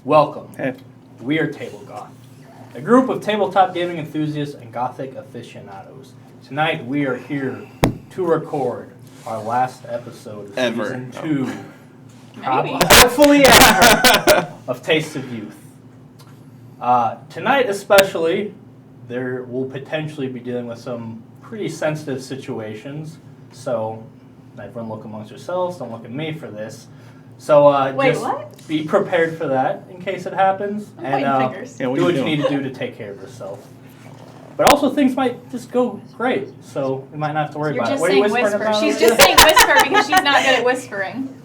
Welcome. Hey. We are Table Goth, a group of tabletop gaming enthusiasts and gothic aficionados. Tonight we are here to record our last episode of Season 2. Hopefully ever, of Taste of Youth. Tonight especially, there will potentially be dealing with some pretty sensitive situations, so everyone look amongst yourselves, don't look at me for this. So just be prepared for that in case it happens, and do what you need to do to take care of yourself. But also things might just go great, so we might not have to worry about it. What are you whispering about? She's just saying whisper because she's not good at whispering.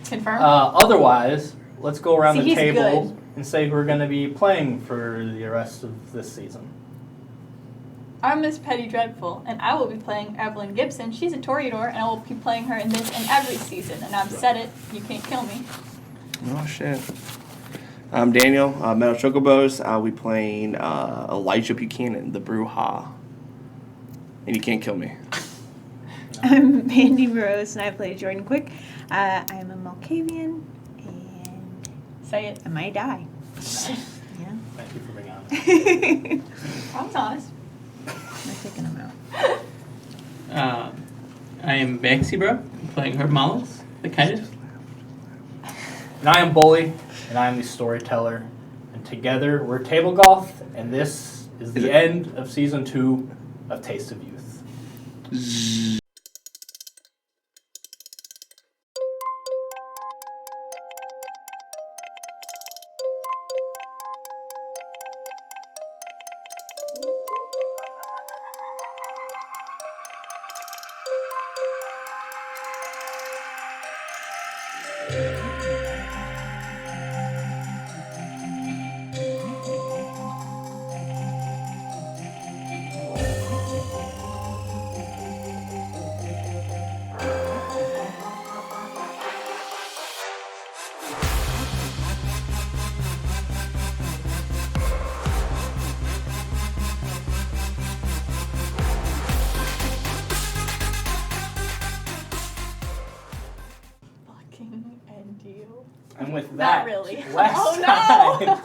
Confirm? Otherwise, let's go around the table and say who we're going to be playing for the rest of this season. I'm Miss Petty Dreadful, and I will be playing Evelyn Gibson. She's a Toreador, and I will be playing her in this and every season. And I've said it, you can't kill me. Oh, shit. I'm Daniel, Metal Chocobos. I'll be playing Elijah Buchanan, the Bruja. And you can't kill me. I'm Mandy Rose, and I play Jordan Quick. I am a Malkavian, and Say it. I might die. Nice. Yeah. Thank you for being honest. I was honest. I'm taking them out. I am Baxibro, playing Herb Mollis, the kindred. And I am Bully, and I am the storyteller. And together we're Table Goth, and this is the end of Season 2 of Taste of Youth. And with that, not really. last time,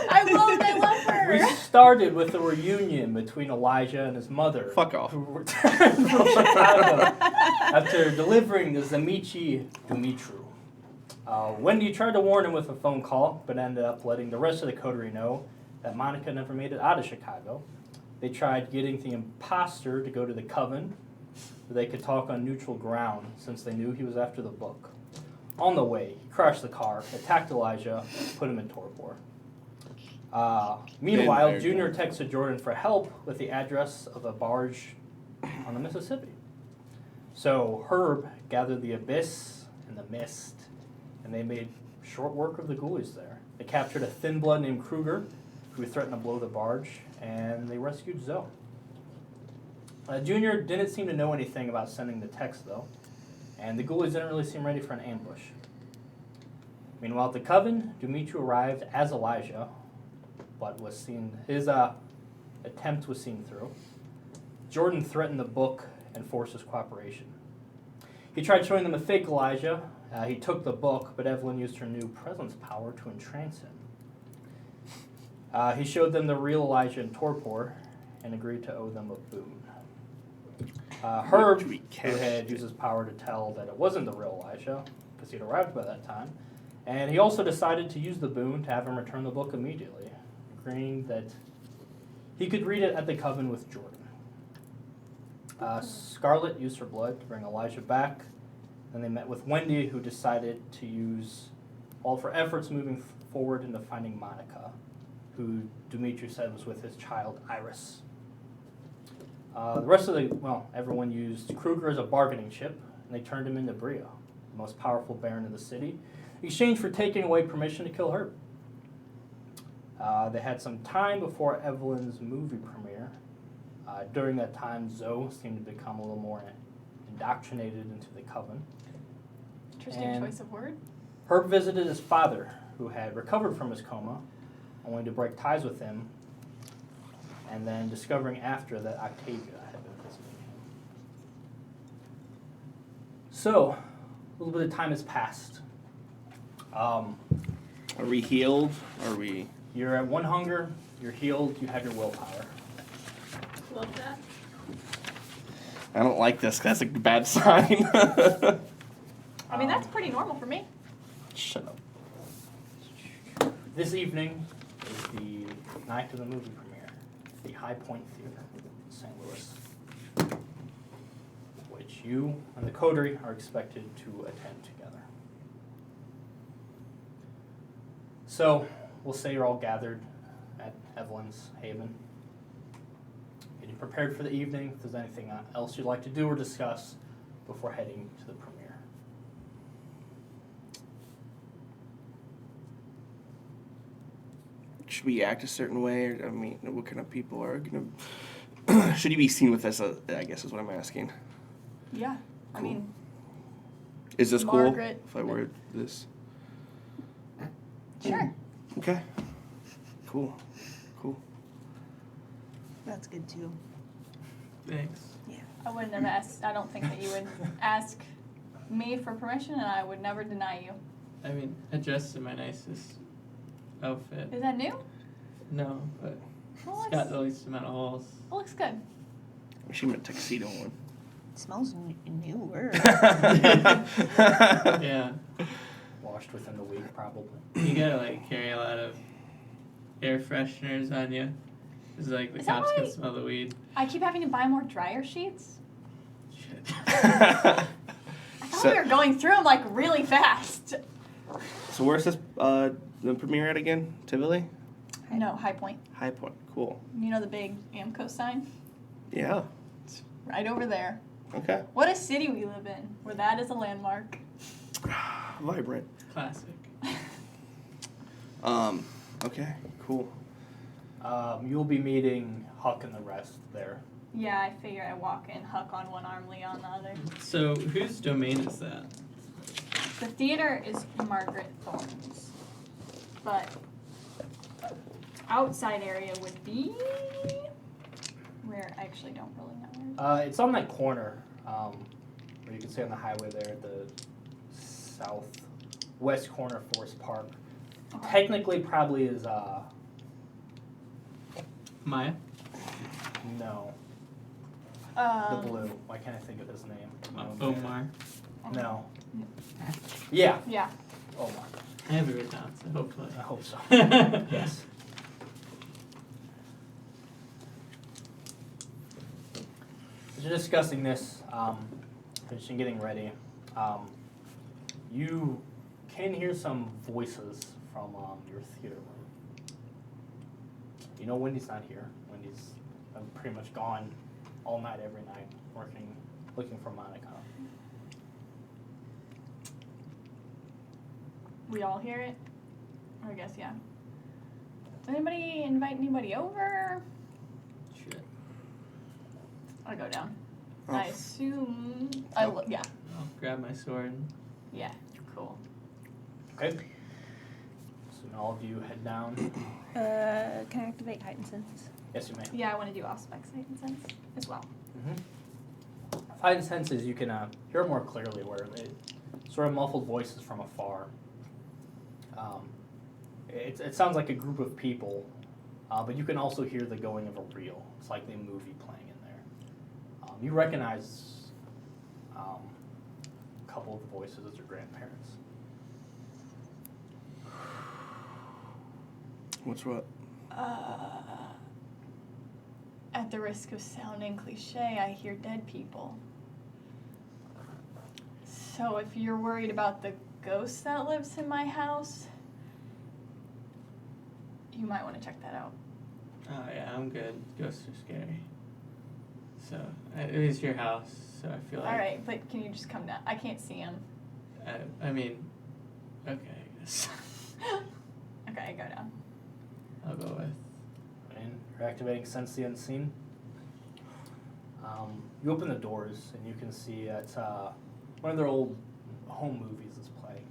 I love her. We started with a reunion between Elijah and his mother. Fuck off. Who returned from Chicago after delivering the Zamichi Dumitru. Wendy tried to warn him with a phone call, but ended up letting the rest of the coterie know that Monica never made it out of Chicago. They tried getting the imposter to go to the Coven, where they could talk on neutral ground, since they knew he was after the book. On the way, he crashed the car, attacked Elijah, put him in torpor. Meanwhile, Junior texted Jordan for help with the address of a barge on the Mississippi. So Herb gathered the Abyss and the Mist, and they made short work of the ghoulies there. They captured a thin blood named Kruger, who threatened to blow the barge, and they rescued Zoe. Junior didn't seem to know anything about sending the text, though, and the ghoulies didn't really seem ready for an ambush. Meanwhile, at the Coven, Dumitru arrived as Elijah, but his attempt was seen through. Jordan threatened the book and forced his cooperation. He tried showing them a fake Elijah. He took the book, but Evelyn used her new presence power to entrance him. He showed them the real Elijah in torpor and agreed to owe them a boon. Herb, who had used his power to tell that it wasn't the real Elijah, because he'd arrived by that time, and he also decided to use the boon to have him return the book immediately, agreeing that he could read it at the Coven with Jordan. Scarlet used her blood to bring Elijah back, and they met with Wendy, who decided to use all of her efforts moving forward into finding Monica, who Dumitru said was with his child Iris. The rest of everyone used Kruger as a bargaining chip, and they turned him into Bria, the most powerful baron in the city, in exchange for taking away permission to kill Herb. They had some time before Evelyn's movie premiere. During that time, Zoe seemed to become a little more indoctrinated into the Coven. Interesting choice of word. Herb visited his father, who had recovered from his coma, only to break ties with him, and then discovering after that Octavia had been visiting him. So, a little bit of time has passed. Are we healed? Are we? You're at 1 hunger. You're healed. You have your willpower. Love that. I don't like this. That's a bad sign. I mean, that's pretty normal for me. Shut up. This evening is the night of the movie premiere, the High Point Theater in St. Louis, which you and the coterie are expected to attend together. So, we'll say you're all gathered at Evelyn's Haven, getting prepared for the evening. If there's anything else you'd like to do or discuss before heading to the premiere. Should we act a certain way? Or, I mean, what kind of people are gonna? Should he be seen with us? I guess is what I'm asking. Yeah. I Cool. mean, Is this Margaret. cool? If I wear this. sure. Okay. Cool. Cool. That's good too. Thanks. I wouldn't have asked. I don't think that you would ask me for permission, and I would never deny you. I mean, I dressed in my nicest outfit. Is that new? No, but Well, it's got the least amount of holes. It looks good. She meant tuxedo one. It smells newer. Yeah. Washed within the week, probably. You gotta like carry a lot of air fresheners on you. It's like the Is that cops can why- smell the weed. I keep having to buy more dryer sheets. Shit. I thought So- we were going through them like really fast. So where's this the premiere at again? Tivoli? No, High Point. High Point. Cool. You know the big Amco sign? Yeah. Right over there. Okay. What a city we live in, where that is a landmark. Vibrant. Classic. Okay. Cool. You'll be meeting Huck and the rest there. Yeah, I figure I walk in, Huck on one arm, Lee on the other. So whose domain is that? The theater is Margaret Thorne's, but outside area would be where I actually don't really know where. It's on that corner, where you can see on the highway there at the southwest corner of Forest Park. Okay. Technically, probably is Maya? no, the Um, blue. Why can't I think of his name? Omar. No. Yeah, Yeah. Omar. I have it written down, so hopefully. I hope so. Yes. As you're discussing this, finishing getting ready, you can hear some voices from your theater room. You know Wendy's not here. Wendy's pretty much gone all night, every night, working, looking for Monica. We all hear it? Or I guess, yeah. Does anybody invite anybody over? Shit. I go down. Oh. I assume. Yeah. I'll grab my sword. Yeah. Cool. Okay. So now all of you head down. Can I activate heightened sense? Yes, you may. Yeah, I want to do Auspex Heightened Sense as well. Heightened senses, you can hear more clearly, where it sort of muffled voices from afar. It sounds like a group of people, but you can also hear the going of a reel. It's like the movie playing in there. You recognize a couple of the voices as your grandparents. What's what? At the risk of sounding cliche, I hear dead people. So if you're worried about the ghost that lives in my house, you might want to check that out. Oh yeah, I'm good. Ghosts are scary. So it is your house, so I feel like. All right, but can you just come down? I can't see him. I mean, okay, I guess. Okay, go down. I'll go with. And you're activating Sense the Unseen. You open the doors and you can see it's one of their old home movies is playing.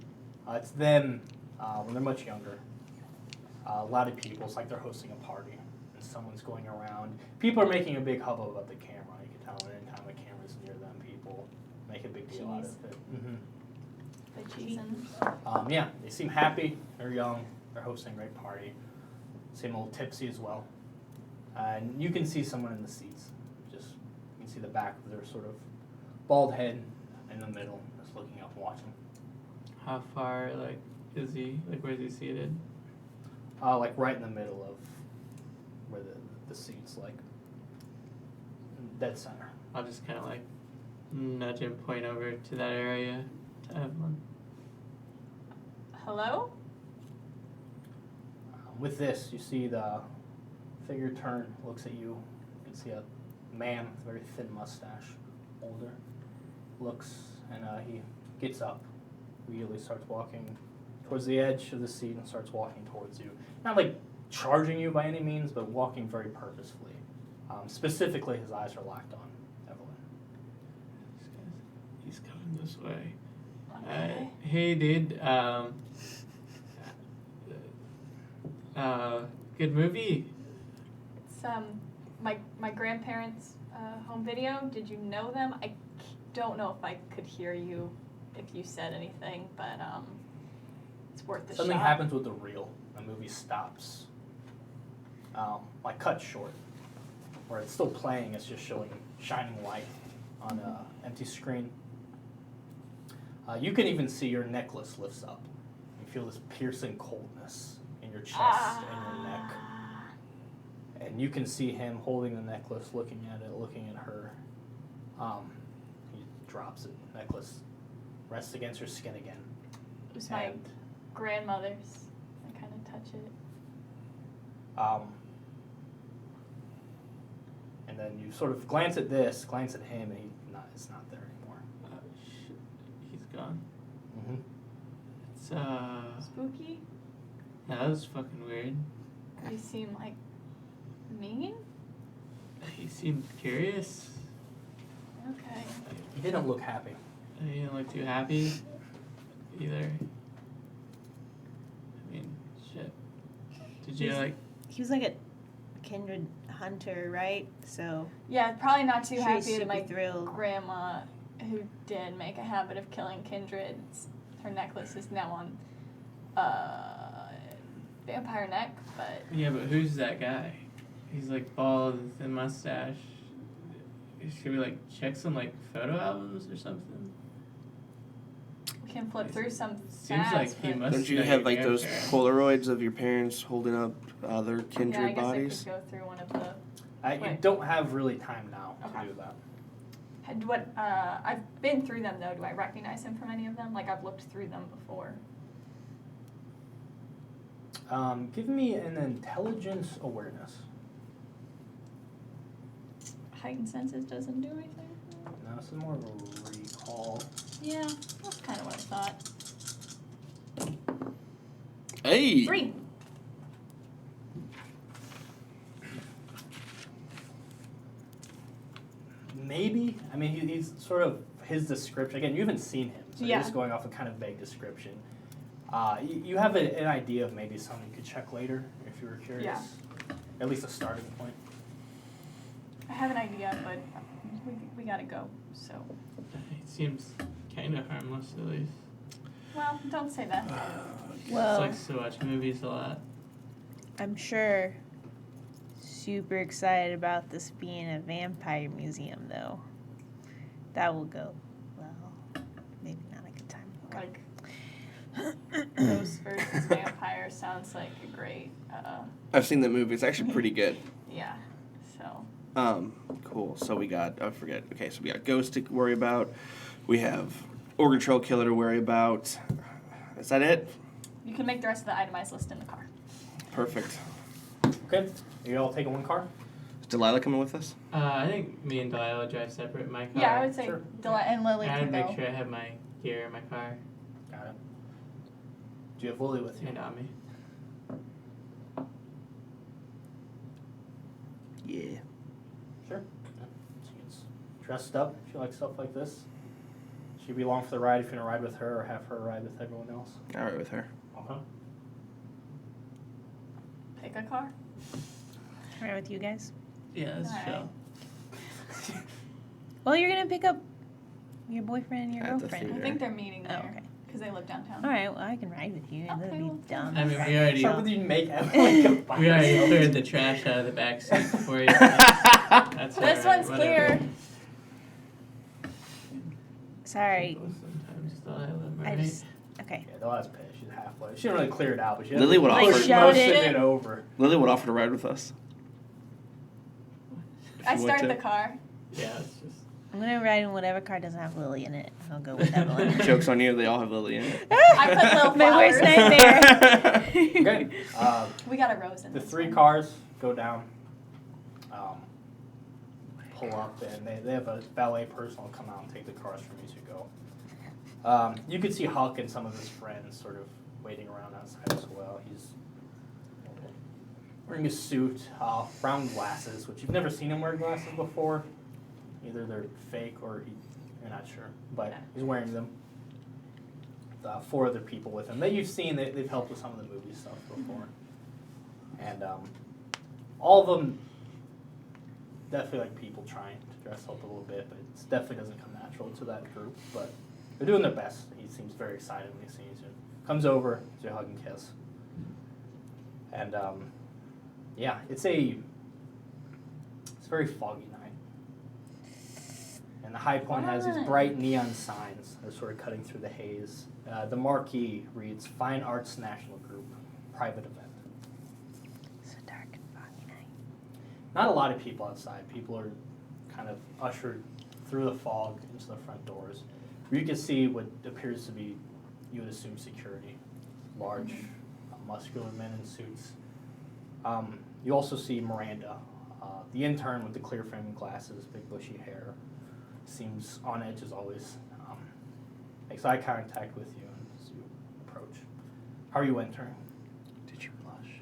It's them when they're much younger. A lot of people, it's like they're hosting a party and someone's going around. People are making a big hubbub about the camera. You can tell anytime a camera's near them, people make a big deal out Jeez. of it. The cheese-ins. Yeah, they seem happy. They're young. They're hosting a great party. Seem a little tipsy as well. And you can see someone in the seats. Just you can see the back of their sort of bald head in the middle, just looking up and watching. How far, like, is he? Like, where's he seated? Like right in the middle of where the seats, like dead center. I'll just kind of, like, nudge and point over to that area to Evelyn. Hello? With this, you see the figure turn, looks at you. You can see a man with a very thin mustache, older, looks, and he gets up, immediately starts walking towards the edge of the seat and starts walking towards you. Not like charging you by any means, but walking very purposefully. Specifically, his eyes are locked on Evelyn. He's coming this way. Okay. Hey, dude. Good movie. It's my grandparents' home video. Did you know them? I don't know if I could hear you if you said anything, but it's worth the Something shot. happens with the reel. The movie stops. Like cut short. Where it's still playing, it's just showing shining light on an empty screen. You can even see your necklace lifts up. You feel this piercing coldness in your chest and your neck. And you can see him holding the necklace, looking at it, looking at her. He drops it. Necklace rests against her skin again. It was my And, grandmother's. I kind of touch it. And then you sort of glance at this, glance at him, and it's not there anymore. Shit. He's gone. Mm-hmm. It's, Spooky? yeah, that was fucking weird. You seem like mean? He seemed curious. Okay. He didn't look happy. He didn't look too happy either. I mean, shit. Did you, like, He was like a kindred hunter, right? So Yeah, probably not too sure he's happy that super my thrilled. grandma, who did make a habit of killing kindreds, her necklace is now on vampire neck, but yeah, but who's that guy? He's, like, bald with a mustache. Should we, like, check some, like, photo albums or something? we can flip through some Seems fast, like he but must Don't you know have your like those grandparents. Polaroids of your parents holding up their yeah, kindred I guess bodies? I could go through one of the. You Wait. don't have really time now Okay. to do that. I've been through them though. Do I recognize him from any of them? Like I've looked through them before. Give me an intelligence awareness. Heightened senses doesn't do anything. No, this is more of a recall. Yeah, that's kind of what I thought. Hey! 3. Maybe. I mean, he's sort of his description. Again, you haven't seen him, so Yeah. you're just going off a kind of vague description. You have an idea of maybe something you could check later if you were curious. Yeah. At least a starting point. I have an idea, but we gotta go. So, He seems kind of harmless, at least. well, don't say that. Well, Likes to watch movies a lot. I'm sure super excited about this being a vampire museum, though. That will go well. Maybe not a good time. Like ghost versus vampire sounds like a great. I've seen that movie. It's actually pretty good. Yeah. So. Cool. So we got, I forget. Okay, so we got Ghost to worry about. We have Organ Trail Killer to worry about. Is that it? You can make the rest of the itemized list in the car. Perfect. Okay. You all taking one car? Is Delilah coming with us? I think me and Delilah drive separate in my car. Yeah, I would say Sure. Delight and Lily I can would go. make sure I have my gear in my car Got it. Do you have Lily with you? and on me. Yeah. Sure. Yeah. She gets dressed up. She likes stuff like this. She'd be along for the ride if you're gonna ride with her or have her ride with everyone else. All right with her. Okay. Pick a car. All right with you guys? Yeah, that's Alright. Well, you're gonna pick up your boyfriend and your At the girlfriend. I theater. think they're meeting Oh, there. okay. because they live downtown. All right, well, I can ride with you. That'd Okay, be well, dumb. I mean, we already So would you make Emily go by we already herself? cleared the trash out of the back seat for you. That's This all right, one's whatever. clear. Sorry, People sometimes thought I lived I right. just okay. Yeah, the last page, she's halfway. She didn't really clear it out, but she Lily would push offer- most Showed of it. it over. Lily would offer to ride with us. I you want start to. the car. Yeah, it's just. I'm gonna ride in whatever car doesn't have Lily in it. I'll go with Evelyn. Joke's on you, they all have Lily in it. I put little My worst flowers. nightmare. Okay. We got a rose in The this 3 one. cars go down, pull up, and they have a valet person will come out and take the cars from you to go. You could see Huck and some of his friends sort of waiting around outside as well. He's wearing a suit, brown glasses, which you've never seen him wear glasses before. Either they're fake or you're not sure, but he's wearing them. 4 other people with him that you've seen. They've helped with some of the movie stuff before. And all of them definitely like people trying to dress up a little bit, but it definitely doesn't come natural to that group. But they're doing their best. He seems very excited when he sees you. Comes over, gives you a hug and kiss. And yeah, it's a very foggy night. And the High Point has these bright neon signs that are sort of cutting through the haze. The marquee reads Fine Arts National Group, private event. It's a dark and foggy night. Not a lot of people outside. People are kind of ushered through the fog into the front doors. You can see what appears to be, you would assume, security. Large, muscular men in suits. You also see Miranda, the intern with the clear framing glasses, big bushy hair. Seems on edge as always. Makes eye contact with you as you approach. How are you entering? Did you blush?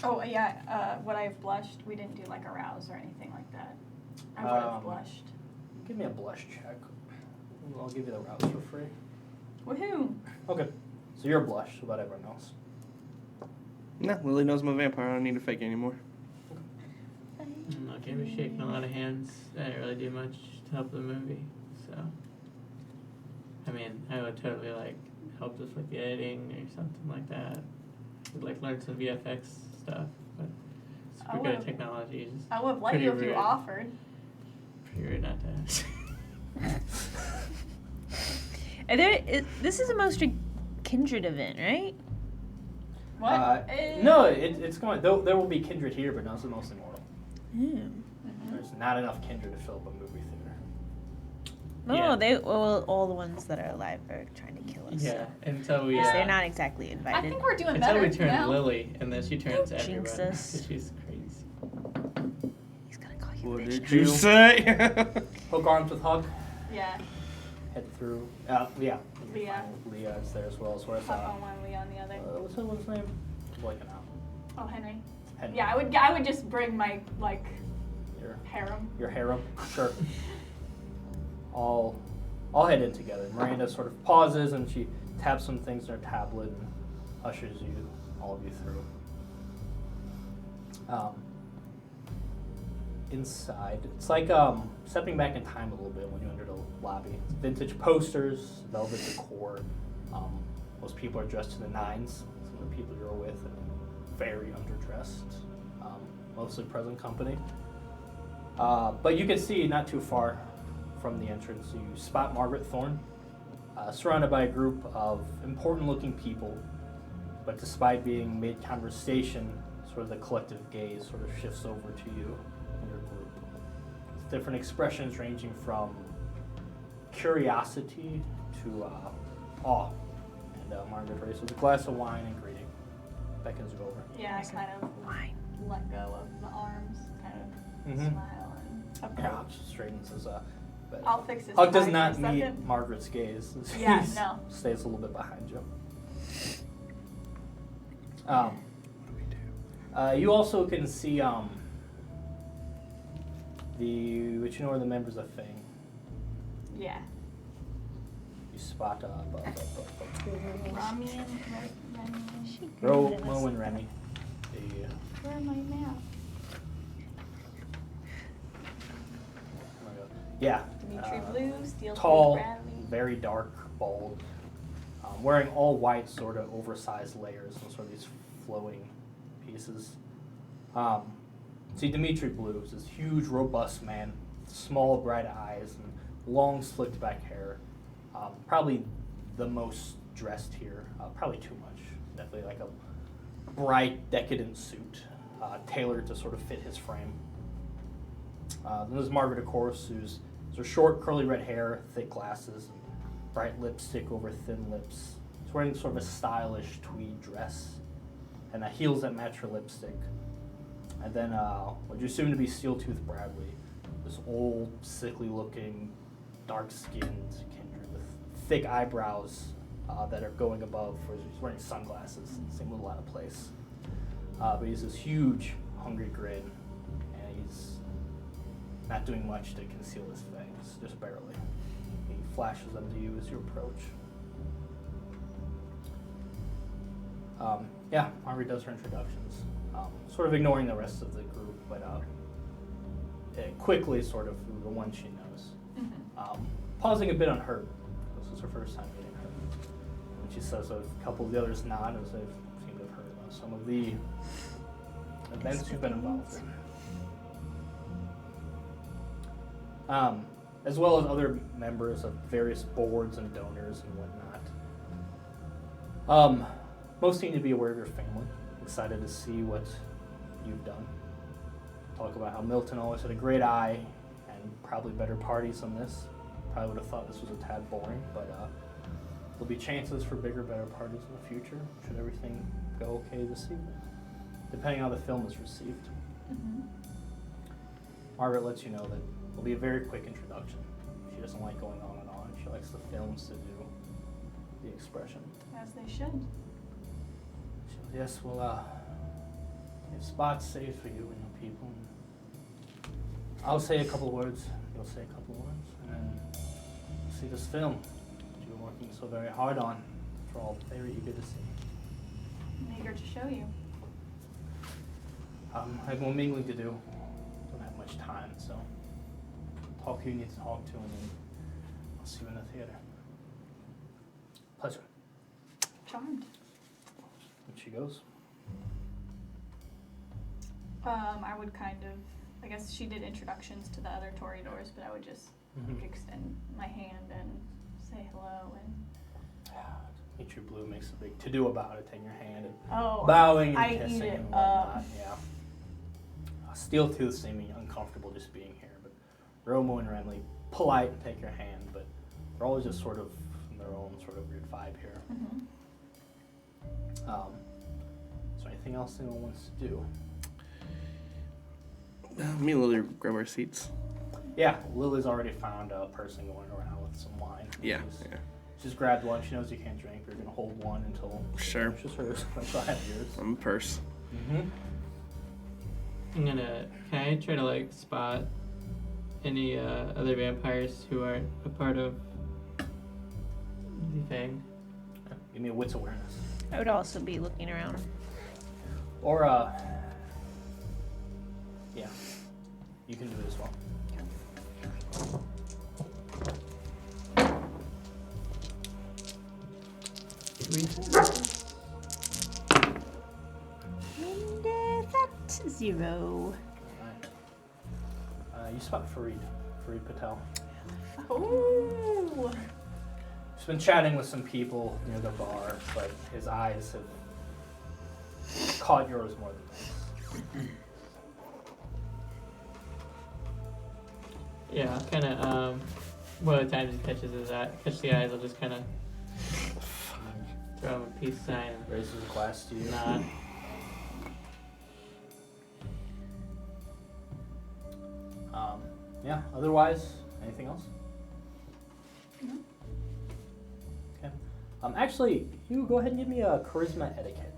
Oh, yeah. Would I have blushed? We didn't do like a rouse or anything like that. I would have blushed. Give me a blush check. I'll give you the rouse for free. Woohoo! Okay. So you're blushed about everyone else. No, Lily knows I'm a vampire. I don't need to fake it anymore. I'm not gonna be shaking a lot of hands. I didn't really do much to help the movie, so. I mean, I would totally like help with like the editing or something like that. Would like learn some VFX stuff, but super good at technology. Just I would have liked pretty you if you rude. offered. Pretty rude not to ask. This is a mostly kindred event, right? What? No, it's going. There will be kindred here, but not the most immortal. Mm. There's not enough kindred to fill up a movie theater. No, Yeah. all the ones that are alive are trying to kill us. Yeah, until we. Yeah. They're not exactly I invited. think we're doing Until better we turn now. Lily, and then she turns Don't everyone. jinx us. 'Cause she's crazy. He's gonna call you What bitch. did you say? Hook arms with Hug. Yeah. Head through. Yeah. Leah. Leah is there as well. So where's Up on one, Lee on the other. what's his name? Blanking out. Oh, Henry. Henry. Yeah, I would just bring my like Your harem. harem. Sure. All head in together. Miranda sort of pauses and she taps some things in her tablet and ushers you, all of you through. Inside, it's like stepping back in time a little bit when you enter the lobby. It's vintage posters, velvet decor. Most people are dressed to the nines. Some of the people you're with are very underdressed. Mostly present company. But you can see not too far from the entrance, you spot Margaret Thorne, surrounded by a group of important-looking people. But despite being mid-conversation, sort of the collective gaze sort of shifts over to you and your group. With different expressions ranging from curiosity to awe. And Margaret raises a glass of wine and greeting. Beckons you over. Yeah, I kind of Wine. let go of the arms, kind of Mhm. smile and Yeah, approach. Hug straightens his but I'll fix his Hug does tie not for a meet second. Margaret's gaze. Yeah, He no. stays a little bit behind you. You also can see are the members of Fang. Yeah. You spot Rami and Remy. She Ro, greeted us. Mo, and Remy. The Where am I now? yeah. Dimitri Blue, Steel Tall, Bradley. very dark, bald. wearing all white, sort of oversized layers and sort of these flowing pieces. See, Dimitri Blue is this huge, robust man, small, bright eyes, and long, slicked back hair. Probably the most dressed here, probably too much. Definitely like a bright, decadent suit, tailored to sort of fit his frame. Then there's Margaret, of course, who's her short, curly red hair, thick glasses, and bright lipstick over thin lips. She's wearing sort of a stylish tweed dress, and heels that match her lipstick. And then what you assume to be Steel-Tooth Bradley, this old, sickly-looking, dark-skinned kindred with thick eyebrows that are going above. He's wearing sunglasses, seem a little out of place. But he's this huge, hungry grin, and he's not doing much to conceal his fangs, just barely. He flashes them to you as you approach. Margaret does her introductions, sort of ignoring the rest of the group, but quickly sort of the one she knows. Mm-hmm. Pausing a bit on her. This was her first time meeting her. And she says a couple of the others nod as they seem to have heard about some of the events you've been involved in. As well as other members of various boards and donors and whatnot. Most seem to be aware of your family, excited to see what you've done. Talk about how Milton always had a great eye and probably better parties than this. Probably would have thought this was a tad boring, but there'll be chances for bigger, better parties in the future, should everything go okay this evening, depending on how the film is received. Mm-hmm. Margaret lets you know that it'll be a very quick introduction. She doesn't like going on and on. She likes the films to do the expression. As they should. She goes, yes, well, if spots saved for you and your people. I'll say a couple of words, you'll say a couple of words, and then we'll see this film that you're working so very hard on. We're all very eager to see. I'm eager to show you. I have more mingling to do. Don't have much time, so talk who you need to talk to, and then I'll see you in the theater. Pleasure. Charmed. And she goes. I would kind of, I guess she did introductions to the other Toreadors, but I would just extend my hand and say hello and. Dimitri Blue makes a big to-do about it, taking your hand and Oh, bowing and I kissing eat it and up. whatnot. Yeah. Steel-Tooth seeming uncomfortable just being here, but Romo and Remley polite and take your hand, but they're always just sort of in their own sort of weird vibe here. Mm-hmm. Is there anything else anyone wants to do? Me and Lily grab our seats. Yeah, Lily's already found a person going around with some wine. Yeah. She's grabbed one. She knows you can't drink. You're going to hold one until Sure. she's hers. She'll have yours. I'm a purse. Can I try to like spot any other vampires who aren't a part of the thing? Give me a wits awareness. I would also be looking around. Or, yeah, you can do it as well. And that's 0. You spot Fareed Patel. Ooh. He's been chatting with some people near the bar, but his eyes have caught yours more than his. Yeah, kind of. One of the times he catch the eyes, I'll just kind of throw him a peace sign and Raises a glass to you. nod. Yeah, otherwise, anything else? No. Okay. Actually, you go ahead and give me a charisma etiquette.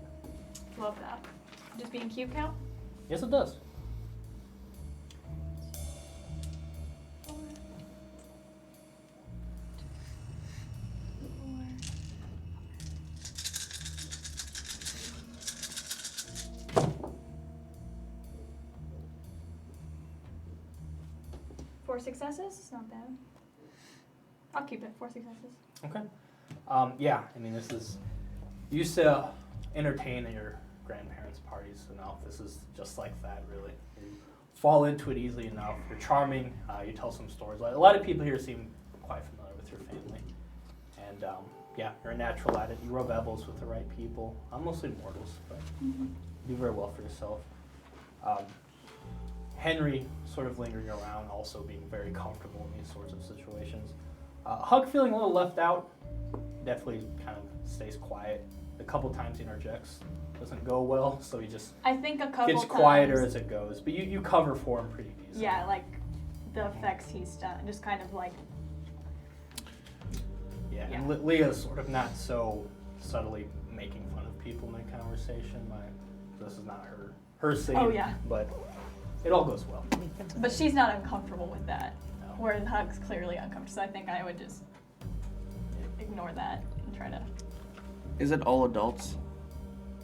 Love that. Just being cute count? Yes, it does. Four successes? It's not bad. I'll keep it. 4 successes. Okay. Yeah, I mean, this is you used to entertain at your grandparents' parties enough. This is just like that, really. You fall into it easily enough. You're charming. You tell some stories. A lot of people here seem quite familiar with your family, and yeah, you're a natural at it. You rub elbows with the right people. Mostly mortals, but you do very well for yourself. Henry sort of lingering around, also being very comfortable in these sorts of situations. Huck feeling a little left out. Definitely kind of stays quiet. A couple times he interjects. Doesn't go well, so he just I think a couple gets times. quieter as it goes. But you cover for him pretty easily. Yeah, like the effects he's done, just kind of like. Yeah, Yeah. and Leah's sort of not so subtly making fun of people in the conversation. This is not her scene. Oh, yeah. But it all goes well. But she's not uncomfortable with that. No. Whereas Huck's clearly uncomfortable. So I think I would just ignore that and try to. Is it all adults?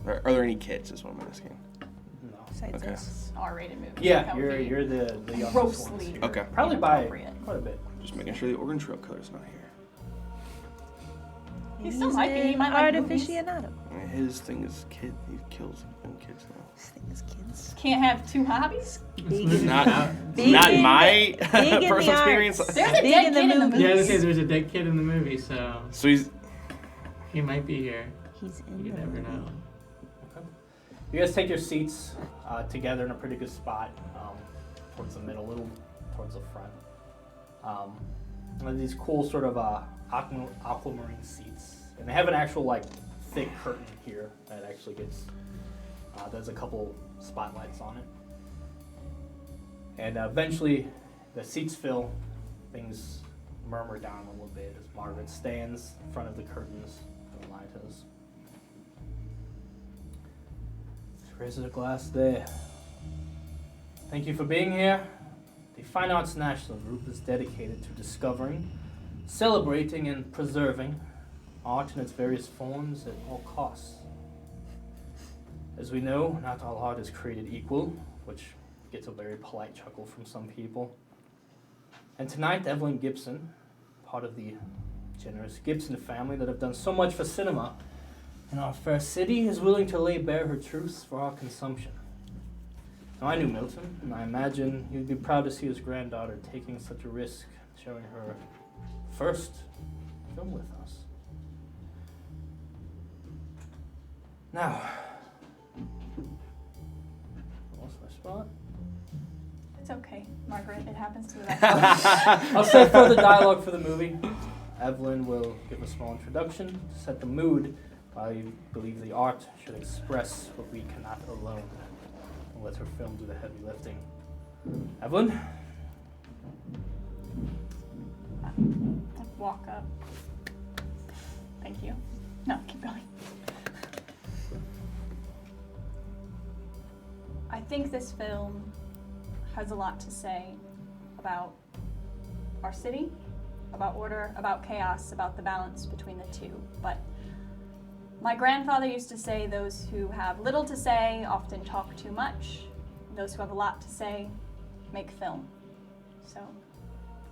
Or are there any kids? Is what I'm asking. No. Besides Okay. us. R-rated movie. Yeah, That would you're be the youngest grossly ones here. Okay. Probably by inappropriate. quite a bit. Just making sure the Oregon Trail Killer's not here. He still might be. He might like movies. aficionado. His thing is kid. He kills young kids now. This thing is kids. Can't have two hobbies. Big It's in, Not, Big not in my the- big in the personal experience. arts. There's a Big dead in the kid in the movies. Yeah, movie. there's a dead kid in the movie, so So he's he might be here. He's in You the never movie. know. You guys take your seats together in a pretty good spot, towards the middle, a little towards the front. And these cool sort of aquamarine seats, and they have an actual like thick curtain here that actually gets. There's a couple spotlights on it, and eventually the seats fill. Things murmur down a little bit as Margaret stands in front of the curtains and the light is. Raises a glass there. Thank you for being here. The Fine Arts National Group is dedicated to discovering, celebrating, and preserving art in its various forms at all costs. As we know, not all art is created equal, which gets a very polite chuckle from some people. And tonight, Evelyn Gibson, part of the generous Gibson family that have done so much for cinema in our fair city, is willing to lay bare her truths for our consumption. Now, I knew Milton, and I imagine he'd be proud to see his granddaughter taking such a risk, showing her first film with us. Now, lost my spot. It's okay, Margaret. It happens to the best of us. I'll say further dialogue for the movie. Evelyn will give a small introduction to set the mood. I believe the art should express what we cannot alone. And let her film do the heavy lifting. Evelyn? Walk up. Thank you. No, keep going. I think this film has a lot to say about our city, about order, about chaos, about the balance between the two. But my grandfather used to say those who have little to say often talk too much. Those who have a lot to say make film. So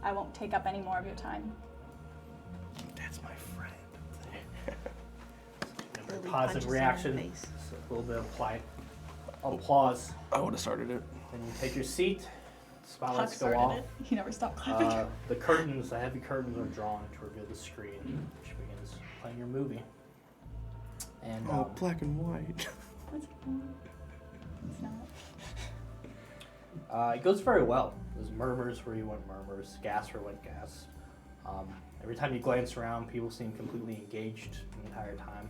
I won't take up any more of your time. that's my friend. Really Positive punches her in the reaction. face. Just a little bit of polite applause. I would have started it. Then you take your seat. Spotlights Huck go started off. it. You never stop clapping. The curtains, the heavy curtains are drawn to reveal the screen, which begins playing your movie. And Oh, black and white. It's not. It goes very well. There's murmurs where you want murmurs, gas where you want gas. Every time you glance around, people seem completely engaged the entire time.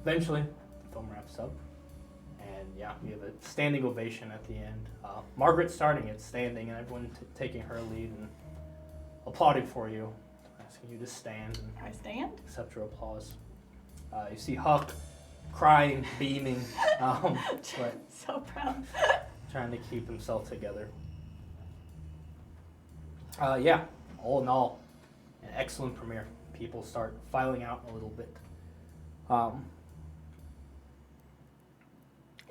Eventually, the film wraps up, and yeah, we have a standing ovation at the end. Margaret starting it, standing, and everyone taking her lead and applauding for you, asking you to stand and I stand? accept your applause. You see Huck crying, beaming, but So proud. trying to keep himself together. Yeah, all in all, an excellent premiere. People start filing out a little bit.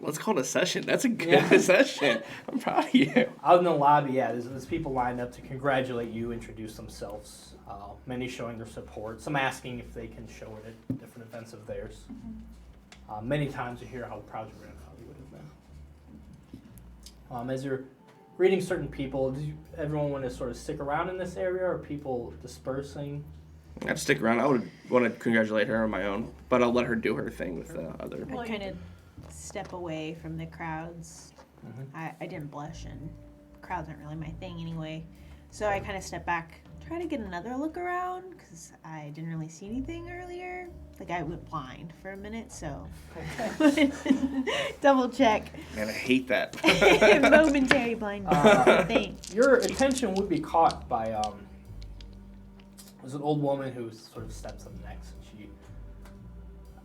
Let's call it a session. That's a good session. I'm proud of you. Out in the lobby, yeah, there's people lined up to congratulate you, introduce themselves. Many showing their support. Some asking if they can show it at different events of theirs. Many times you hear how proud your grandfather would have been. As you're greeting certain people, does everyone want to sort of stick around in this area, or are people dispersing? I'd stick around. I would want to congratulate her on my own, but I'll let her do her thing with the other. I kind of step away from the crowds. I didn't blush, and crowds aren't really my thing anyway. So I kind of step back, try to get another look around, because I didn't really see anything earlier. Like, I went blind for a minute, so double check. Man, I hate that. Momentary blind thing. Your attention would be caught by there's an old woman who sort of steps up next, and she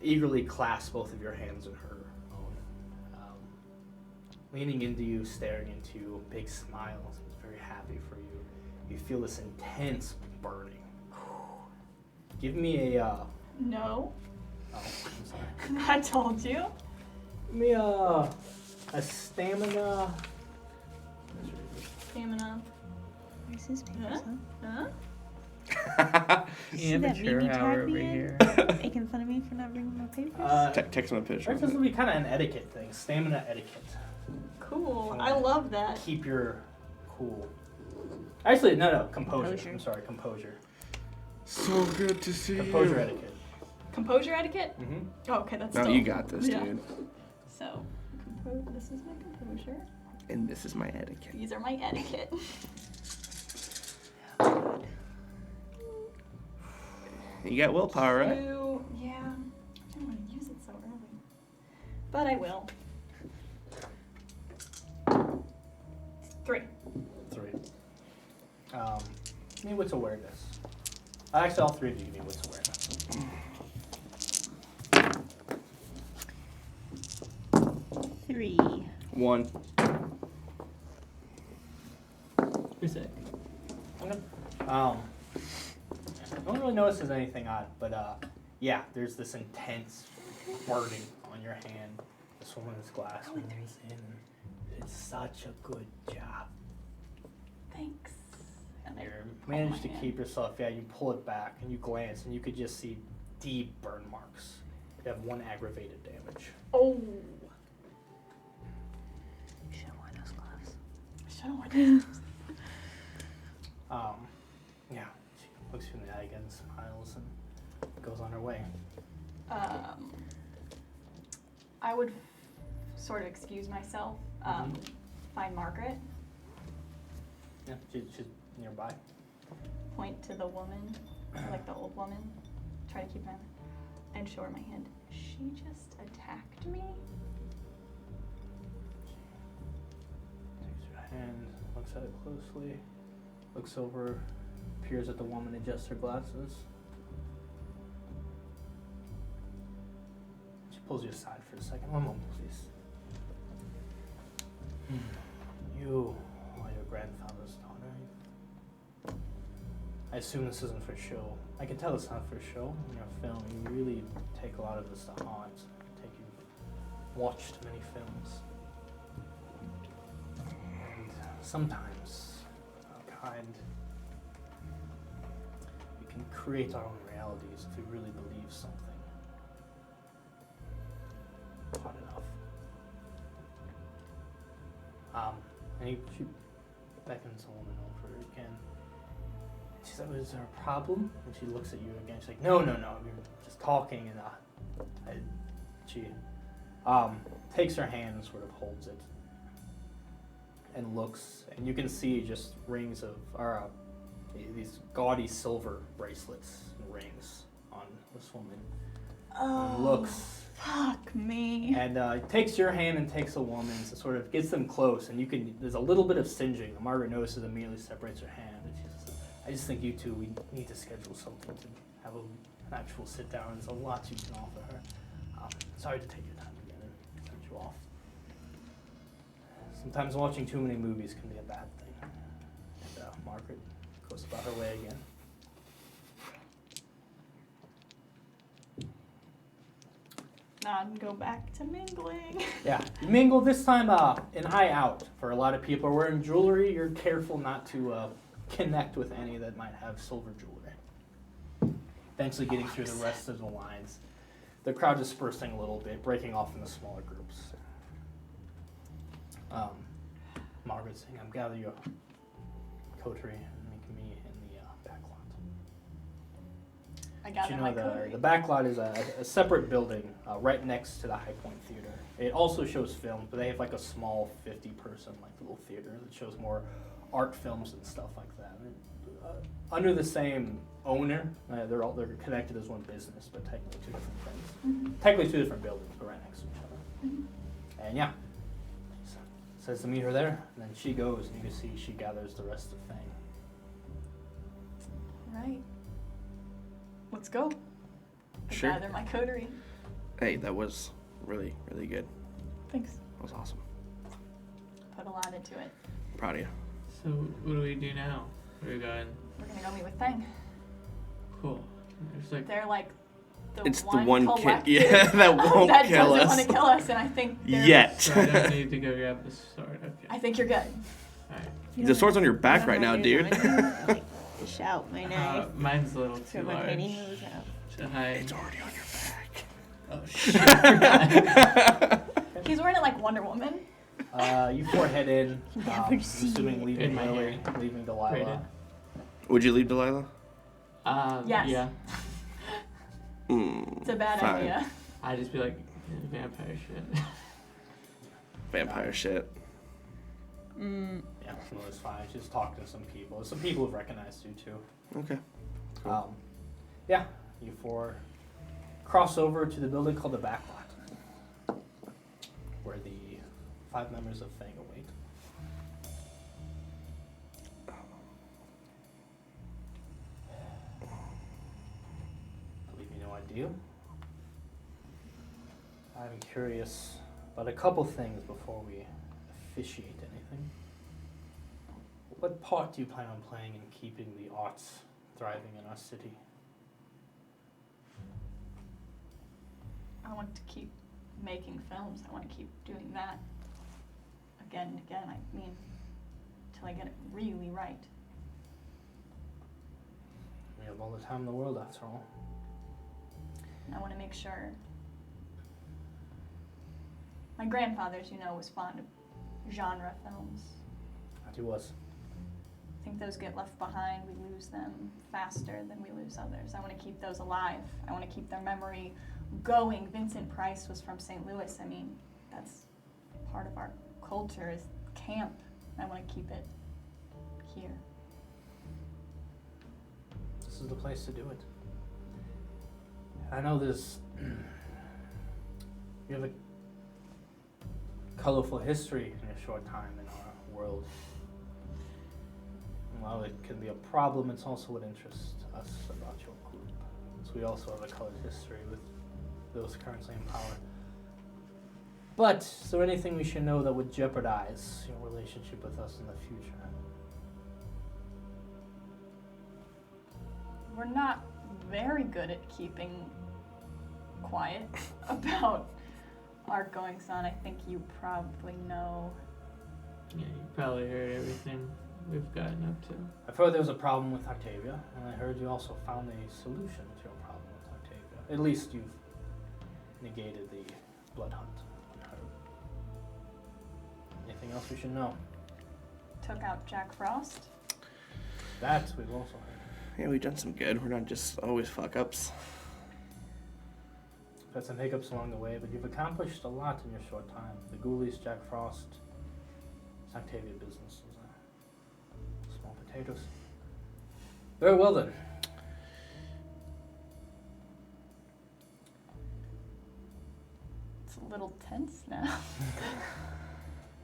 eagerly clasps both of your hands in her own, leaning into you, staring into you, big smile, seems very happy for you. You feel this intense burning. Give me a No. oh, I'm sorry. I told you. Give me a stamina. Stamina. Where's his papers, Huh? See that Amateur meme you hour tagged over me in? here. Making fun of me for not bringing my papers? Text him a picture. This will be kind of an etiquette thing. Stamina etiquette. Cool. I love that. Keep your cool. Actually, no. Composure. Composure. I'm sorry, composure. So good to see Composure etiquette. Composure etiquette? Mm-hmm. Oh, okay, that's No, still. you got this, Yeah. dude. So, this is my composure. And this is my etiquette. These are my etiquette. You got willpower, right? Yeah. I don't want to use it so early. But I will. 3. 3. Give me wits awareness. Actually, all 3 of you give me wits awareness. 3. 1. You're sick. Okay. No one really notices anything odd, but yeah, there's this intense burning on your hand. This woman's glass rings in. It's such a good job. Thanks. And I You pull manage my to hand. keep yourself, yeah, you pull it back and you glance and you could just see deep burn marks. You have 1 aggravated damage. Oh. You should have worn those gloves. I should have worn this. Yeah, she looks you in the eye again, smiles, and goes on her way. I would sort of excuse myself. Find Margaret. Yeah, she's nearby. Point to the woman, like the old woman. Try to keep him, and show her my hand. She just attacked me. Takes your hand, looks at it closely, looks over, peers at the woman, adjusts her glasses. She pulls you aside for a second. 1 moment, please. You are your grandfather's daughter. I assume this isn't for show. I can tell it's not for show. In your film, you really take a lot of this to heart. I take you've watched many films. And sometimes, kind, we can create our own realities if we really believe something hard enough. And she beckons the woman over again. She said, "Was there a problem?" And she looks at you again. She's like, "No, we were just talking." And she takes her hand and sort of holds it and looks, and you can see just rings of, these gaudy silver bracelets and rings on this woman. And looks. Fuck me. And takes your hand and takes a woman's and sort of gets them close, and there's a little bit of singeing. Margaret notices, immediately separates her hand, and she says, "I just think you two, we need to schedule something to have an actual sit down. There's a lot you can offer her. Sorry to take your time again and cut you off. Sometimes watching too many movies can be a bad thing." And Margaret goes about her way again. nod and go back to mingling. Yeah, you mingle this time an eye out. For a lot of people who are wearing jewelry, you're careful not to connect with any that might have silver jewelry. Eventually getting through the rest of the lines. The crowd dispersing a little bit, breaking off into smaller groups. Margaret saying, I'm gathering your coterie and meet me in the back lot. I But gather you my know, coterie. the back lot is a separate building right next to the High Point Theater. It also shows films, but they have like a small 50-person like little theater that shows more art films and stuff like that. Under the same owner, they're connected as one business, but technically two different things. Technically two different buildings, but right next to each other. And yeah, says to meet her there, and then she goes, and you can see she gathers the rest of Fang. Right. Let's go. I Sure. gather my coterie. Hey, that was really, really good. Thanks. That was awesome. Put a lot into it. Proud of you. So what do we do now? Where are we going? We're gonna go meet with Fang. Cool. There's like They're like the It's the one one kid, collective yeah, that won't that kill doesn't us. want to kill us, and I think they're, Yet. so I don't need to go grab the sword. Okay. I think you're good. Alright. The sword's on your back right now, dude. Like, dish out my knife. Mine's a little So too my large penny moves out. to hide. It's already on your back. Oh shit. He's wearing it like Wonder Woman. You four head in, Never see assuming it. leaving In my Lily, hair. leaving Braided. Delilah. Would you leave Delilah? Yes. Yeah. It's a bad Fine. idea. I'd just be like, vampire shit. Vampire shit. Yeah, no, it's fine. She's talking to some people. Some people have recognized you too. Okay. Cool. Yeah, you four cross over to the building called the Back Lot, where the 5 members of Fang await. Leave me no idea. I'm curious about a couple things before we officiate anything. What part do you plan on playing in keeping the arts thriving in our city? I want to keep making films. I want to keep doing that again and again. I mean, till I get it really right. We have all the time in the world, after all. And I want to make sure. My grandfather, as you know, was fond of genre films. That he was. I think those get left behind. We lose them faster than we lose others. I want to keep those alive. I want to keep their memory going. Vincent Price was from St. Louis. I mean, that's part of our culture is camp. I want to keep it here. This is the place to do it. I know there's. You have a colorful history in a short time in our world. While it can be a problem, it's also what interests us about your group. So we also have a colored history with those currently in power. But is there anything we should know that would jeopardize your relationship with us in the future? We're not very good at keeping quiet about our goings on. I think you probably know. Yeah, you probably heard everything we've gotten up to. I've heard there was a problem with Octavia, and I heard you also found a solution to your problem with Octavia. At least you've negated the blood hunt on her. Anything else we should know? Took out Jack Frost. That we've also heard. Yeah, we've done some good. We're not just always fuck ups. We've had some hiccups along the way, but you've accomplished a lot in your short time. The Ghoulies, Jack Frost, it's Octavia business. Small potatoes. Very well then. It's a little tense now.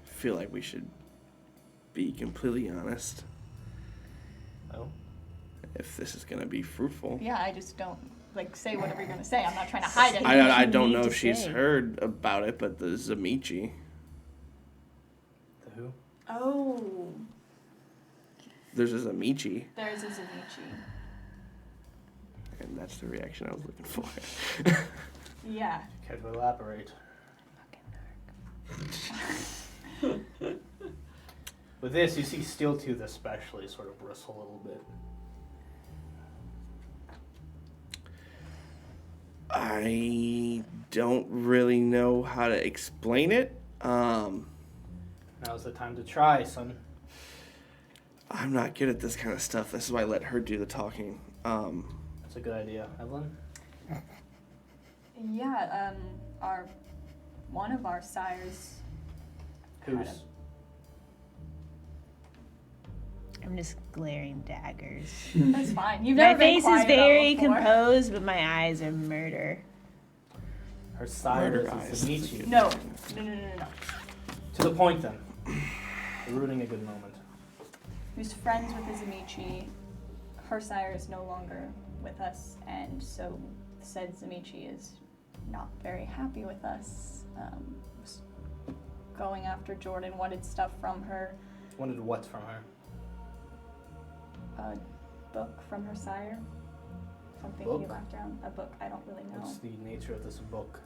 Feel like we should be completely honest Oh. if this is gonna be fruitful. Yeah, I just don't say whatever you're gonna say. I'm not trying to hide it. I you don't need know to if she's say? heard about it, but the Zamichi. The who? Oh, There's a Zamichi, there's a Zamichi. and that's the reaction I was looking for. Yeah. Care to elaborate? With this, you see Steeltooth especially sort of bristle a little bit. I don't really know how to explain it. Now's the time to try, son. I'm not good at this kind of stuff. This is why I let her do the talking. That's a good idea. Evelyn? Yeah, one of our sires. Who's? I'm just glaring daggers. That's fine. You've My never been face is quiet very before. composed, but my eyes are murder. Her sire Murder is eyes. Zamichi. No. To the point then. You're ruining a good moment. Who's friends with Zamichi. Her sire is no longer with us, and so said Zamichi is not very happy with us. Was going after Jordan, wanted stuff from her. Wanted what from her? A book from her sire. Something he Book? left down. A book, I don't really know. What's the nature of this book?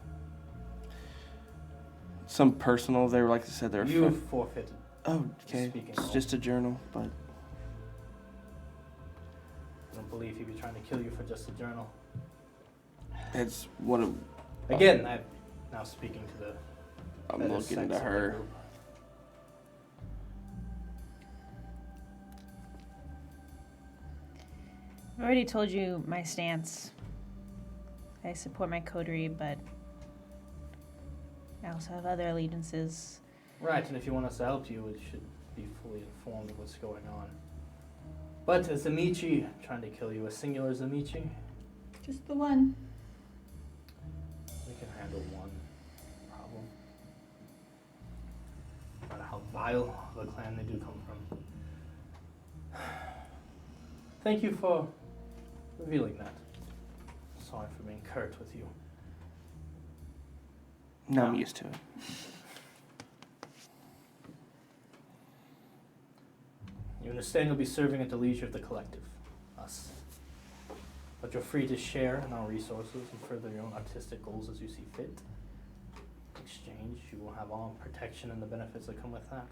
Some personal. They were like I said. They're. You forfeited. Oh, okay. Speaking It's of. just a journal, but I don't believe he'd be trying to kill you for just a journal. it's what Again, I'm now speaking to the I'm better looking sex to of the her. group. I already told you my stance. I support my coterie, but I also have other allegiances. Right, and if you want us to help you, it should be fully informed of what's going on. But is Zamichi trying to kill you? A singular Zamichi? Just the one. We can handle one problem. No matter how vile of a clan they do come from. Thank you for revealing that. Sorry for being curt with you. No, I'm used to it. You understand you'll be serving at the leisure of the collective, us. But you're free to share in our resources and further your own artistic goals as you see fit. In exchange, you will have all protection and the benefits that come with that.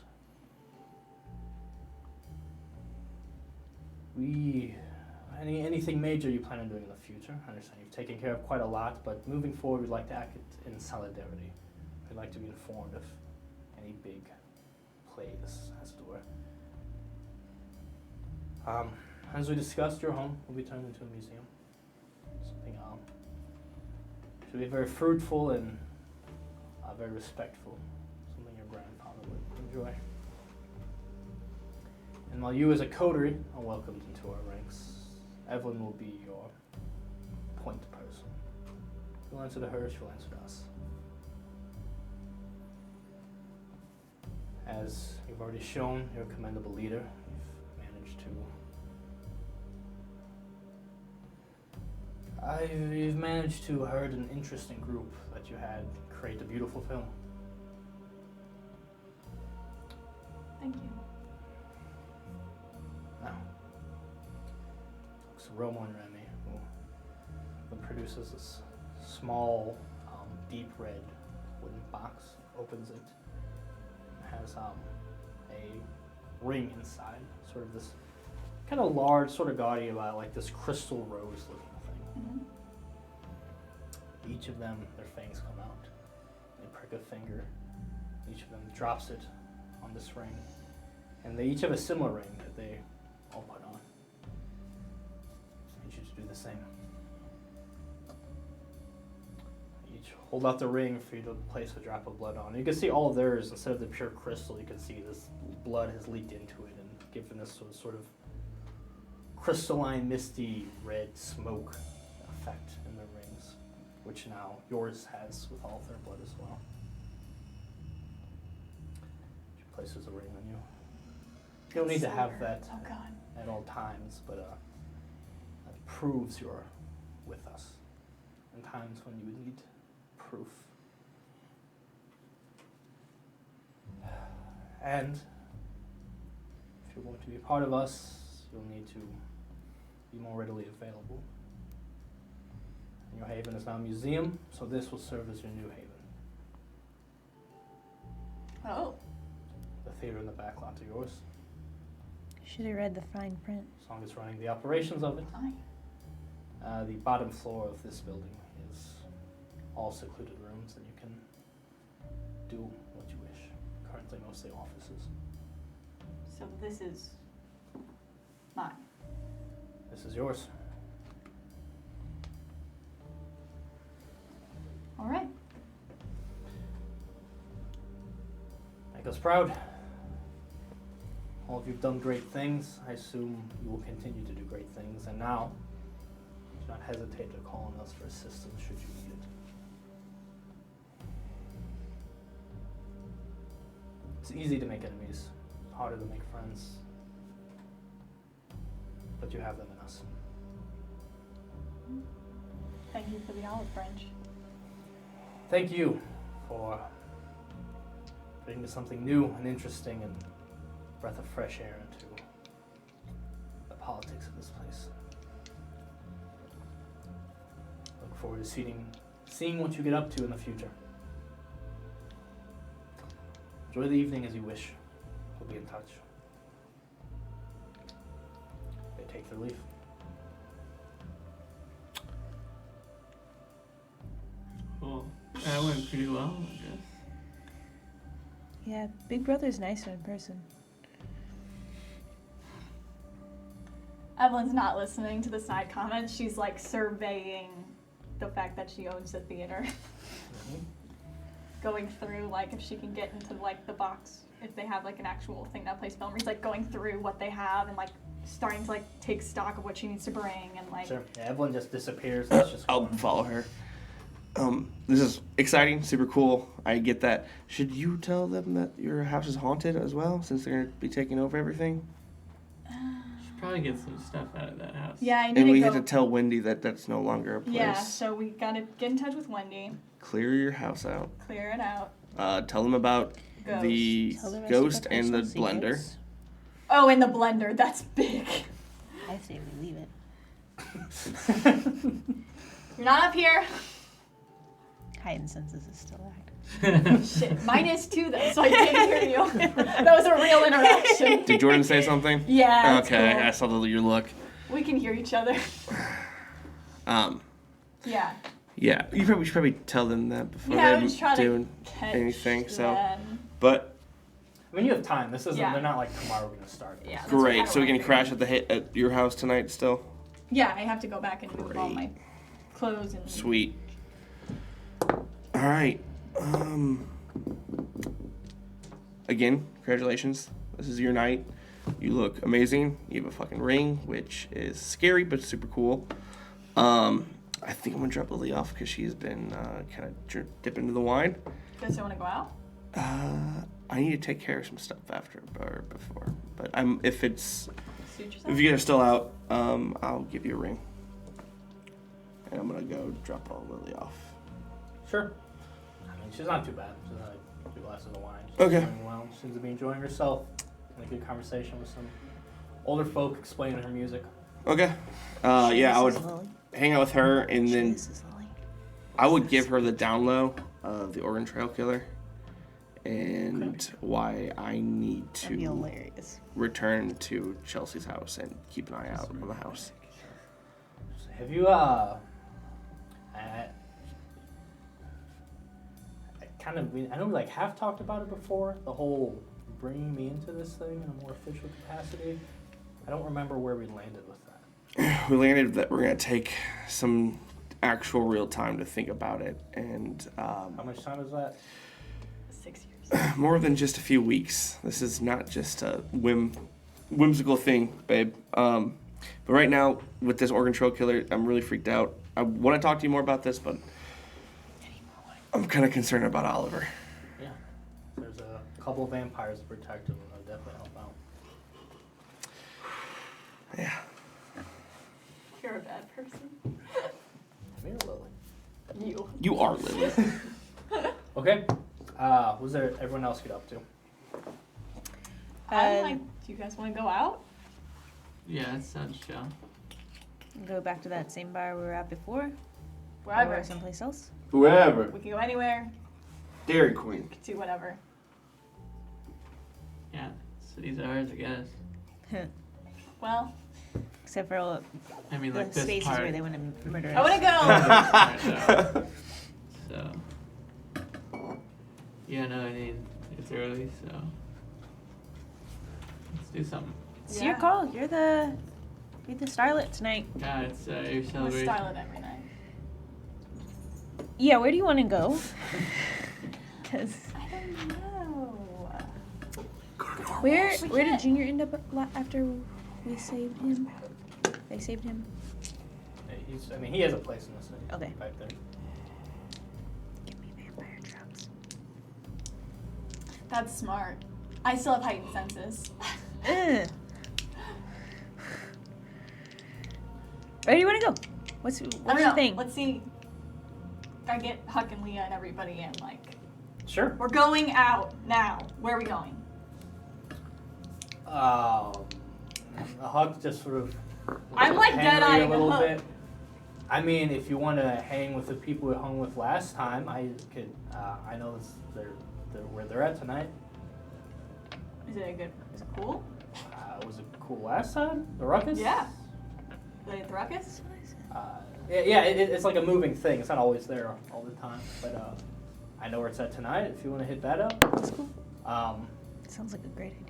Anything major you plan on doing in the future? I understand you've taken care of quite a lot, but moving forward, we'd like to act in solidarity. We'd like to be informed of any big plays, as it were. As we discussed, your home will be turned into a museum. Something should be very fruitful and very respectful. Something your grandfather would enjoy. And while you as a coterie are welcomed into our ranks, Evelyn will be your point person. You'll answer to her, she'll answer to us. As you've already shown, you're a commendable leader. You've managed to herd an interesting group that you had create a beautiful film. Thank you. Now, so Romo and Remy, who produces this small, deep red wooden box, opens it, has a ring inside, sort of this kind of large, sort of gaudy, about like this crystal rose looking thing. Mm-hmm. Each of them, their fangs come out. They prick a finger. Each of them drops it on this ring. And they each have a similar ring that they all put on. I need you to do the same. Each hold out the ring for you to place a drop of blood on. You can see all of theirs, instead of the pure crystal, you can see this blood has leaked into it and given this sort of crystalline, misty, red smoke effect in their rings, which now yours has with all of their blood as well. She places a ring on you. You don't need to have that Oh God. at all times, but that proves you're with us in times when you would need proof. And if you're going to be a part of us, you'll need to be more readily available. New Haven is now a museum, so this will serve as your new haven. Oh. The theater in the back lot are yours. Should have read the fine print. As long as running the operations of it. Hi. The bottom floor of this building is all secluded rooms, and you can do what you wish. Currently mostly offices. So this is mine. This is yours. All right. Make us proud. All of you've done great things. I assume you will continue to do great things. And now, do not hesitate to call on us for assistance should you need it. It's easy to make enemies, harder to make friends. But you have them in us. Thank you for the olive branch. Thank you for bringing something new and interesting and breath of fresh air into the politics of this place. Look forward to seeing what you get up to in the future. Enjoy the evening as you wish. We'll be in touch. They take their leave. Cool. That went pretty well, I guess. Yeah, Big Brother's nicer in person. Evelyn's not listening to the side comments. She's like surveying the fact that she owns the theater. Going through like if she can get into like the box, if they have like an actual thing that plays film. She's like going through what they have and like starting to like take stock of what she needs to bring and like. Sure. Yeah, Evelyn just disappears. That's just I'll going. follow her. This is exciting, super cool. I get that. Should you tell them that your house is haunted as well, since they're gonna be taking over everything? Should probably get some stuff out of that house. Yeah, I need And to we go. have to tell Wendy that that's no longer a place. Yeah, so we gotta get in touch with Wendy, Clear your house out. clear it out. Tell them about Ghost. the Tell the rest ghost of our and the personal blender. secrets. Oh, and the blender, that's big. I say we leave it. You're not up here. Heightened senses is still active. Shit, mine is too though, so I didn't hear you. That was a real interaction. Did Jordan say something? Yeah. It's Okay, cool. I saw your look. We can hear each other. Yeah. Yeah, you should probably tell them that before Yeah, I they was trying do to catch anything. So, them. but I mean, you have time. This isn't. Yeah. They're not like tomorrow we're gonna start. Yeah. That's great. kinda So we what I can crash figured. at your house tonight still. Yeah, I have to go back and move all my clothes and. Sweet. All right. Again, congratulations. This is your night. You look amazing. You have a fucking ring, which is scary but super cool. I think I'm gonna drop Lily off because she's been kind of dipping into the wine. You guys don't want to go out? I need to take care of some stuff after or before. But if Suit yourself? you guys are still out, I'll give you a ring. And I'm gonna go drop all Lily off. Sure. I mean, she's not too bad. She's had like 2 glasses of wine. She's Okay. doing well. She seems to be enjoying herself. In a good conversation with some older folk explaining her music. Okay. Yeah, I would This is Lily. hang out with her, and then This is Lily. I would give her the down low of the Oregon Trail Killer and why I need That'd be to hilarious. return to Chelsea's house and keep an eye out on the house. Have you I know we like have talked about it before, the whole bringing me into this thing in a more official capacity. I don't remember where we landed with that. We landed that we're gonna take some actual real time to think about it, and How much time is that? 6 years. more than just a few weeks. This is not just a whimsical thing, babe. But right now, with this Oregon Trail Killer, I'm really freaked out. I want to talk to you more about this, but I'm kind of concerned about Oliver. Yeah. There's a couple of vampires to protect him, and I'll definitely help out. Yeah. You're a bad person. I mean, Lily. You. You are Lily. Okay. Was there everyone else get up to? I'm like, do you guys want to go out? Yeah, that sounds chill. Go back to that same bar we were at before. Wherever. Or someplace else. Wherever. We can go anywhere. Dairy Queen. We can do whatever. Yeah, city's ours, I guess. Well, Except for all I mean, the like this spaces part. where they want to murder us. I want to go. So, yeah, no, I mean, it's early, so let's do something. It's your call. You're the starlet tonight. Yeah, it's your I'm gonna celebration. style it every night. Yeah, where do you want to go? 'Cause I don't know. where We did can't- Junior end up after we saved him? They saved him. He has a place in the city. Okay. Right there. Give me vampire drugs. That's smart. I still have heightened senses. Ugh. Where do you want to go? What's I don't your know. thing? Let's see. Gotta get Huck and Leah and everybody in. Like, Sure. we're going out now. Where are we going? The Huck just sort of. I'm like Henry dead-eyeing a little Huck. bit. I mean, if you want to hang with the people we hung with last time, I could. I know they're where they're at tonight. Is it cool? Was it cool last time? The ruckus? Yeah. They at the ruckus? It's like a moving thing. It's not always there all the time, but I know where it's at tonight. If you want to hit that up. That's cool. Sounds like a great idea.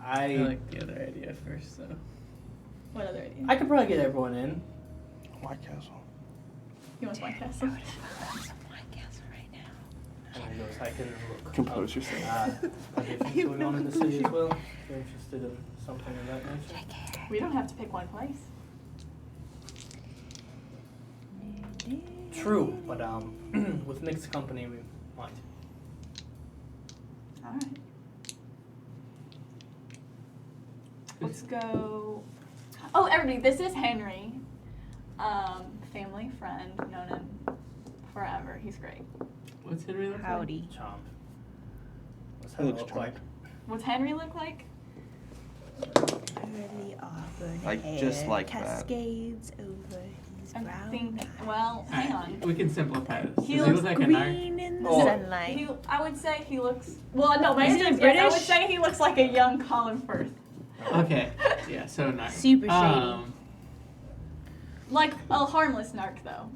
I like the other idea first, though. What other idea? I could probably get everyone in. White Castle. You want my castle? And he goes, I can look. Compose yourself. Things going on in the city as well. If you're interested in something of that nature. We don't have to pick one place. True, but with mixed company, we might. All right. Let's go. Oh, everybody, this is Henry. Family friend, known him forever. He's great. What's Henry look like? Howdy. Chomp. What's He that looks look like? What's Henry look like? Curly auburn Like, hair, just like that. cascades over his I brown think. eyes. Well, hang on. We can simplify this. He Does he looks look like a narc? green in the Oh. sunlight. I would say he looks. Well, no, my Is he answer is yes. I would British? say he looks like a young Colin Firth. Okay, yeah, so narc. Super shady. Like a harmless narc, though.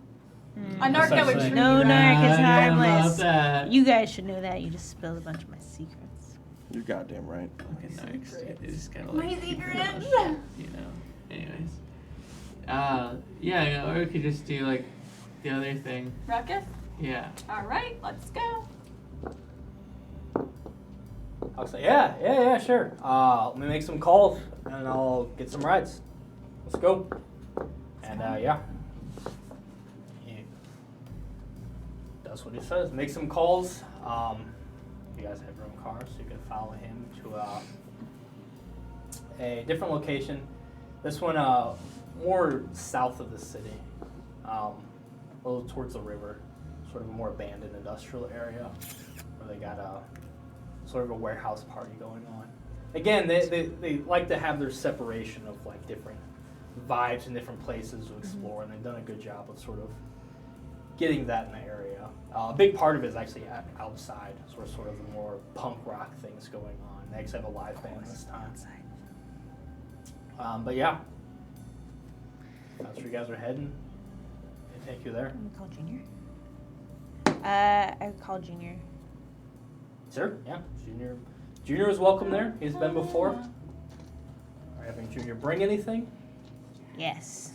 Mm. A narc that would Essentially. treat No narc is I don't know harmless. about that. You guys should know that. You just spilled a bunch of my secrets. You're goddamn right. Fucking narcs, dude. They just kind of My like keep their mouth secrets. shut, you know. Anyways, yeah, or we could just do like the other thing. Ruckus? Yeah. All right, let's go. I'll say, yeah, sure. Let me make some calls and I'll get some rides. Let's go. And yeah. He does what he says. Make some calls. You guys have your own cars, so you can follow him to a different location. This one more south of the city, a little towards the river, sort of a more abandoned industrial area where they got a sort of a warehouse party going on. Again, they like to have their separation of like different vibes and different places to explore, and they've done a good job of sort of getting that in the area. A big part of it is actually outside, sort of the more punk rock things going on. They actually have a live band this time. But yeah, that's where you guys are heading. They take you there. I'm gonna call Junior. I would call Junior. Sure, yeah. Junior is welcome there. He's been before. Are having Junior bring anything? Yes.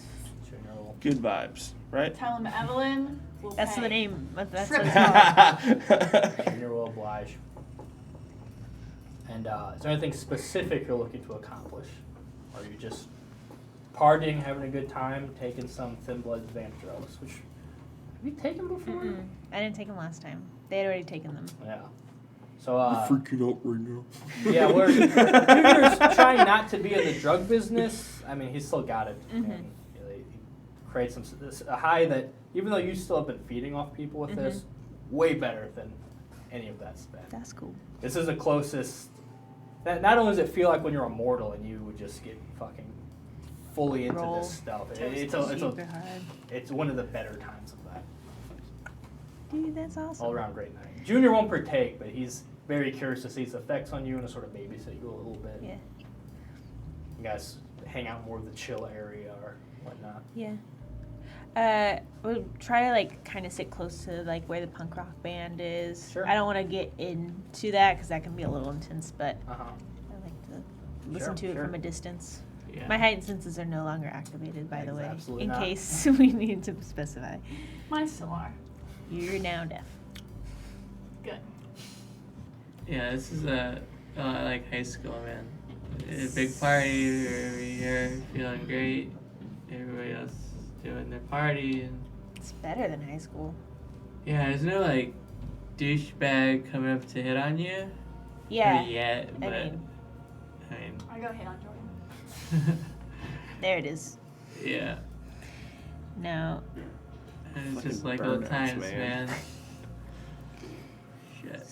Junior will. Good vibes, right? Tell him Evelyn will That's pay. the name. That's Trip. what it's called. Junior will oblige. And is there anything specific you're looking to accomplish? Or are you just partying, having a good time, taking some Thin Blood's vamp drugs? Which have you taken before? Mm-mm. I didn't take them last time. They had already taken them. Yeah. So Freaking out right now. yeah, Junior's trying not to be in the drug business. I mean, he's still got it. And, you know, he creates a high that, even though you still have been feeding off people with this, way better than any of that spent. That's cool. This is the closest. Not only does it feel like when you're immortal and you would just get fucking fully into Roll. this stuff. Super hard. It's one of the better times of that. Dude, that's awesome. All around great night. Junior won't partake, but he's very curious to see its effects on you and to sort of babysit you a little bit. Yeah. You guys hang out more of the chill area or whatnot. Yeah. We'll try to like kind of sit close to like where the punk rock band is. Sure. I don't want to get into that because that can be a little intense, but Uh-huh. I like to listen to it Sure. from a distance. Yeah. My heightened senses are no longer activated, by the way, Absolutely in not. case we need to specify. Mine still are. You're now deaf. Good. Yeah, this is like high school, man. A big party, we're every year, feeling great. Everybody else is doing their party, and It's better than high school. yeah, there's no like douchebag coming up to hit on you. Yeah. Or yet, I but mean, I go hit on Jordan. there it is. yeah, No. and it's just Fucking like old burnouts, times, man. man. Shit.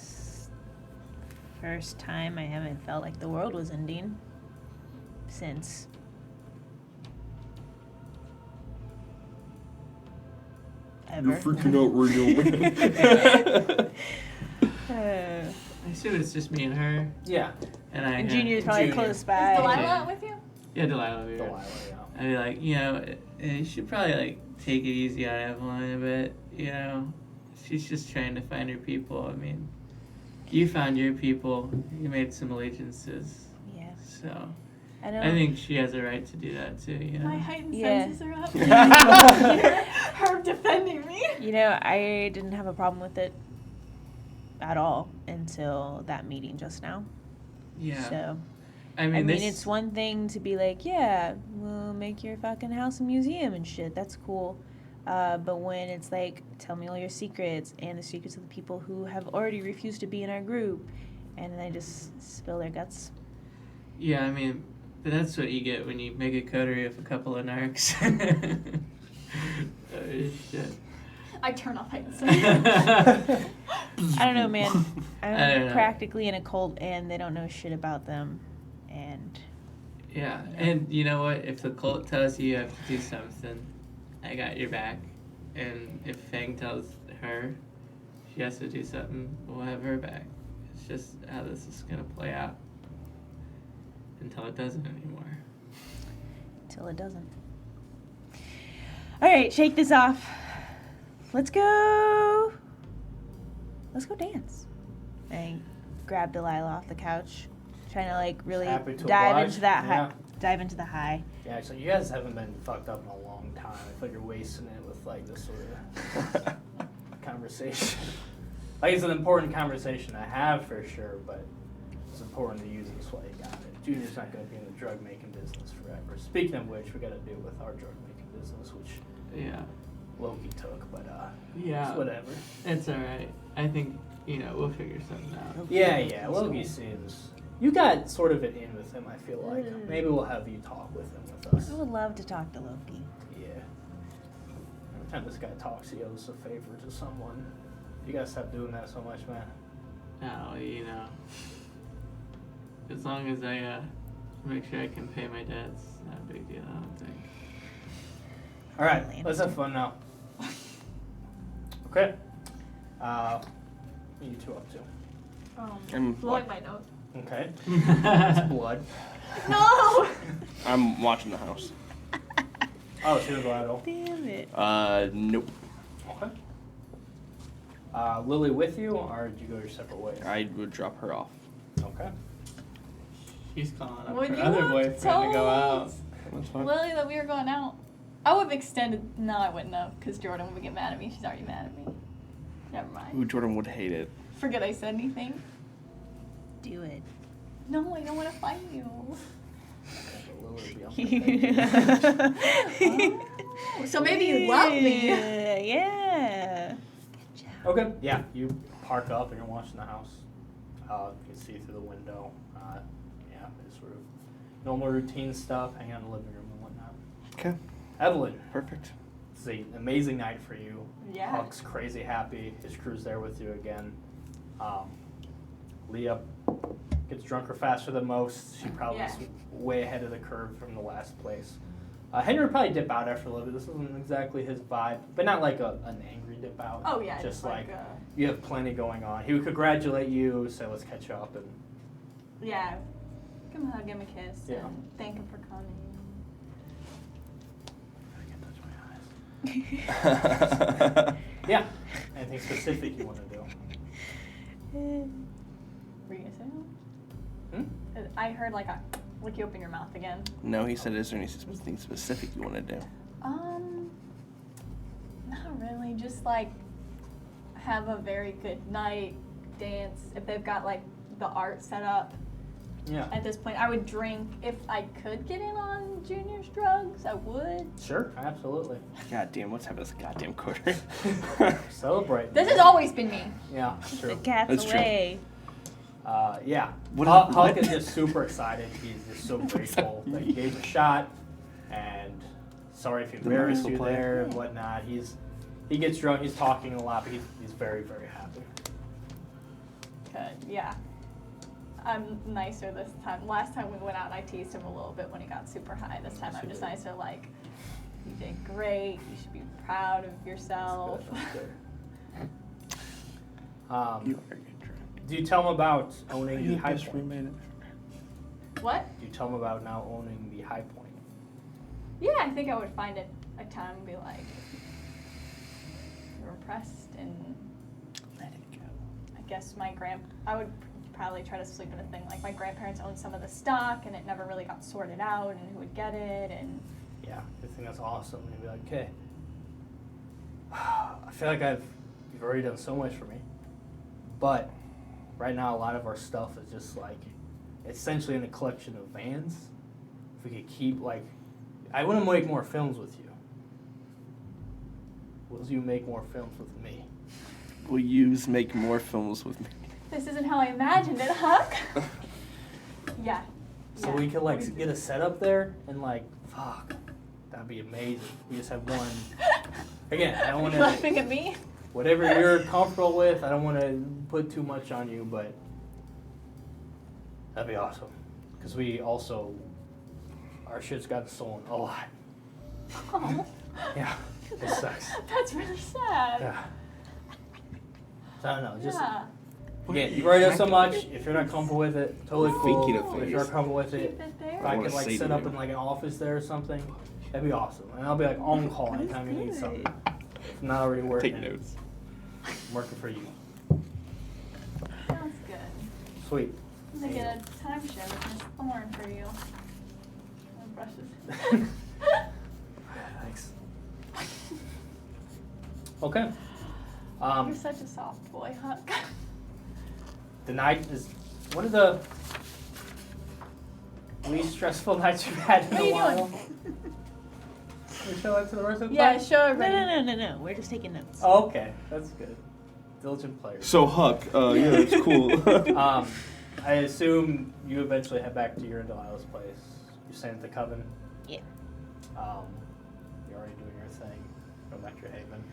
First time I haven't felt like the world was ending since. Ever. out, radio. I assume it's just me and her, Yeah. and I. And Junior's probably Junior. close Is by. Delilah with you? Yeah, Delilah. will be there. Delilah, yeah. I'd be like, you know, you should probably like take it easy on Evelyn a bit. You know, she's just trying to find her people. I mean, you found your people. You made some allegiances. Yeah. So I know. I think she has a right to do that too. You know. My heightened Yeah. senses are up. Her defending me. You know, I didn't have a problem with it at all until that meeting just now. Yeah. So, I I mean, mean, this. it's one thing to be like, yeah, we'll make your fucking house a museum and shit. That's cool. But when it's like, tell me all your secrets and the secrets of the people who have already refused to be in our group, and then they just spill their guts. Yeah, I mean, but that's what you get when you make a coterie of a couple of narcs. Oh, shit. I turn off heightened senses. I don't know, man. I I'm don't know. practically in a cult, and they don't know shit about them. And Yeah, and you know what? If the cult tells you you have to do something, I got your back. And if Fang tells her she has to do something, we'll have her back. It's just how this is gonna play out until it doesn't anymore. till it doesn't. All right, shake this off. Let's go. Let's go dance. I grab Delilah off the couch, trying to like really Happy to dive oblige. into that Yeah. high. Dive into the high. Yeah, so you guys haven't been fucked up in a long time. I feel like you're wasting it with like this sort of conversation. Like it's an important conversation to have for sure, but it's important to use this while you got it. Junior's not going to be in the drug making business forever. Speaking of which, we got to deal with our drug making business, which Yeah. Loki took, but Yeah. it's whatever. It's alright. I think, you know, we'll figure something out. Yeah, Loki seems. You got sort of an in with him, I feel like. Mm. Maybe we'll have you talk with him with us. I would love to talk to Loki. Yeah. Every time this guy talks, he owes a favor to someone. You gotta stop doing that so much, man. No, you know. As long as I make sure I can pay my debts, not a big deal, I don't think. All right, let's have fun now. Okay. What are you two up to? I'm Blowing my nose. Okay. It's blood. No! I'm watching the house. Oh, she didn't go out at all. Damn it. Nope. Okay. Lily with you, or did you go your separate ways? I would drop her off. Okay. She's calling up Would her you other have boyfriend to go out. That's fine. Lily, that we were going out. I would have extended. No, I wouldn't have, because Jordan would get mad at me. She's already mad at me. Never mind. Ooh, Jordan would hate it. Forget I said anything. Do it. No, I don't want to fight you. Oh, so maybe you love me. Yeah. Okay. Yeah, you park up and you're watching the house. You can see through the window. Yeah, it's sort of normal routine stuff, hang out in the living room and whatnot. Okay, Evelyn, perfect. it's an amazing night for you. Yeah. Huck's crazy happy. His crew's there with you again. Leah gets drunker faster than most. She probably is way ahead of the curve from the last place. Henry would probably dip out after a little bit. This isn't exactly his vibe, but not like an angry dip out. Oh yeah, just like like you have plenty going on. He would congratulate you, say let's catch up, and yeah, give him a hug, give him a kiss, Yeah. and thank him for coming. I can't touch my eyes. Yeah. Anything specific you want to do? Were you gonna say something? Hmm? I heard like you open your mouth again. No, he said, is there anything specific you want to do? Not really. Just like have a very good night, dance. If they've got like the art set up. Yeah. At this point, I would drink. If I could get in on Junior's drugs, I would. Sure. Absolutely. God damn, what's happening to this goddamn quarter? Celebrate. This has always been me. Yeah. The True. cat's That's true. away. Yeah. What- Huck what? is just super excited. He's just so grateful that you gave it a shot, and sorry if he The embarrassed muscle you player. there and whatnot. He gets drunk. He's talking a lot, but he's very, very happy. Good. Yeah. I'm nicer this time. Last time we went out, I teased him a little bit when he got super high. This time, I'm just nicer. Like, you did great. You should be proud of yourself. That's good. You are getting drunk. Do you tell him about owning the You high best point? roommate. What? Do you tell him about now owning the high point? Yeah, I think I would find it a time and be like, you're impressed, and Let it go. I guess I would probably try to sleep in a thing like my grandparents owned some of the stock, and it never really got sorted out, and who would get it, and Yeah, I think that's awesome. And be like, okay, I feel like you've already done so much for me, but right now a lot of our stuff is just like essentially in a collection of vans. If we could keep I want to make more films with you. Will you make more films with me? Will you make more films with me? this isn't how I imagined it, Huck. Yeah. So yeah. we could get a setup there and fuck, that'd be amazing. We just have one. Again, I don't want Are you laughing at me? Whatever you're comfortable with, I don't want to put too much on you, but that'd be awesome. Because our shit's gotten stolen a lot. Oh, Yeah, it sucks. that's really sad. Yeah. So I don't know, just, Yeah. again, you've already done so much. If you're not comfortable with it, totally cool. Think it If you're not comfortable with it, Keep it there. if I wanna could say set to up you. in an office there or something, that'd be awesome. And I'll be on call That's anytime you need good. something. If I'm not already working. Take notes. I'm working for you. Sounds good. Sweet. I'm gonna get a timeshare with Miss Thorne for you. And brushes. Thanks. Okay. You're such a soft boy, Huck. The night is one of the least stressful nights we've had in What a are you while. doing? We show that to the rest of the Yeah, class? show No, everybody. no. We're just taking notes. Oh, okay. That's good. Diligent players. So Huck, yeah, it's cool. I assume you eventually head back to your and Delilah's place. You're staying at the Coven? Yeah. You're already doing your thing. Go back to your haven.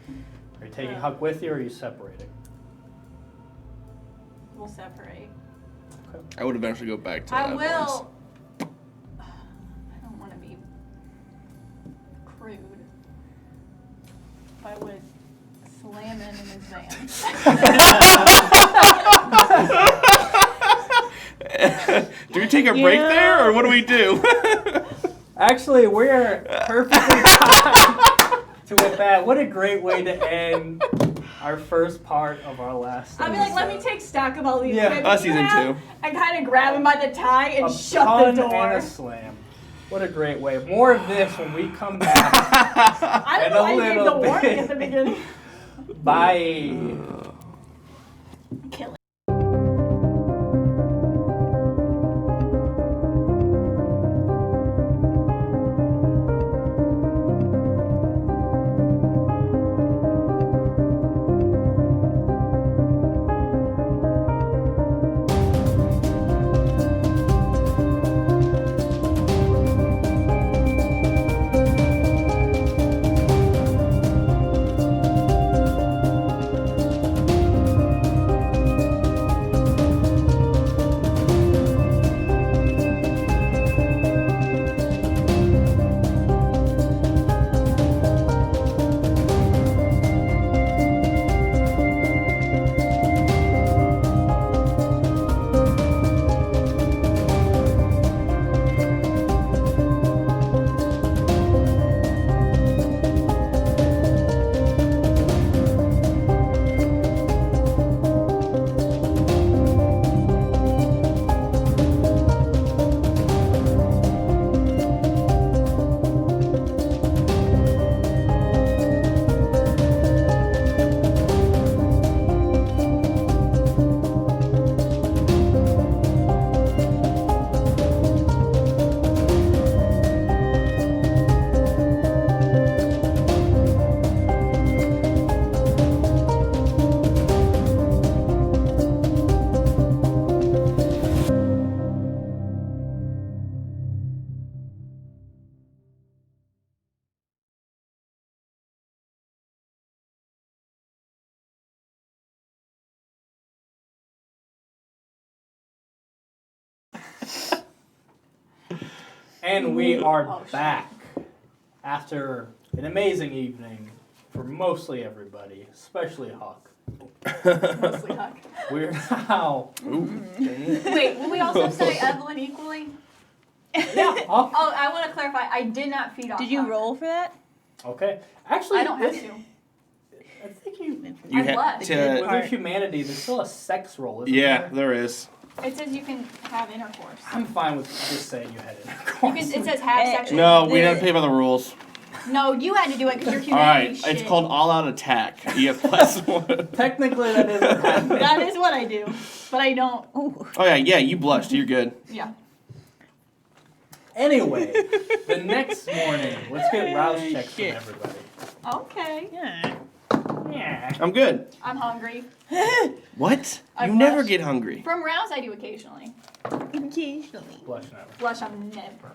Are you taking Huck with you, or are you separating? We'll separate. Okay. I would eventually go back to I that will. I don't want to be crude. But I would slam in his van. Do we take a break Yeah. there, or what do we do? Actually, we're perfectly timed to with that. What a great way to end our first part of our last I'd be like, let me episode. take stock of all these Yeah. equipment you Season have, two. and kind of grab him by the tie and A shut pun the door. and a slam. What a great way. More of this when we come back. I don't and know a why you gave the little warning bit. at the beginning. Bye. And we are Oh, shit. back after an amazing evening for mostly everybody, especially Huck. Mostly Huck. We're now. Wait, will we also say Evelyn equally? Yeah, Huck. Oh, I want to clarify. I did not feed off. Did you Huck. roll for that? Okay. Actually, I don't have this- to. I think you. You I'm had blessed. to. With your humanity, there's still a sex roll, isn't Yeah, there? there is. It says you can have intercourse. I'm fine with just saying you had You intercourse. can, it says have sexual. No, we don't pay by the rules. No, you had to do it because you're All right, humanity. it's shit. called all-out attack. You have +1. Technically, that is what happened. That is what I do, but I don't. Ooh. Oh yeah, you blushed. You're good. Yeah. Anyway, the next morning, let's get rouse checks from shit. everybody. Okay. Yeah. Yeah. I'm good. I'm hungry. What? I You never blushed. get hungry. From rouse, I do occasionally. Occasionally. Blush now. Blush, I'm never.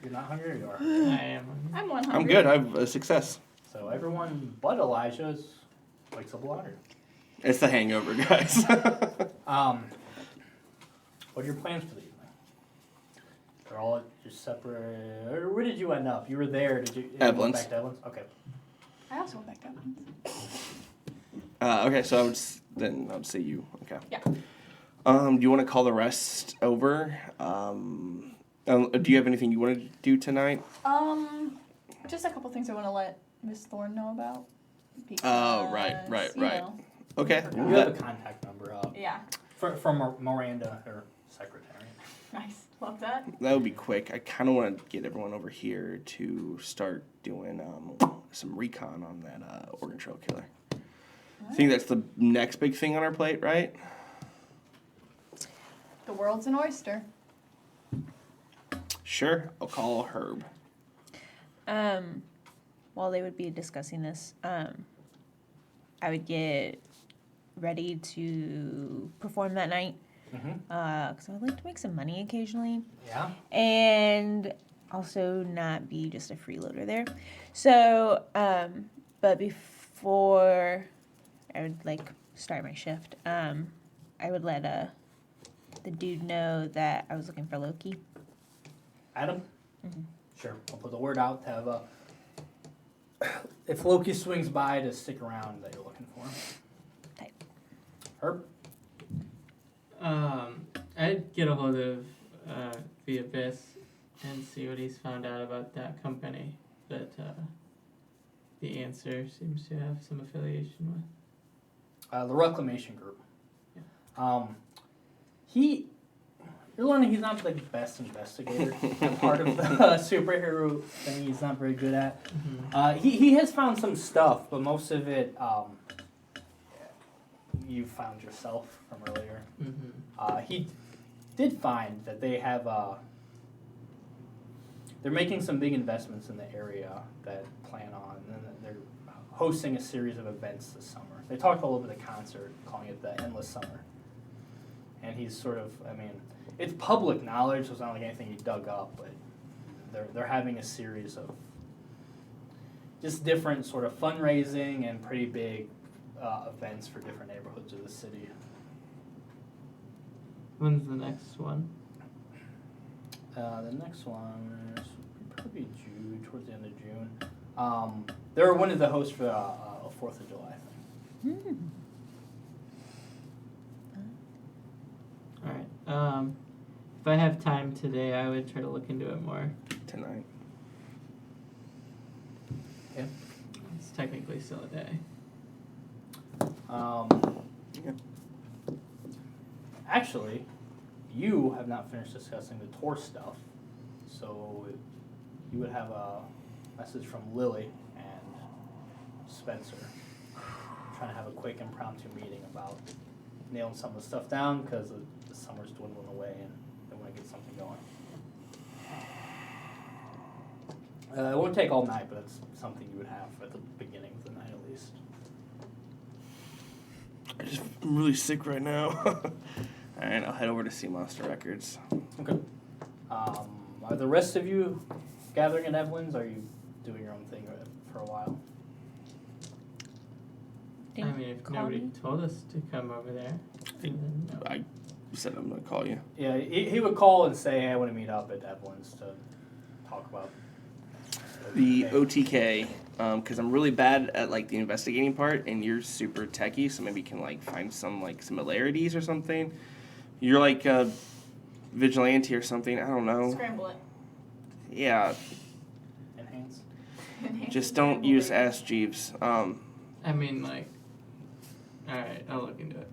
You're not hungry, or you are. I am. I'm one I'm hungry. good. I'm a success. So everyone but Elijah wakes up water. It's the hangover, guys. What are your plans for the evening? They're all at your separate. Or where did you end up? You were there. Did you? Evelyn's. Back to Evelyn's. Okay. I also went back to Evelyn's. Okay, so I would say you. Okay. Yeah. Do you want to call the rest over? Do you have anything you want to do tonight? Just a couple things I want to let Miss Thorne know about. Oh, right, because, you right. know, Okay. You have a contact number yeah. from Miranda, her secretary. Nice. Love that. That would be quick. I kind of want to get everyone over here to start doing some recon on that organ trail killer. I think that's the next big thing on our plate, right? The world's an oyster. Sure. I'll call Herb. While they would be discussing this, I would get ready to perform that night. Because I would like to make some money occasionally. Yeah. And also not be just a freeloader there. So, but before I would like start my shift, I would let the dude know that I was looking for Loki. Adam? Sure. I'll put the word out to have if Loki swings by, to stick around that you're looking for him. Type. Herb? I'd get a hold of the Abyss and see what he's found out about that company that the Answer seems to have some affiliation with. The Reclamation Group. Yeah. You're learning he's not the best investigator. And part of the superhero thing he's not very good at. He has found some stuff, but most of it you found yourself from earlier. He did find that they have they're making some big investments in the area that plan on, and they're hosting a series of events this summer. They talked all over the concert, calling it the Endless Summer. And he's sort of, it's public knowledge, so it's not like anything he dug up, but they're having a series of just different sort of fundraising and pretty big events for different neighborhoods of the city. When's the next one? The next one is probably June, towards the end of June. They're one of the hosts for a 4th of July thing. Alright. If I have time today, I would try to look into it more. Tonight. Yeah. It's technically still a day. Actually, you have not finished discussing the tour stuff, so you would have a message from Lily and Spencer trying to have a quick impromptu meeting about nailing some of the stuff down because the summer's dwindling away and they want to get something going. It won't take all night, but it's something you would have at the beginning of the night at least. I'm really sick right now. Alright, I'll head over to Sea Monster Records. Okay. Are the rest of you gathering at Evelyn's? Or are you doing your own thing for a while? I mean, if Call nobody me. told us to come over there, then no. I said I'm gonna call you. Yeah, he would call and say, hey, I want to meet up at Evelyn's to talk about The OTK, because I'm really bad at like the investigating part, and you're super techie, so maybe you can like find some like similarities or something. You're like a vigilante or something. I don't know. Scramble it. Yeah, Enhance. just don't use Ask Jeeves. I mean, like, alright, I'll look into it.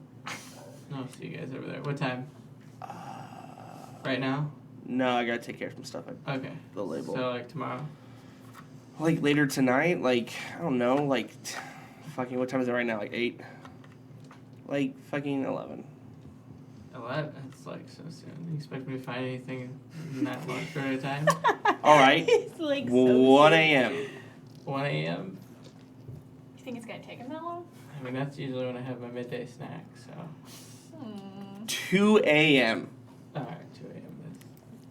I'll see you guys over there. What time? Right now? No, I gotta take care of some stuff. Okay. The label. So, like, tomorrow? Like later tonight, like I don't know, like fucking what time is it right now? Like 8? Like fucking 11. 11? It's like so soon. You expect me to find anything in that long period of time? All right. It's like so 1 sick. a.m. 1 a.m.? You think it's gonna take him that long? I mean, that's usually when I have my midday snack, so. 2 a.m. Alright, 2 a.m.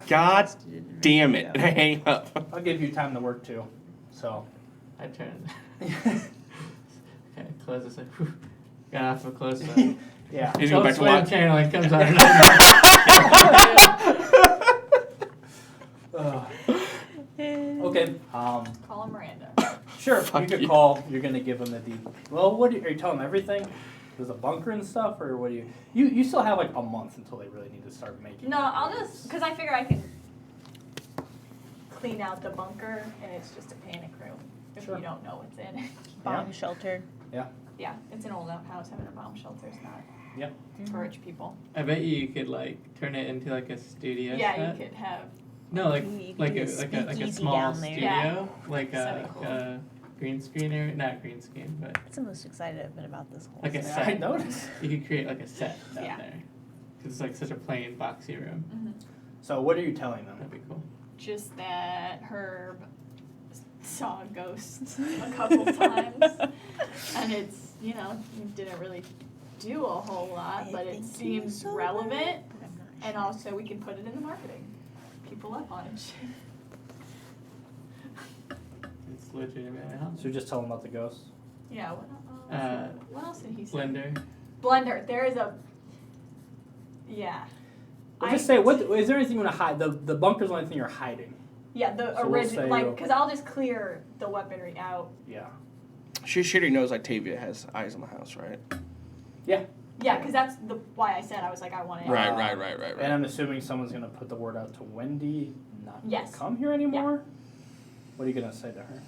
God damn it. And I hang up. I'll give you time to work too. So. I turn. Okay, close this. Like, whew, got off a close one. Yeah. He's going back to watch. channeling comes on. Okay. Call him Miranda. Sure. Fuck you could you. call. You're gonna give him the deed. Well, what are you telling him everything? There's a bunker and stuff, or what do you? You still have like a month until they really need to start making. No, I'll just because I figure I can clean out the bunker, and it's just a panic room if Sure. you don't know what's in it. Bomb shelter. Yeah, it's an old outhouse. Having a bomb shelter is not Yep. for rich people. I bet you could like turn it into like a studio Yeah, set. you could have. No, like You could like do a a like a speakeasy small down there. studio, Yeah. like That'd a, be cool. a green screen area, not green screen, but That's the most excited I've been about this whole like a Yeah, set. I noticed. You could create like a set down Yeah. there, because it's like such a plain boxy room. Mm-hmm. So what are you telling them? That'd be cool. Just that Herb saw a ghost a couple times, and it's he didn't really do a whole lot, but it seems relevant, and also we can put it in the marketing. People up on it. It's legitimate. Huh? So just tell them about the ghost. Yeah. What else did he say? Blender. Blender. There is a. Yeah. Well, just say what is there anything you want to hide? The bunker's the only thing you're hiding. Yeah, the So we'll original, say like, you'll- because I'll just clear the weaponry out. Yeah. She already knows Octavia has eyes on the house, right? Yeah, because that's why I said I was like I want it. Right. And I'm assuming someone's gonna put the word out to Wendy not Yes. to come here anymore. What are you gonna say to her?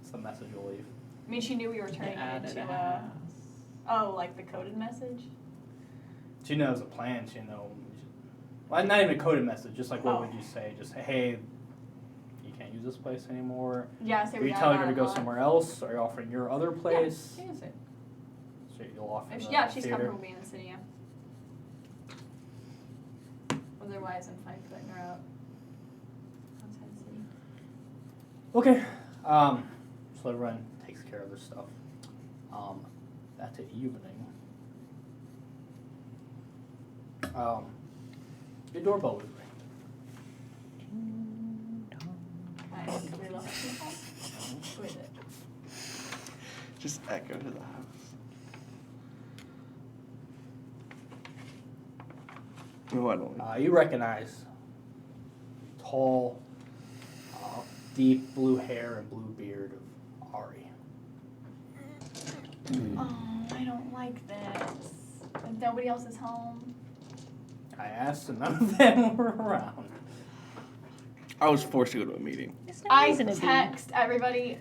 What's the message you'll leave? I mean, she knew we were turning it into a. Oh, like the coded message. She knows the plan. She knows. Well, not even a coded message. Just like what Oh. would you say? Just say, hey, you can't use this place anymore. Yeah, say Are we you got telling it her to on go lock. somewhere else? Are you offering your other place? Yeah, she can say. So you'll offer If the yeah, she's theater? comfortable being in the city. Yeah. Otherwise, I'm fine putting her out outside the city. Okay. So everyone takes care of their stuff. That's the evening. Your doorbell would ring. I secretly love people. Who is it? Just echo to the house. No, I don't. You recognize tall, deep blue hair and blue beard of Ari. Oh, I don't like this. And nobody else is home. I asked and none of them were around. I was forced to go to a meeting. There's no I reason to be. text everybody.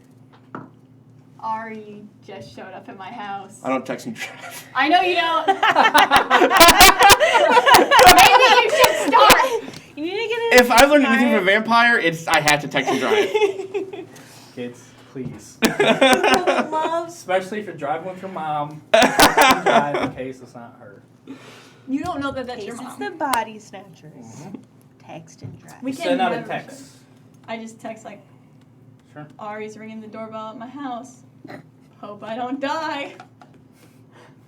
Ari just showed up at my house. I don't text and drive. I know you don't. Maybe you should start. You need to get If I've learned anything from a vampire, it's I have to text and drive. Kids, please. love. Especially if you're driving with your mom. Drive in case it's not her. You don't know that that's your It's mom. the body snatchers. Text and drive. We Send out a never text. I just text like, Sure. Ari's ringing the doorbell at my house. Hope I don't die.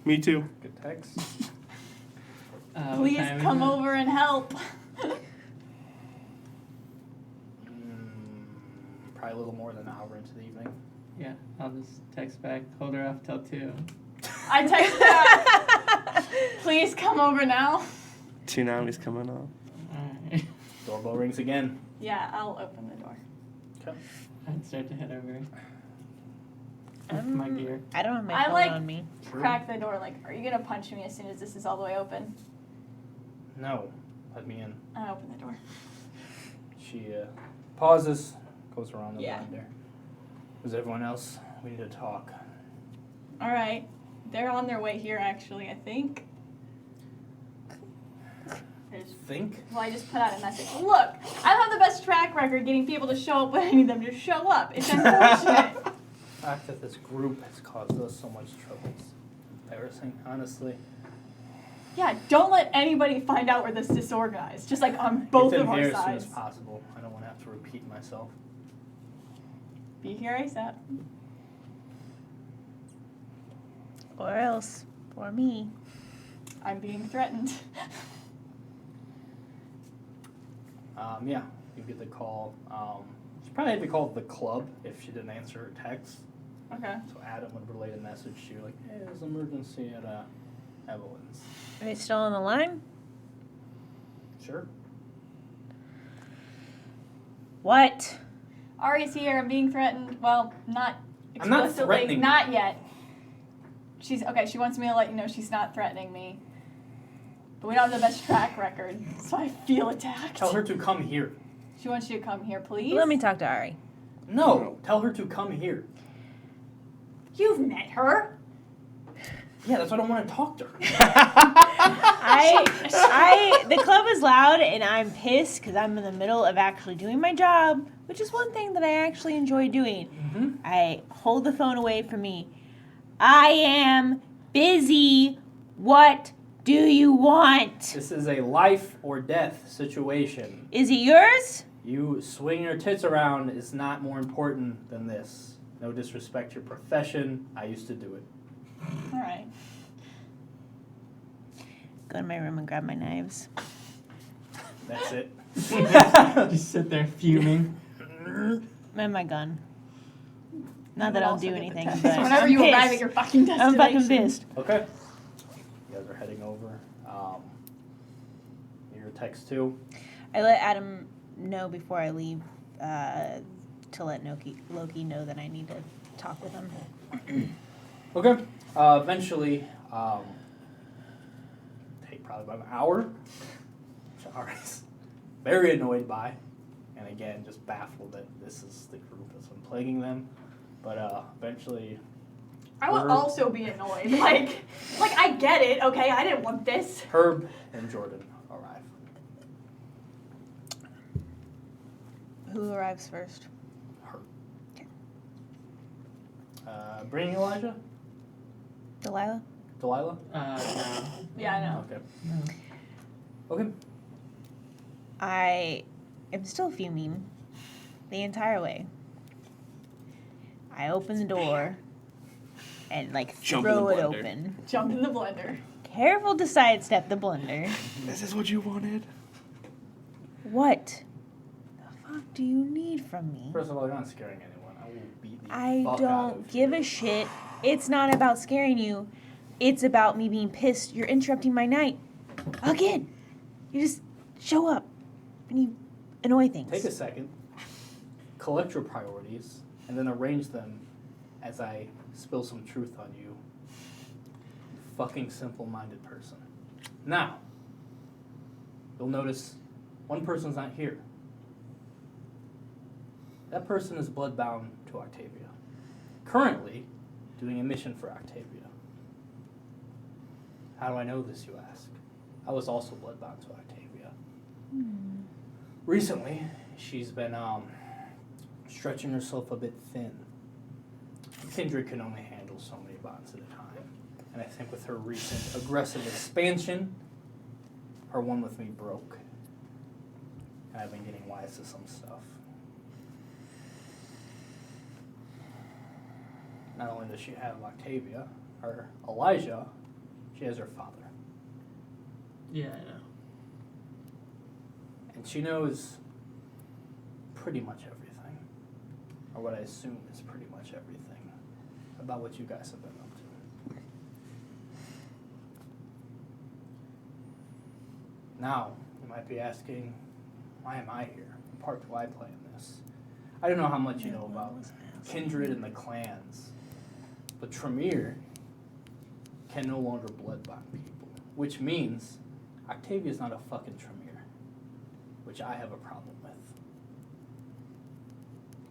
Me too. Good text. What Please time is come it? over and help. Probably a little more than an hour into the evening. Yeah, I'll just text back. Hold her off till 2. I text back. Please come over now. Tsunamis coming on. Alright. Doorbell Doorbell rings again. Yeah, I'll open the door. Okay. I'd start to head over. With my gear. I don't have my I phone like- on me. Crack the door, like, are you gonna punch me as soon as this is all the way open? No. Let me in. I open the door. She pauses, goes around the Yeah. blind there. Who's everyone else? We need to talk. All right, they're on their way here, actually, I think. I just put out a message. Look, I don't have the best track record getting people to show up when I need them to show up. It's unfortunate. The fact that this group has caused us so much trouble is embarrassing, honestly. Yeah, don't let anybody find out we're this disorganized. Just like on both Get of them our here as soon sides. as possible. I don't want to have to repeat myself. Be here ASAP. Or else, for me. I'm being threatened. Yeah, you get the call. She probably had to call the club if she didn't answer her text. Okay. So Adam would relay a message to you like, hey, there's an emergency at Evelyn's. Are they still on the line? Sure. What? Ari's here. I'm being threatened. Well, not I'm not explicitly. threatening you. Not yet. She's okay. She wants me to let you know she's not threatening me. But we don't have the best track record, so I feel attacked. Tell her to come here. She wants you to come here, please. Let me talk to Ari. No, tell her to come here. You've met her. Yeah, that's why I don't want to talk to her. The club is loud and I'm pissed because I'm in the middle of actually doing my job, which is one thing that I actually enjoy doing. Mm-hmm. I hold the phone away from me. I am busy. What do you want? This is a life or death situation. Is it yours? You swinging your tits around is not more important than this. No disrespect to your profession. I used to do it. All right. Go to my room and grab my knives. That's it. Just sit there fuming. And my gun. Not that I'll I'll do also get the anything, text but whenever I'm you pissed. arrive at your fucking I'm destination. fucking pissed. Okay. You guys are heading over. Your text too. I let Adam know before I leave to let Loki know that I need to talk with him. Okay. Eventually, take probably about an hour. Which Ari's very annoyed by, and again, just baffled that this is the group that's been plaguing them. But eventually, I would Herb. also be annoyed. Like I get it. Okay, I didn't want this. Herb and Jordan arrive. Who arrives first? Herb. Okay. Bringing Elijah? Delilah? Delilah? No. Yeah, I know. Okay. No. Okay. I am still fuming the entire way. I open the door and Jump in throw the it blender. open. Jump in the blender. Careful to sidestep the blender. This is what you wanted. What the fuck do you need from me? First of all, you're not scaring anyone. I will beat the I fuck out don't of give you. a shit. It's not about scaring you. It's about me being pissed. You're interrupting my night. Again. You just show up and you annoy things. Take a second, collect your priorities, and then arrange them as I spill some truth on you. Fucking simple-minded person. Now, you'll notice one person's not here. That person is bloodbound to Octavia. Currently, doing a mission for Octavia. How do I know this, you ask? I was also bloodbound to Octavia. Recently, she's been stretching herself a bit thin. Kindred can only handle so many bonds at a time. And I think with her recent aggressive expansion, her one with me broke. And I've been getting wise to some stuff. Not only does she have Octavia, or Elijah, she has her father. Yeah, I know. And she knows pretty much everything, or what I assume is pretty much everything, about what you guys have been up to. Now, you might be asking, why am I here? What part do I play in this? I don't know how much you know about kindred and the clans, but Tremere can no longer bloodbond people, which means Octavia's not a fucking Tremere, which I have a problem with.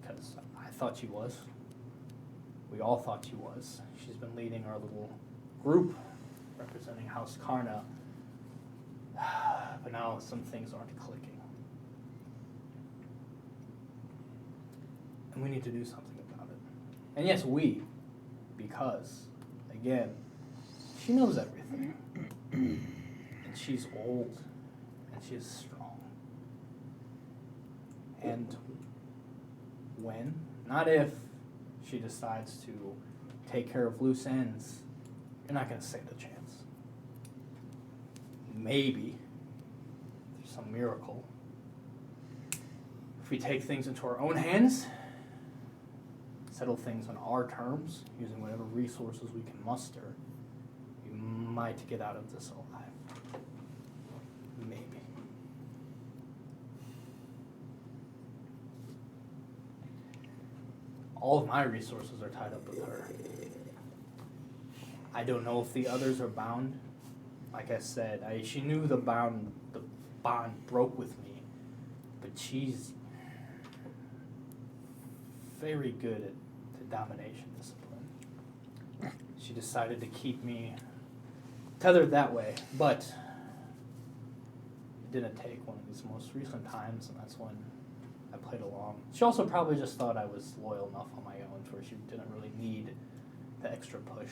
Because I thought she was. We all thought she was. She's been leading our little group representing House Karna, but now some things aren't clicking. And we need to do something about it. And yes, because, again, she knows everything. And she's old, and she is strong. And when, not if, she decides to take care of loose ends, you're not going to stand a chance. Maybe there's some miracle. If we take things into our own hands, settle things on our terms, using whatever resources we can muster, we might get out of this alive. Maybe. All of my resources are tied up with her. I don't know if the others are bound. Like I said, she knew the bond broke with me, but she's very good at the domination discipline. She decided to keep me tethered that way, but it didn't take one of these most recent times, and that's when I played along. She also probably just thought I was loyal enough on my own to where she didn't really need the extra push.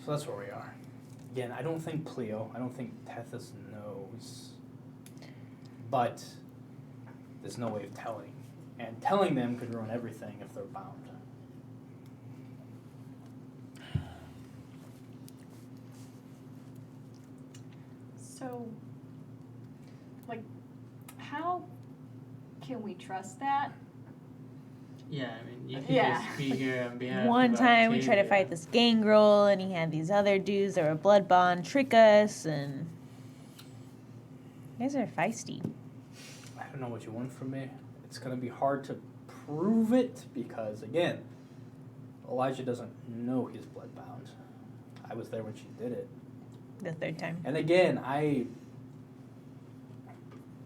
So that's where we are. Again, I don't think Tethys knows, but there's no way of telling. And telling them could ruin everything if they're bound. So, like, how can we trust that? Yeah, I mean, you can Yeah. just be here on behalf One of time we tried to Octavia. fight this gangrel, and he had these other dudes that were blood bond trick us, and you guys are feisty. I don't know what you want from me. It's going to be hard to prove it because, again, Elijah doesn't know he's bloodbound. I was there when she did it. The third time. And again, I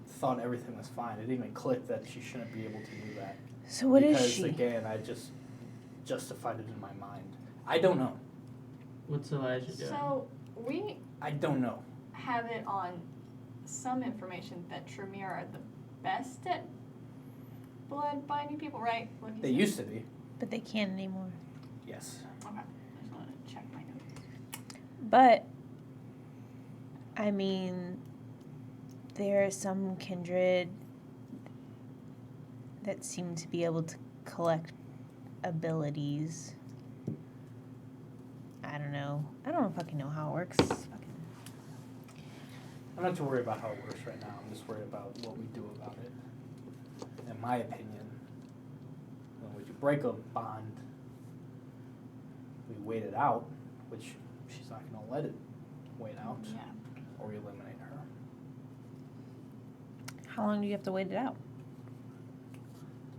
thought everything was fine. It even clicked that she shouldn't be able to do that. So what is Because, she? again, I just justified it in my mind. I don't know. What's Elijah doing? So, we I don't know. have it on some information that Tremere are the best at blood binding people, right? What he They said? used to be. But they can't anymore. Yes. Okay, I just wanted to check my notes. But, I mean, there are some kindred that seem to be able to collect abilities. I don't know. I don't fucking know how it works. I'm not too worried about how it works right now. I'm just worried about what we do about it. In my opinion, when we break a bond, we wait it out, which she's not going to let it wait out, Yeah. or we eliminate her. How long do you have to wait it out?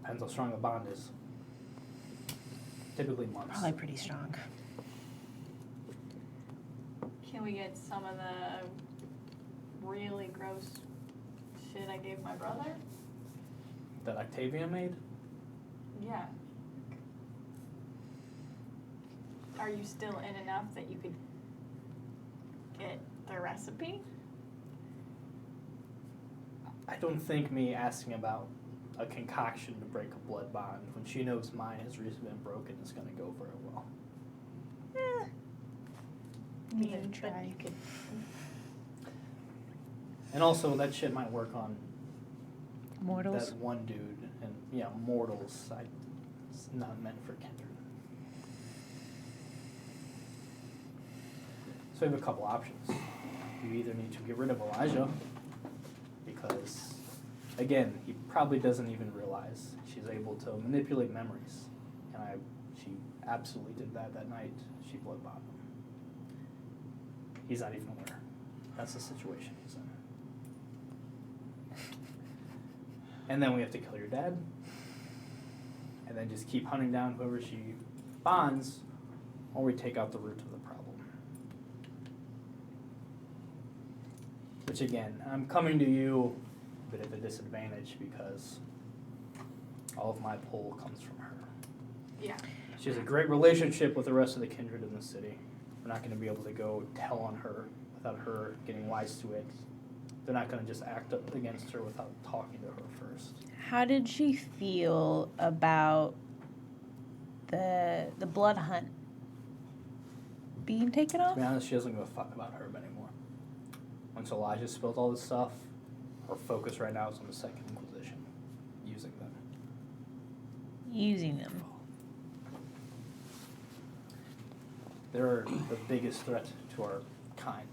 Depends how strong the bond is. Typically months. Probably pretty strong. Can we get some of the really gross shit I gave my brother? That Octavia made? Yeah. Are you still in enough that you could get the recipe? I don't think me asking about a concoction to break a blood bond when she knows mine has recently been broken is going to go very well. We But can try. you could. And also, that shit might work on Mortals. that one dude. And, yeah, mortals. It's not meant for kindred. So we have a couple options. You either need to get rid of Elijah, because, again, he probably doesn't even realize she's able to manipulate memories. And she absolutely did that night. She blood bombed him. He's not even aware. That's the situation he's in. And then we have to kill your dad. And then just keep hunting down whoever she bonds, or we take out the root of the problem. Which again, I'm coming to you a bit of a disadvantage because all of my pull comes from her. Yeah. She has a great relationship with the rest of the kindred in the city. We're not going to be able to go tell on her without her getting wise to it. They're not going to just act up against her without talking to her first. How did she feel about the blood hunt being taken To off? be honest, she doesn't give a fuck about Herb anymore. Once Elijah spilled all this stuff, her focus right now is on the Second Inquisition, using them. Using them. They're the biggest threat to our kind,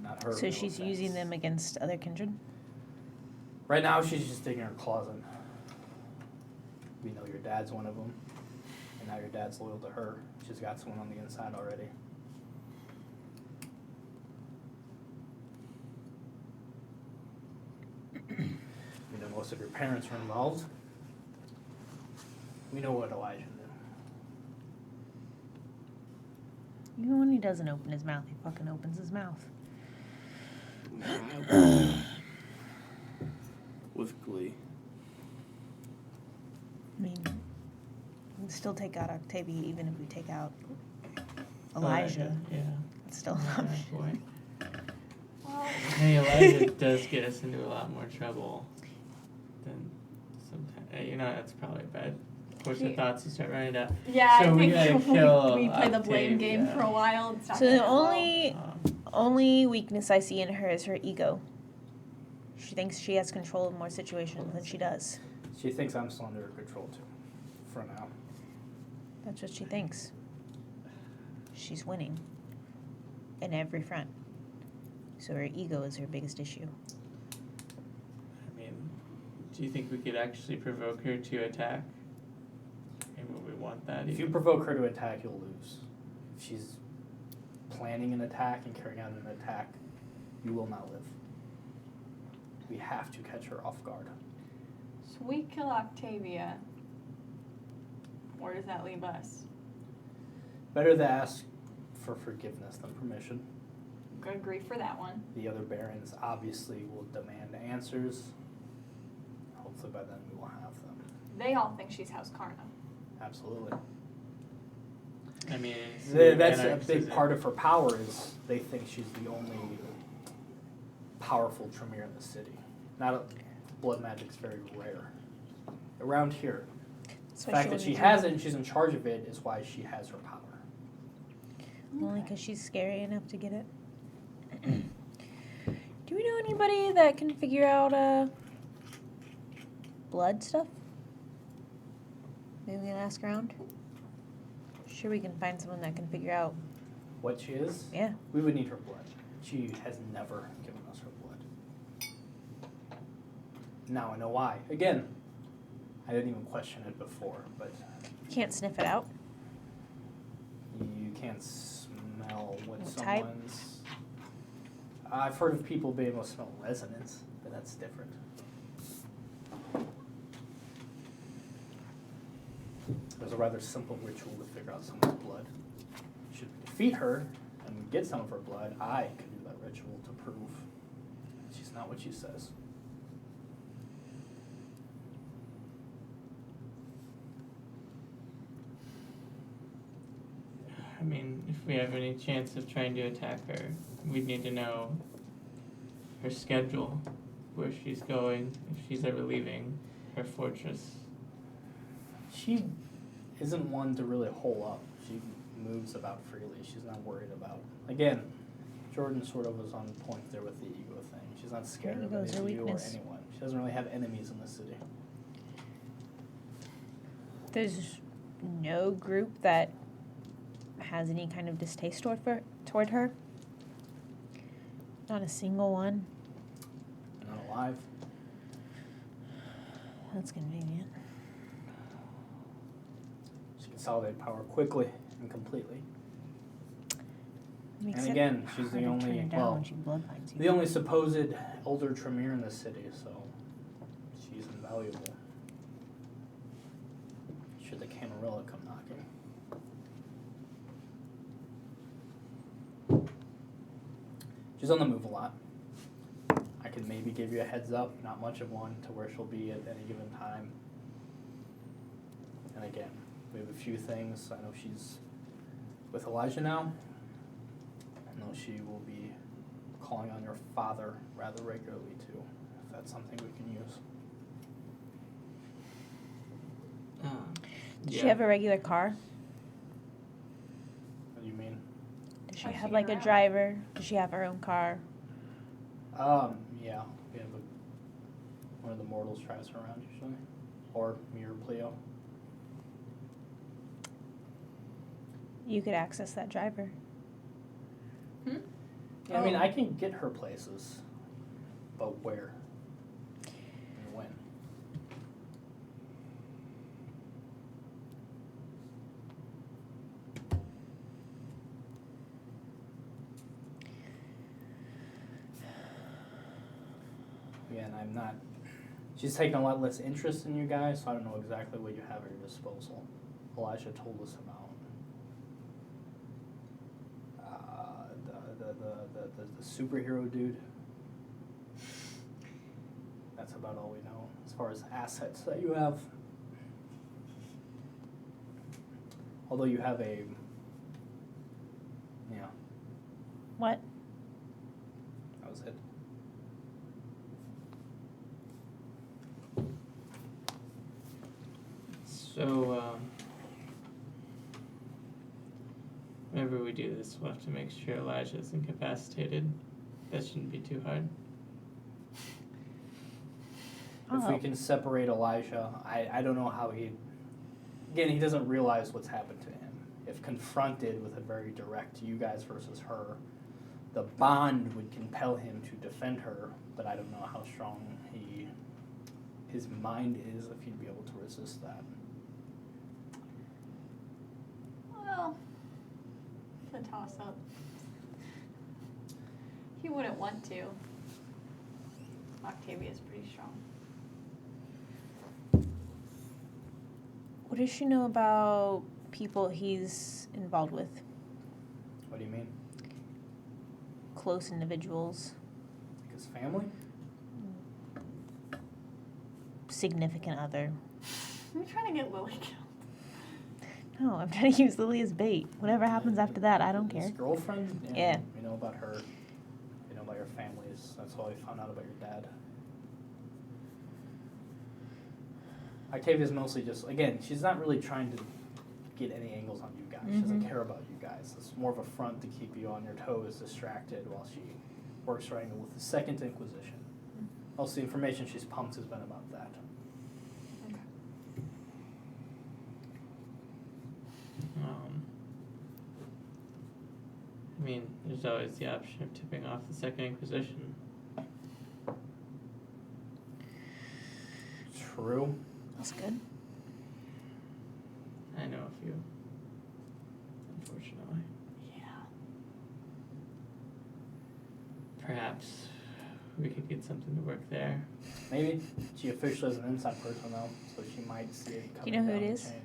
not her. So no she's offense. using them against other kindred? Right now, she's just digging her claws in. We know your dad's one of them, and now your dad's loyal to her. She's got someone on the inside already. We know most of your parents are involved. We know what Elijah knew. Even when he doesn't open his mouth, he fucking opens his mouth. With glee. I mean, we can still take out Octavia even if we take out Elijah. Yeah. It's still Yeah, not. good point. Well, Hey, Elijah does get us into a lot more trouble than sometimes. You know, that's probably bad. Course of thoughts you start writing down. yeah, So I we think gotta kill we play the blame game Octavia. for a while. It's not So gonna the end well. only weakness I see in her is her ego. She thinks she has control of more situations than she does. She thinks I'm still under her control too, for now. That's what she thinks. She's winning in every front. So her ego is her biggest issue. I mean, do you think we could actually provoke her to attack? And would we want that? If you even? provoke her to attack, you'll lose. If she's planning an attack and carrying out an attack, you will not live. We have to catch her off guard. So we kill Octavia. Where does that leave us? Better to ask for forgiveness than permission. Agree for that one. The other barons obviously will demand answers. Hopefully by then we will have them. They all think she's House Karna. Absolutely. I mean, it's That's a anarchs, big isn't it? part of her power is they think she's the only powerful Tremere in the city. Blood magic's very rare. Around here. That's The why fact that she wouldn't has it and she's in charge of it is why she has her power. Only because she's scary enough to get it. Do we know anybody that can figure out blood stuff? Maybe we can ask around. Sure, we can find someone that can figure out. What she is, Yeah. we would need her blood. She has never given us her blood. Now I know why. Again, I didn't even question it before, but Can't sniff it out. you can't smell what What type? someone's. I've heard of people being able to smell resonance, but that's different. There's a rather simple ritual to figure out someone's blood. Should we defeat her and we get some of her blood, I can do that ritual to prove she's not what she says. I mean, if we have any chance of trying to attack her, we'd need to know her schedule, where she's going, if she's ever leaving her fortress. She isn't one to really hole up. She moves about freely. She's not worried about. Again, Jordan sort of was on point there with the ego thing. She's not scared Her of ego is her you or weakness. anyone. She doesn't really have enemies in the city. There's no group that has any kind of distaste toward her. Not a single one. Not alive. That's convenient. She consolidated power quickly and completely. Makes And it again, she's hard the to only turn her down when she bloodlines you. the only supposed elder Tremere in the city, so she's in valuable. Should the Camarilla come knocking. She's on the move a lot. I could maybe give you a heads up, not much of one, to where she'll be at any given time. And again, we have a few things. I know she's with Elijah now. I know she will be calling on your father rather regularly too, if that's something we can use. Does she have a regular car? What do you mean? Does she How's have she like get a around? driver? Does she have her own car? Yeah, we have one of the mortals drives her around usually, or me or Pleo. You could access that driver. Hmm? Yeah, I mean, I can get her places, but where and when? Again, I'm not. She's taken a lot less interest in you guys, so I don't know exactly what you have at your disposal. Elijah told us about the superhero dude. That's about all we know as far as assets that you have. Although you have a, yeah, What? that was it. So, whenever we do this, we'll have to make sure Elijah's incapacitated. That shouldn't be too hard. If we Oh. can separate Elijah, I don't know how he, again, he doesn't realize what's happened to him. If confronted with a very direct you guys versus her, the bond would compel him to defend her, but I don't know how strong his mind is, if he'd be able to resist that. Well, it's a toss-up. He wouldn't want to. Octavia's pretty strong. What does she know about people he's involved with? What do you mean? Close individuals, Like his family? significant other. I'm trying to get Lily killed. No, I'm trying to use Lily as bait. Whatever happens after that, I don't His care. girlfriend? Yeah. We know about her. We know about your families. That's all we found out about your dad. Octavia's mostly just, again, she's not really trying to get any angles on you guys. She doesn't Mhm. care about you guys. It's more of a front to keep you on your toes, distracted, while she works right with the Second Inquisition. Most of the information she's pumped has been about that. Okay. I mean, there's always the option of tipping off the Second Inquisition. True. That's good. I know a few, unfortunately. Yeah. Perhaps we could get something to work there. Maybe. She officially is an inside person, though, so she might see it Do coming you know who down it the is? chain.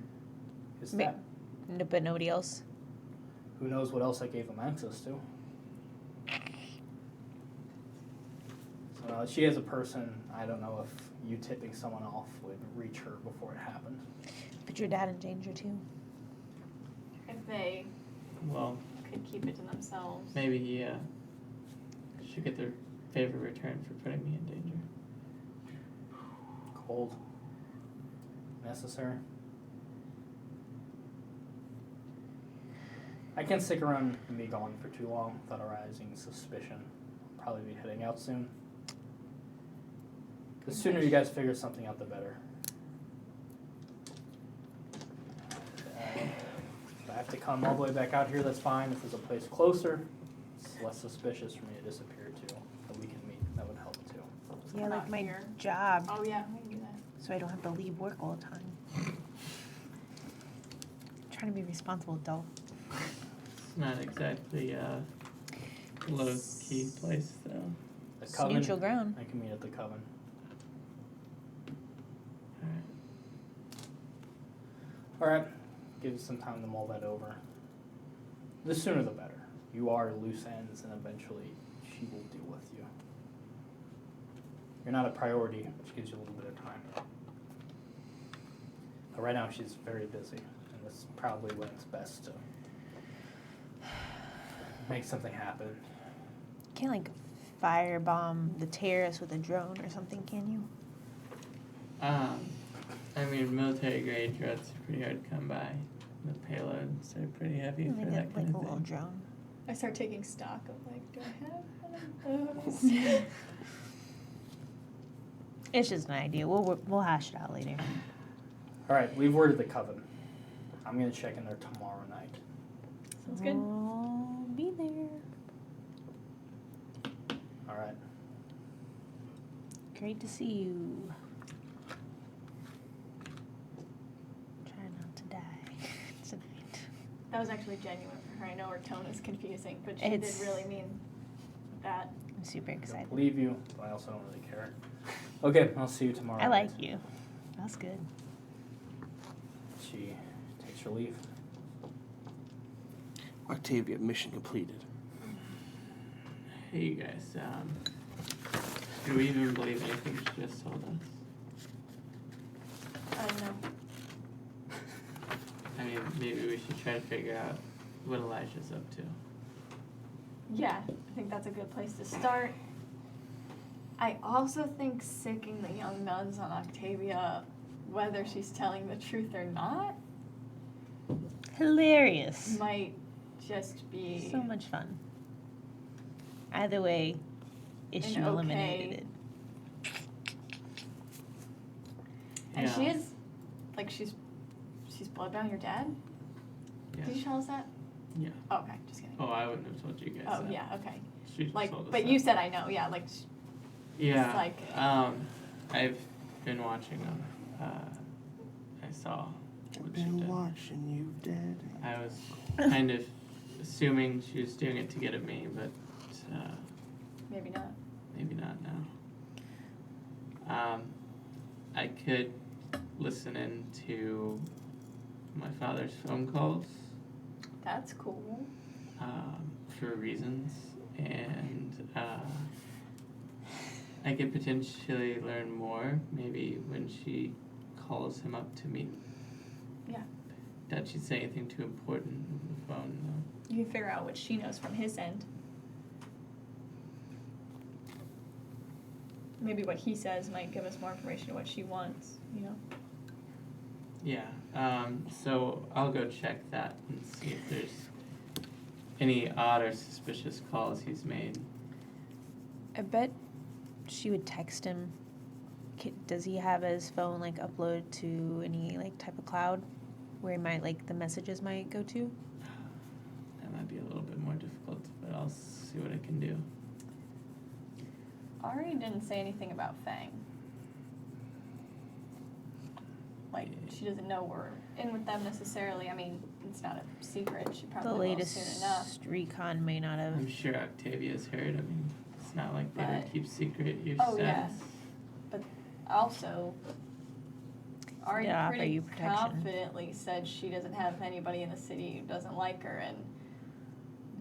Who's Ma- that? No, but nobody else. Who knows what else I gave him access to? So she is a person. I don't know if you tipping someone off would reach her before it happened. Put your dad in danger too. If they Well, could keep it to themselves. maybe he should get their favor returned for putting me in danger. Cold. Necessary. I can't stick around and be gone for too long without arousing suspicion. I'll probably be heading out soon. The sooner you guys figure something out, the better. If I have to come all the way back out here, that's fine. If there's a place closer, it's less suspicious for me to disappear to, that we can meet. That would help too. Yeah, like Not my here. job, Oh yeah, we can do that. so I don't have to leave work all the time. Trying to be a responsible adult. It's not exactly a low-key place, though. The It's Coven. neutral ground. I can meet at the Coven. Alright, give you some time to mull that over. The sooner the better. You are loose ends, and eventually she will deal with you. You're not a priority, which gives you a little bit of time. But right now she's very busy, and this is probably when it's best to make something happen. Can't like firebomb the terrace with a drone or something, can you? I mean, military grade drones are pretty hard to come by. The payloads are pretty heavy Maybe for that like kind a of little thing. drone. I start taking stock of like, do I have one of those? It's just an idea. We'll hash it out later. Alright, we've worded the coven. I'm gonna check in there tomorrow night. Sounds good. I'll be there. Alright. Great to see you. Try not to die tonight. That was actually genuine for her. I know her tone is confusing, but she It's- did really mean that. I'm super I excited. don't believe you, but I also don't really care. Okay, I'll see you tomorrow I night. like you. That's good. She takes her leave. Octavia, mission completed. Hey, you guys, do we even believe anything she just told us? I don't know. I mean, maybe we should try to figure out what Elijah's up to. Yeah, I think that's a good place to start. I also think sicking the young nuns on Octavia, whether she's telling the truth or not, Hilarious. might just be So much fun. Either way, issue An okay- eliminated. And she Yeah. is, like, she's bloodbound your dad? Yeah. Did you tell us that? Yeah. Oh, okay, just kidding. Oh, I wouldn't have told you guys Oh, that. yeah, okay. She just Like, told us but that. you said I know, yeah, like, Yeah. like- I've been watching them. I saw what she did. watching you, Daddy. I was kind of assuming she was doing it to get at me, but maybe not. maybe not now. I could listen in to my father's phone calls That's cool. for reasons, and I could potentially learn more maybe when she calls him up to meet. Yeah. Did she say anything too important on the phone, though? You can figure out what she knows from his end. Maybe what he says might give us more information on what she wants, you know? Yeah, so I'll go check that and see if there's any odd or suspicious calls he's made. I bet she would text him. Does he have his phone like uploaded to any like type of cloud where he might like the messages might go to? That might be a little bit more difficult, but I'll see what I can do. Ari didn't say anything about Fang. Like, she doesn't know we're in with them necessarily. I mean, it's not a secret. She probably The will latest soon enough. recon may not have. I'm sure Octavia's heard. I mean, it's not like they would But- keep secret your Oh, status. yeah. But also, Ari Did offer pretty you protection. confidently said she doesn't have anybody in the city who doesn't like her, and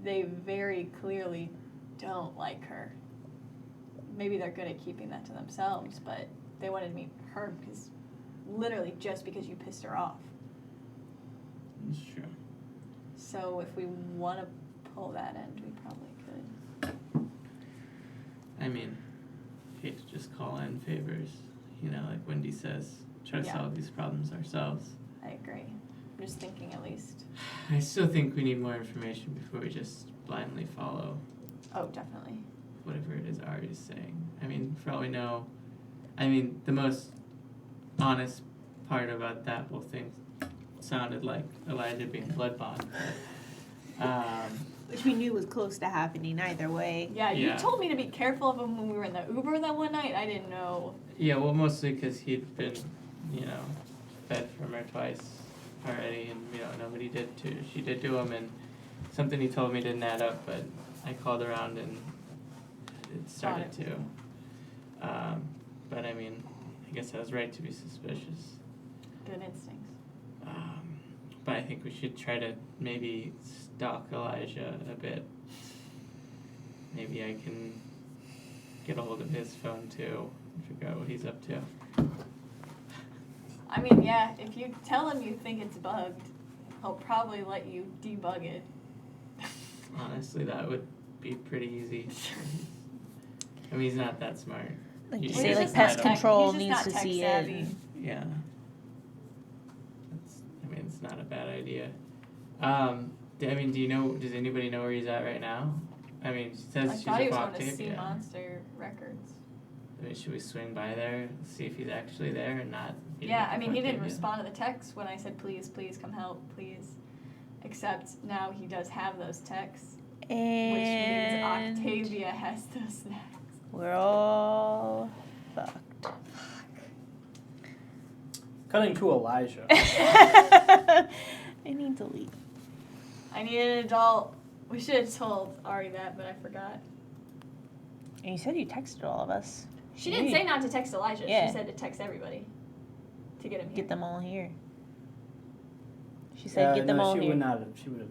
they very clearly don't like her. Maybe they're good at keeping that to themselves, but they wanted to meet her because, literally, just because you pissed her off. That's true. So if we want to pull that end, we probably could. I mean, hate to just call in favors, you know, like Wendy says, try to Yeah. solve these problems ourselves. I agree. I'm just thinking at least. I still think we need more information before we just blindly follow Oh, definitely. whatever it is Ari is saying. I mean, for all we know, the most honest part about that whole thing sounded like Elijah being blood bond. Which we knew was close to happening either way. Yeah, you Yeah. told me to be careful of him when we were in the Uber that one night. I didn't know. Yeah, well, mostly because he'd been, fed from her twice already, and we don't know what he did to. She did to him, and something he told me didn't add up, but I called around and it started Got to. But I mean, I guess I was right to be suspicious. Good instincts. But I think we should try to maybe stalk Elijah a bit. Maybe I can get a hold of his phone too and figure out what he's up to. I mean, yeah, if you tell him you think it's bugged, he'll probably let you debug it. Honestly, that would be pretty easy. I mean, he's not that smart. Like you He's say, just like not pest a- control he's needs just to not see tech-savvy. it. Yeah. It's not a bad idea. Do you know, does anybody know where he's at right now? I mean, she says I she's thought he up was going to see Octavia. Monster Records. I mean, should we swing by there, see if he's actually there and not? meet Yeah, up I with mean, he didn't Octavia? respond to the text when I said, please, please come help, please. Except now he does have those texts, which means And Octavia has those snacks. we're all fucked. Cutting to Elijah. I need to leave. I need an adult. We should have told Ari that, but I forgot. And you said you texted all of us. She didn't say not to text Elijah. Yeah. She said to text everybody to get him here. Get them all here. She said get them all she here. would not have. She would have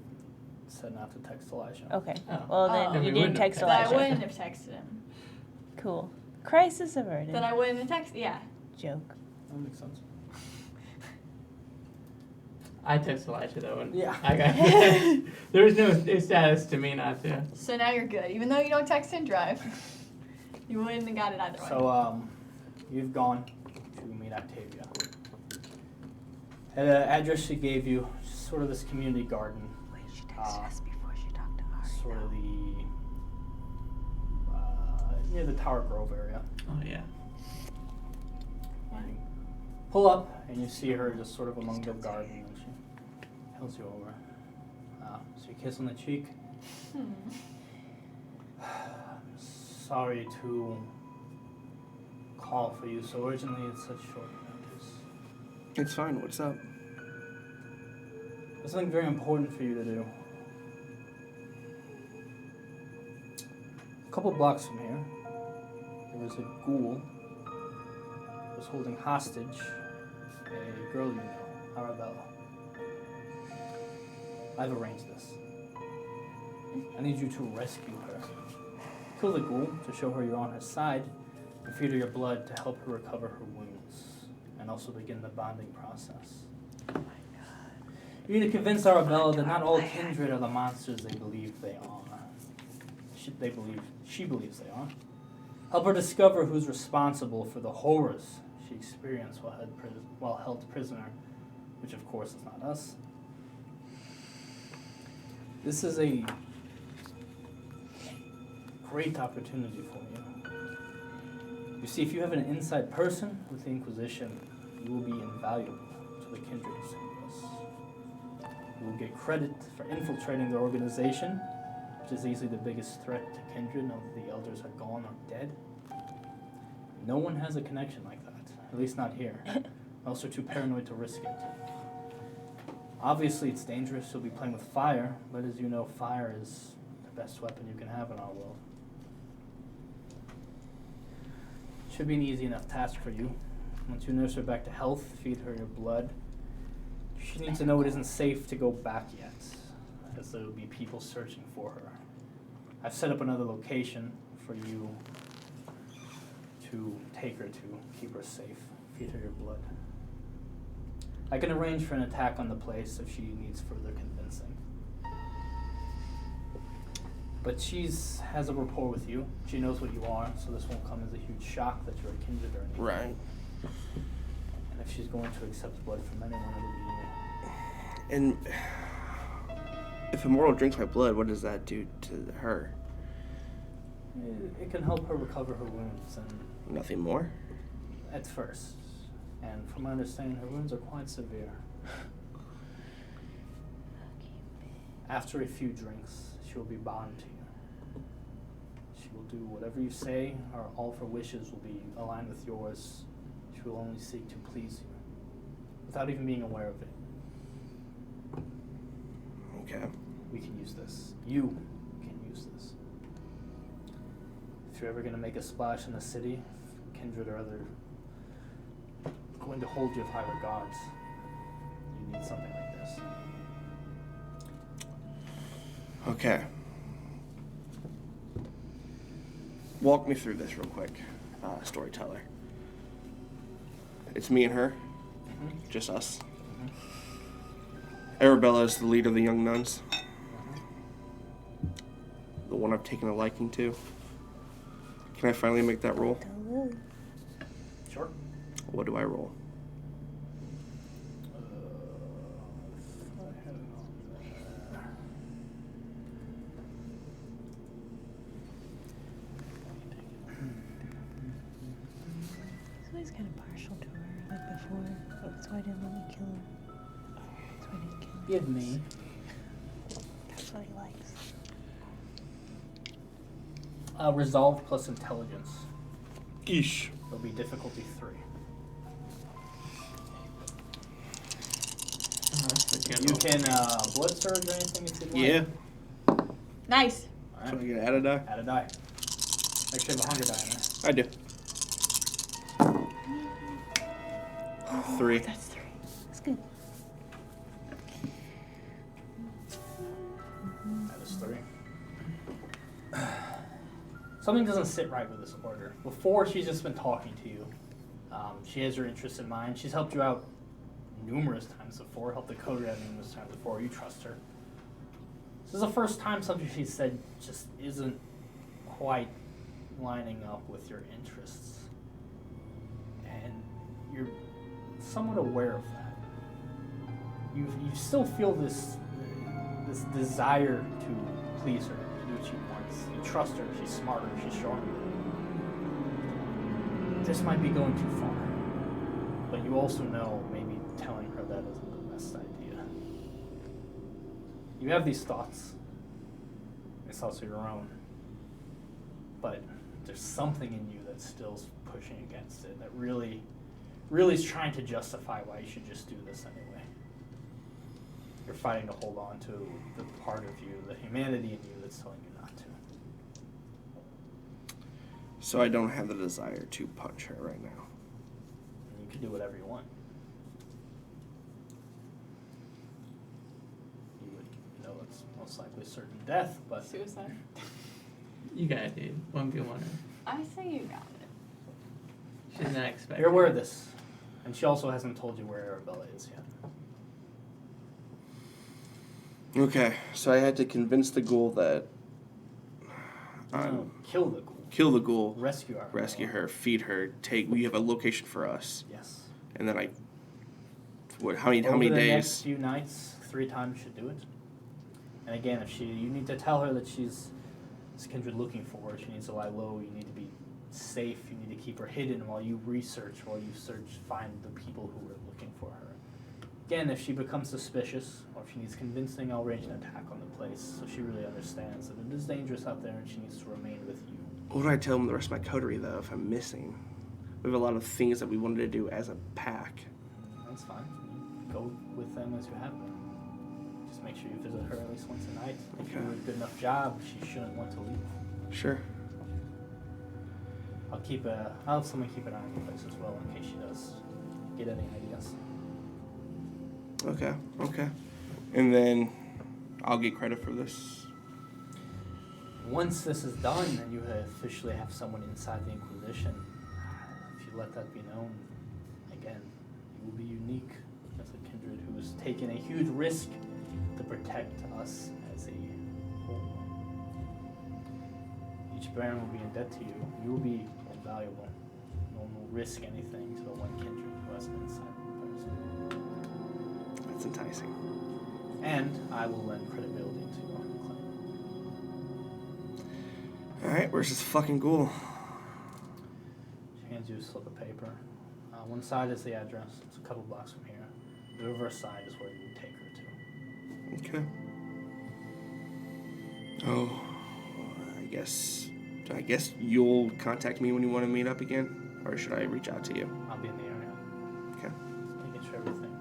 said not to text Elijah. Okay. Oh. Well, Oh. then Then you we didn't wouldn't have text But I texted Elijah. wouldn't have texted him. Cool. Crisis averted. Then I wouldn't have texted. Yeah. Joke. That makes sense. I text Elijah though, and Yeah. I got there was no status to me not to. So now you're good. Even though you don't text and drive, you wouldn't have got it either way. So you've gone to meet Octavia. At an address she gave you, sort of this community garden. Wait, she texted us before she talked to Ari. Sort of the near the Tower Grove area. Oh yeah. You pull up and you see her just sort of among the garden, and she pulls you over. So you kiss on the cheek. Sorry to call for you so urgently at such short notice. It's fine. What's up? There's something very important for you to do. A couple blocks from here, there was a ghoul who was holding hostage a girl you know, Arabella. I've arranged this. I need you to rescue her. Kill the ghoul to show her you're on her side, and feed her your blood to help her recover her wounds, and also begin the bonding process. You need to convince Arabella that not all kindred are the monsters they believe they are. She believes they are. Help her discover who's responsible for the horrors she experienced while held prisoner, which of course is not us. This is a great opportunity for you. You see, if you have an inside person with the Inquisition, you will be invaluable to the kindred of St. Louis. You will get credit for infiltrating their organization, which is easily the biggest threat to kindred now that the elders are gone or dead. No one has a connection like that, at least not here. Also too paranoid to risk it. Obviously it's dangerous, you'll be playing with fire, but as you know, fire is the best weapon you can have in our world. Should be an easy enough task for you. Once you nurse her back to health, feed her your blood, she needs to know it isn't safe to go back yet, as there will be people searching for her. I've set up another location for you to take her to, keep her safe, feed her your blood. I can arrange for an attack on the place if she needs further convincing. But she's has a rapport with you. She knows what you are, so this won't come as a huge shock that you're a kindred or anything. Right. And if she's going to accept blood from anyone, it'll be you. And if a mortal drinks my blood, what does that do to her? It can help her recover her wounds, and Nothing more? at first. And from my understanding, her wounds are quite severe. After a few drinks, she will be bound to you. She will do whatever you say, or all of her wishes will be aligned with yours. She will only seek to please you, without even being aware of it. Okay. We can use this. You can use this. If you're ever going to make a splash in the city, kindred or other going to hold you with high regards, you need something like this. Okay. Walk me through this real quick, storyteller. It's me and her, just us. Arabella is the leader of the young nuns. The one I've taken a liking to. Can I finally make that roll? Sure. What do I roll? He's always kind of partial to her, like before. That's why I didn't let me kill him. That's why I didn't kill him. Give me. That's what he likes. Resolve plus intelligence. Eesh. It'll be difficulty 3. Oh, that's a good You roll. can blood surge or anything if you'd Yeah. like. Nice. All So I right. get add a die? Add a die. Actually, have a hunger die in there. I do. 3. That's 3. That's good. That is 3. Something doesn't sit right with this order. Before, she's just been talking to you. She has your interest in mind. She's helped you out numerous times before, helped the coterie out numerous times before. You trust her. This is the first time something she said just isn't quite lining up with your interests. And you're somewhat aware of that. You still feel this desire to please her, to do what she wants. You trust her, she's smarter, she's stronger. This might be going too far. But you also know maybe telling her that isn't the best idea. You have these thoughts. It's also your own. But there's something in you that's still pushing against it, that really is trying to justify why you should just do this anyway. You're fighting to hold on to the part of you, the humanity in you that's telling you not to. So I don't have the desire to punch her right now. And you can do whatever you want. You would know it's most likely certain death, but Suicide. You got it, dude. 1v1 her. I say you got it. She's not expecting. you're aware of this. And she also hasn't told you where Arabella is yet. Okay, so I had to convince the ghoul that No, kill the ghoul. kill the ghoul, Rescue Arabella. rescue her, feed her, we have a location for us, Yes. and then how many Over the days? next few nights, 3 times should do it. And again, you need to tell her that she's kindred looking for her. She needs to lie low. You need to be safe. You need to keep her hidden while you find the people who are looking for her. Again, if she becomes suspicious or if she needs convincing, I'll arrange an attack on the place so she really understands that it is dangerous out there and she needs to remain with you. What do I tell them the rest of my coterie though if I'm missing? We have a lot of things that we wanted to do as a pack. That's fine. Go with them as you have been. Just make sure you visit her at least once a night. If you Okay. do a good enough job, she shouldn't want to leave. Sure. I'll have someone keep an eye on the place as well in case she does get any ideas. Okay. And then I'll get credit for this. Once this is done and you officially have someone inside the Inquisition, if you let that be known, again, you will be unique as a kindred who has taken a huge risk to protect us as a whole. Each Baron will be in debt to you. You will be invaluable. No one will risk anything to the one kindred who has an inside person. That's enticing. And I will lend credibility to your claim. Alright, where's this fucking ghoul? She hands you a slip of paper. One side is the address. It's a couple blocks from here. The reverse side is where you would take her to. Okay. Oh, I guess you'll contact me when you want to meet up again? Or should I reach out to you? I'll be in the area. Okay. Making sure everything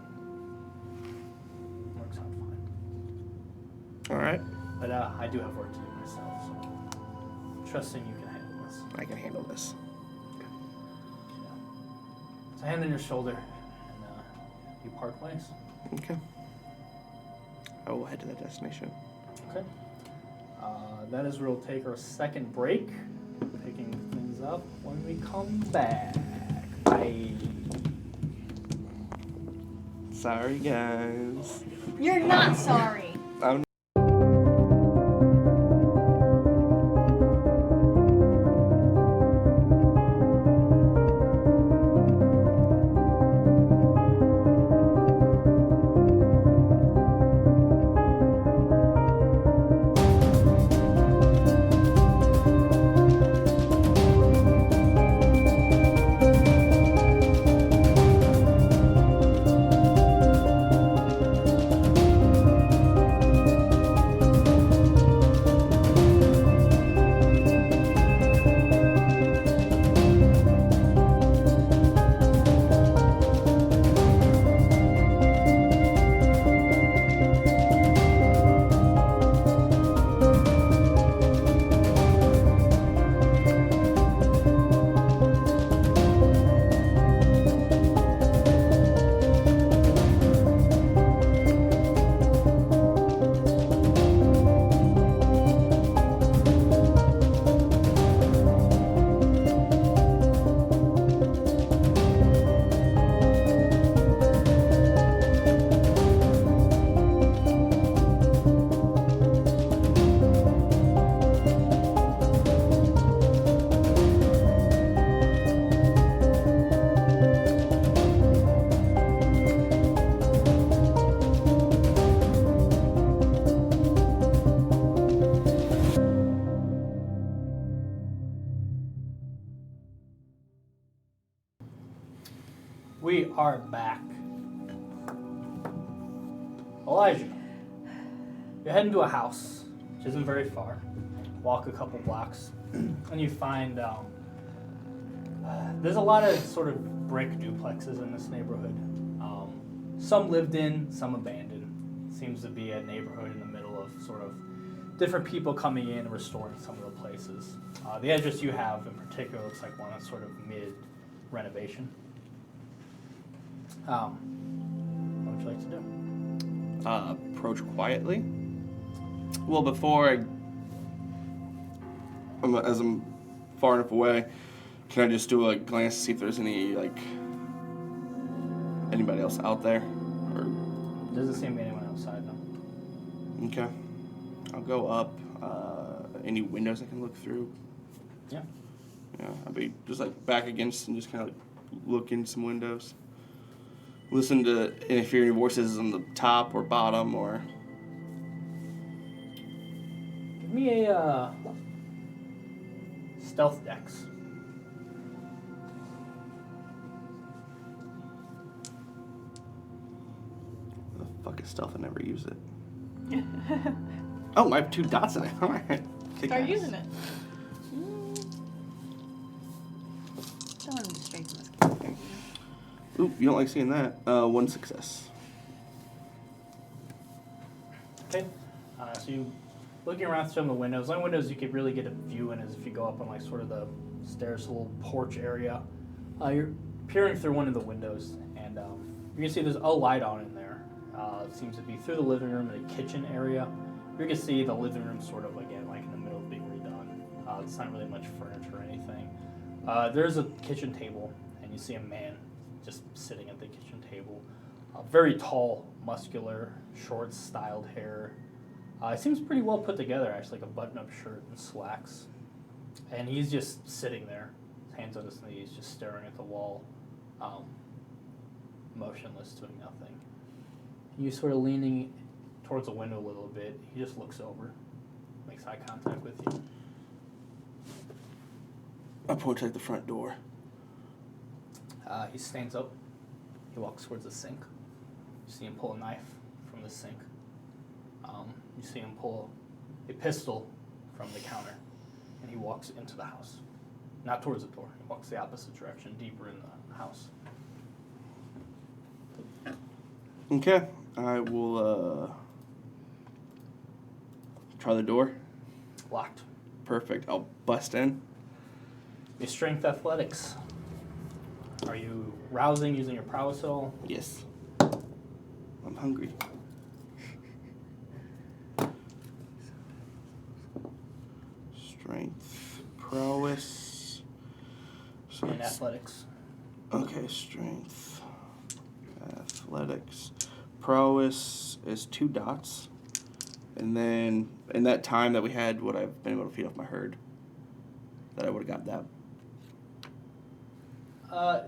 works out fine. Alright. But I do have work to do myself, so trusting you can handle this. I can handle this. So hand on your shoulder, part ways. Okay. I will head to that destination. Okay. That is where we'll take our second break, picking things up when we come back. Bye. Sorry, guys. You're not sorry. I'm We are back. Elijah, you're heading to a house, which isn't very far. Walk a couple blocks, and you find there's a lot of sort of brick duplexes in this neighborhood. Some lived in, some abandoned. Seems to be a neighborhood in the middle of sort of different people coming in and restoring some of the places. The address you have in particular looks like one that's sort of mid-renovation. What would you like to do? Approach quietly. Well, before as I'm far enough away, can I just do a glance to see if there's anybody else out there? Or Doesn't seem to be anyone outside, no. okay, I'll go up. Any windows I can look through? Yeah. Yeah, I'll be just back against and just kind of look in some windows. Listen to if you hear any voices on the top or bottom or. Give me a stealth dex. The fuck is stealth? I never use it. Oh, I have 2 dots in it. All right. Start using it. Don't want to distract us. Oop, you don't like seeing that. 1 success. Okay. So you looking around some of the windows. The only windows you could really get a view in is if you go up on sort of the stairs, a little porch area. You're peering through one of the windows, and you can see there's a light on in there. It seems to be through the living room and a kitchen area. You can see the living room sort of again like in the middle of being redone. It's not really much furniture or anything. There's a kitchen table, and you see a man just sitting at the kitchen table. Very tall, muscular, short, styled hair. It seems pretty well put together, actually, like a button-up shirt and slacks. And he's just sitting there, hands on his knees, just staring at the wall, motionless, doing nothing. You sort of leaning towards the window a little bit. He just looks over, makes eye contact with you. I point at the front door. He stands up. He walks towards the sink. You see him pull a knife from the sink. You see him pull a pistol from the counter, and he walks into the house. Not towards the door. He walks the opposite direction, deeper in the house. Okay, I will try the door. Locked. Perfect. I'll bust in. Your strength athletics. Are you rousing using your prowess at all? Yes. I'm hungry. Strength, prowess. So And it's- athletics. Okay, strength, athletics, prowess is 2 dots, and then in that time that we had, would I've been able to feed off my herd? That I would have got that.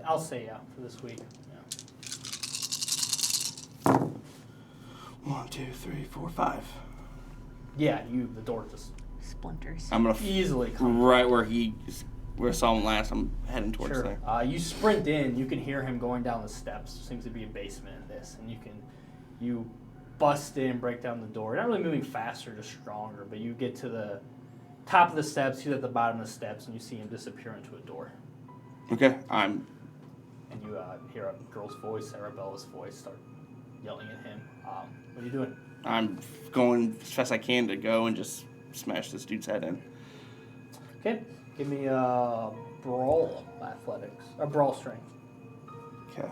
I'll say yeah for this week. Yeah. 1, 2, 3, 4, 5. Yeah, the door just Splinters. I'm gonna easily comes. right where where I saw him last. I'm heading towards Sure. there. You sprint in. You can hear him going down the steps. Seems to be a basement in this, and you bust in, break down the door. You're not really moving faster, just stronger. But you get to the top of the steps. He's at the bottom of the steps, and you see him disappear into a door. Okay, And you hear a girl's voice, Arabella's voice, start yelling at him. What are you doing? I'm going as fast as I can to go and just smash this dude's head in. Okay, give me a brawl athletics or brawl strength. Okay.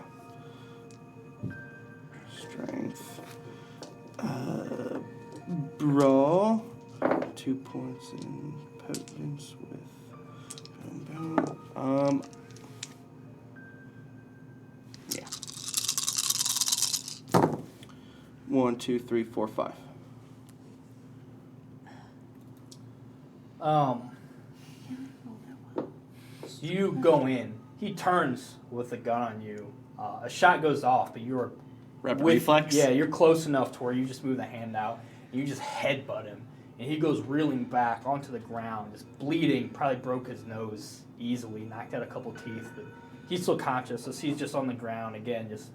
Strength. Brawl. 2 points in potence with. Yeah. 1, 2, 3, 4, 5. You go in. He turns with a gun on you. A shot goes off, but you're Rapid reflex? Yeah, you're close enough to where you just move the hand out and you just headbutt him, and he goes reeling back onto the ground, just bleeding. Probably broke his nose easily, knocked out a couple teeth, but he's still conscious. So he's just on the ground again, just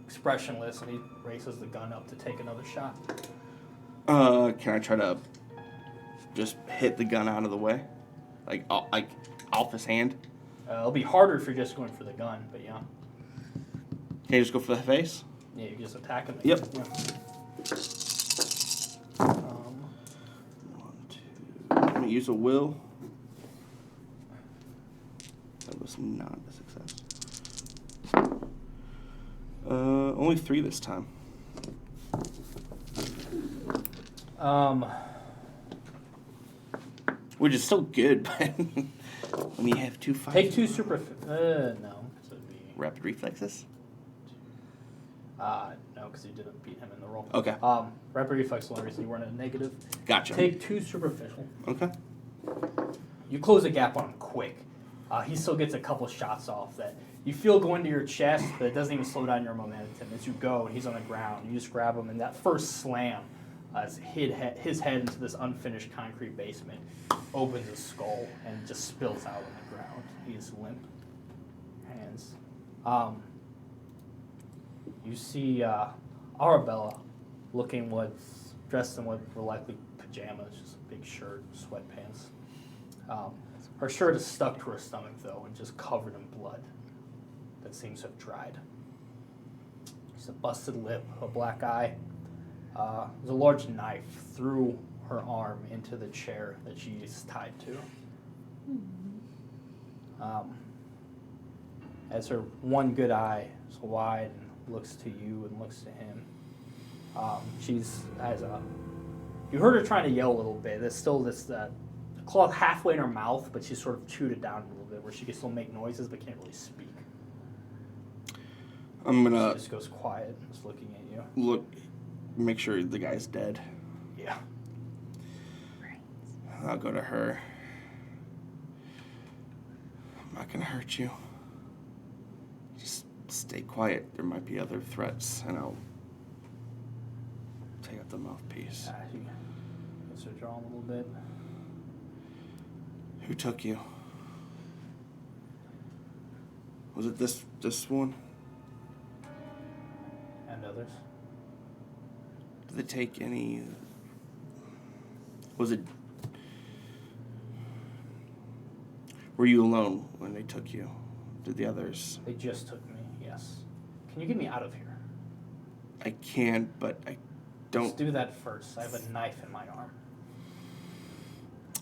expressionless, and he raises the gun up to take another shot. Can I try to just hit the gun out of the way, like off his hand? It'll be harder if you're just going for the gun, but yeah. Can you just go for the face? Yeah, you just attack him. Yep. Yeah. 1, 2. I'm gonna use a will. That was not a success. Only 3 this time. Which is still good, but when you have 2 fights. Take 2 super. No, so it'd be. Rapid reflexes. No, because you didn't beat him in the roll. Okay. Rapid reflex is the only reason you weren't at a negative. Gotcha. Take 2 superficial. Okay. You close the gap on him quick. He still gets a couple shots off that you feel go into your chest, but it doesn't even slow down your momentum. As you go, and he's on the ground, you just grab him, and that first slam has hit his head into this unfinished concrete basement, opens his skull, and just spills out on the ground. He's limp. Hands. You see Arabella looking dressed in what were likely pajamas, just a big shirt, sweatpants. Her shirt is stuck to her stomach, though, and just covered in blood that seems to have dried. She's a busted lip, a black eye. There's a large knife through her arm into the chair that she's tied to. As her one good eye is wide and looks to you and looks to him, you heard her trying to yell a little bit. There's still this cloth halfway in her mouth, but she sort of chewed it down a little bit, where she can still make noises but can't really speak. I'm She gonna just goes quiet, just looking at you. look, make sure the guy's dead. Yeah. I'll go to her. I'm not gonna hurt you. Just stay quiet. There might be other threats, and I'll take out the mouthpiece. She gets her jaw a little bit. Who took you? Was it this one? And others. Did they take any? Was it? Were you alone when they took you? Did the others? They just took me, yes. Can you get me out of here? I can, but I Let's don't. do that first. I have a knife in my arm.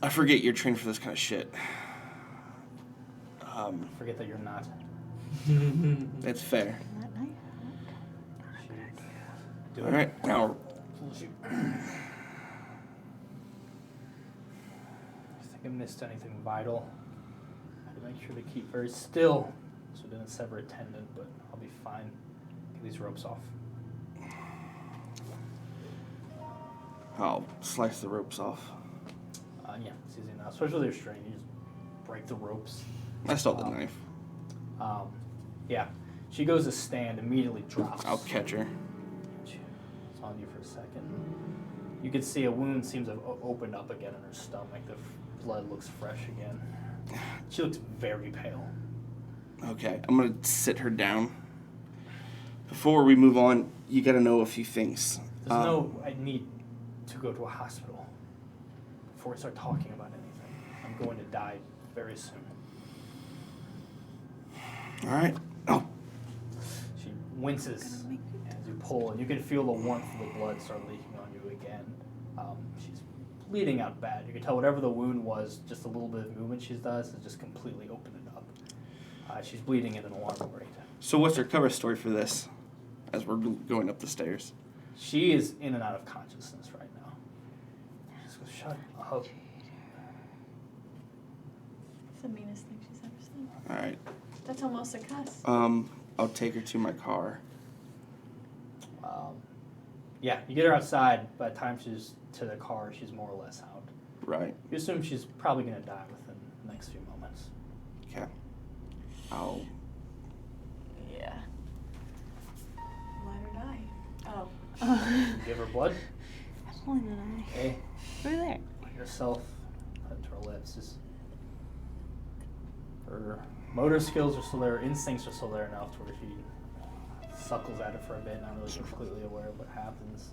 I forget you're trained for this kind of shit. Forget that you're not. It's fair. Do All it. right, now Think I missed anything vital? I had to make sure to keep very still so it didn't sever a tendon, but I'll be fine. Get these ropes off. I'll slice the ropes off. Yeah, it's easy enough. Especially with your string, you just break the ropes. I stole the knife. Yeah, she goes to stand, immediately drops. I'll catch her. It's on you for a second. You can see a wound seems to have opened up again in her stomach. The blood looks fresh again. She looks very pale. Okay, I'm gonna sit her down. Before we move on, you gotta know a few things. I need to go to a hospital before we start talking about anything. I'm going to die very soon. All right. Oh, She winces as you pull, and you can feel the warmth of the blood start leaking on you again. She's bleeding out bad. You can tell whatever the wound was, just a little bit of movement she does is just completely open it up. She's bleeding at an alarming rate. so what's her cover story for this? As we're going up the stairs. She is in and out of consciousness right now. Just go, shut up. It's the meanest thing she's ever seen. All right. That's almost a cuss. I'll take her to my car. Yeah, you get her outside. By the time she's to the car, she's more or less out. Right. You assume she's probably going to die within the next few moments. Okay. I'll. Yeah. Let her die. Oh. Give her blood. Emily and I. Okay. Over there. Let yourself put to her lips. Just her motor skills are still there. Her instincts are still there enough to where she suckles at it for a bit, not really completely aware of what happens.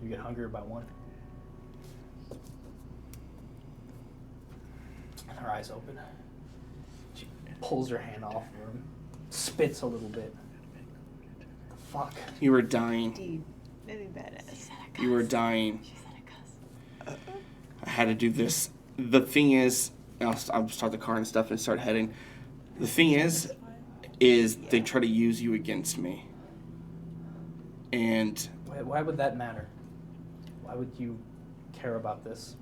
You get hungrier by one. And her eyes open. She pulls her hand off of him, spits a little bit. The fuck? You were dying. Dude, that'd be badass. You were dying. She said a cuss. I had to do this. The thing is, I'll start the car and stuff and start heading. The thing is they try to use you against me. And Why would that matter? Why would you care about this?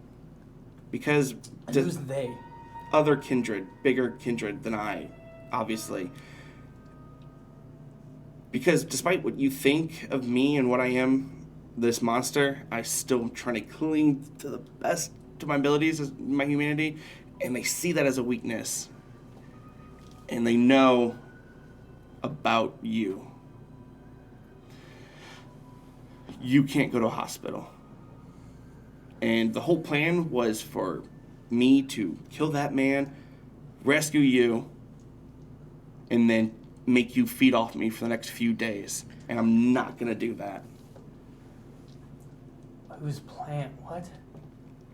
because And who's they? other kindred, bigger kindred than I, obviously. Because despite what you think of me and what I am, this monster, I still am trying to cling to the best to my abilities, as my humanity, and they see that as a weakness. And they know about you. You can't go to a hospital. And the whole plan was for me to kill that man, rescue you, and then make you feed off me for the next few days. And I'm not gonna do that. Whose plan? What?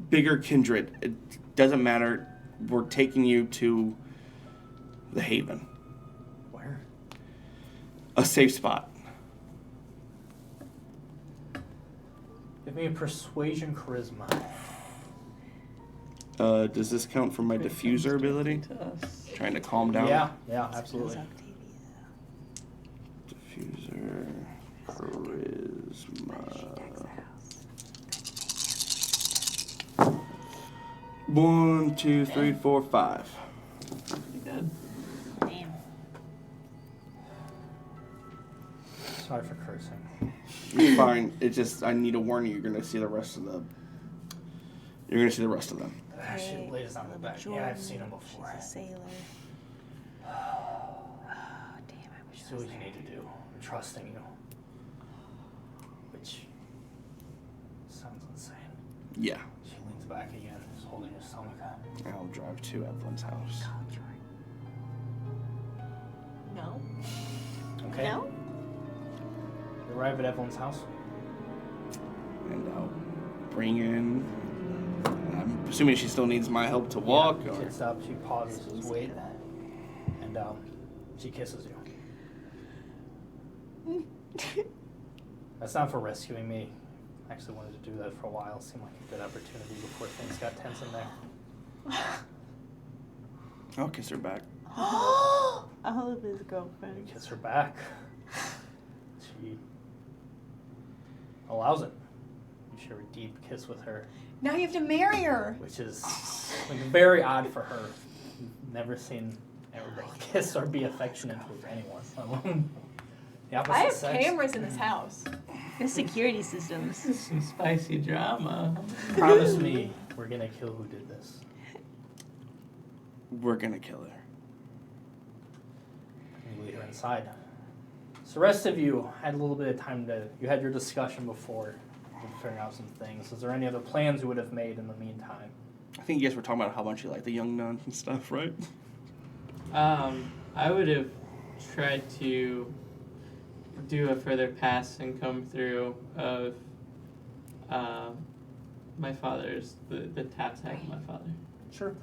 Bigger kindred. It doesn't matter. We're taking you to the Haven. Where? A safe spot. Give me a persuasion charisma. Does this count for my diffuser ability? Trying to calm down. Yeah, absolutely. Diffuser, charisma. 1, 2, 3, 4, 5. Pretty good. Damn. Sorry for cursing. You're fine. It's just I need to warn you. You're gonna see the rest of the. You're gonna see the rest of them. She lays on the back. Yeah, I've seen him before. She's a sailor. Oh, damn, I wish Just I do was what you there. need to do. I'm trusting you. Which sounds insane. Yeah. She leans back again, just holding her stomach. I'll drive to Evelyn's house. No? Okay. No? You arrive at Evelyn's house. And I'll bring in. I'm assuming she still needs my help to walk. She Or sits up, she pauses, just wait, and she kisses you. That's not for rescuing me. I actually wanted to do that for a while. Seemed like a good opportunity before things got tense in there. I'll kiss her back. All of his girlfriends. Kiss her back. She allows it. You share a deep kiss with her, Now you have to marry her. which is like, very odd for her. Never seen everybody kiss or be affectionate with anyone, let alone the opposite I have sex. cameras in this house. The security systems. This is some spicy drama. Promise me we're gonna kill who did this. We're gonna kill her. You lead her inside. So the rest of you had a little bit of time you had your discussion before figuring out some things. Is there any other plans you would have made in the meantime? I think you guys were talking about how much you like the young nuns and stuff, right? I would have tried to do a further pass and come through of my father's, the tap tag of my father. Sure.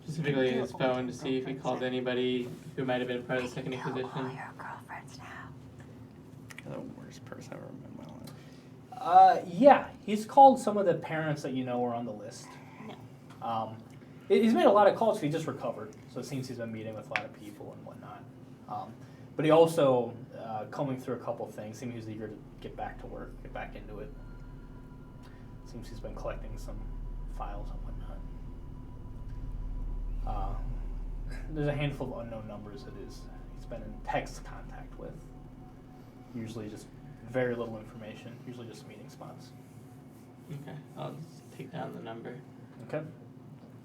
Specifically his phone to see if he called anybody who might have been part of the Second Inquisition. girlfriends now. The worst person I've ever met in my life. Yeah, he's called some of the parents that you know are on the list. No. He's made a lot of calls. He just recovered, so it seems he's been meeting with a lot of people and whatnot. But he also, combing through a couple things, seems he's eager to get back to work, get back into it. Seems he's been collecting some files and whatnot. There's a handful of unknown numbers that he's been in text contact with. Usually just very little information, usually just meeting spots. Okay, I'll just take down the number. Okay?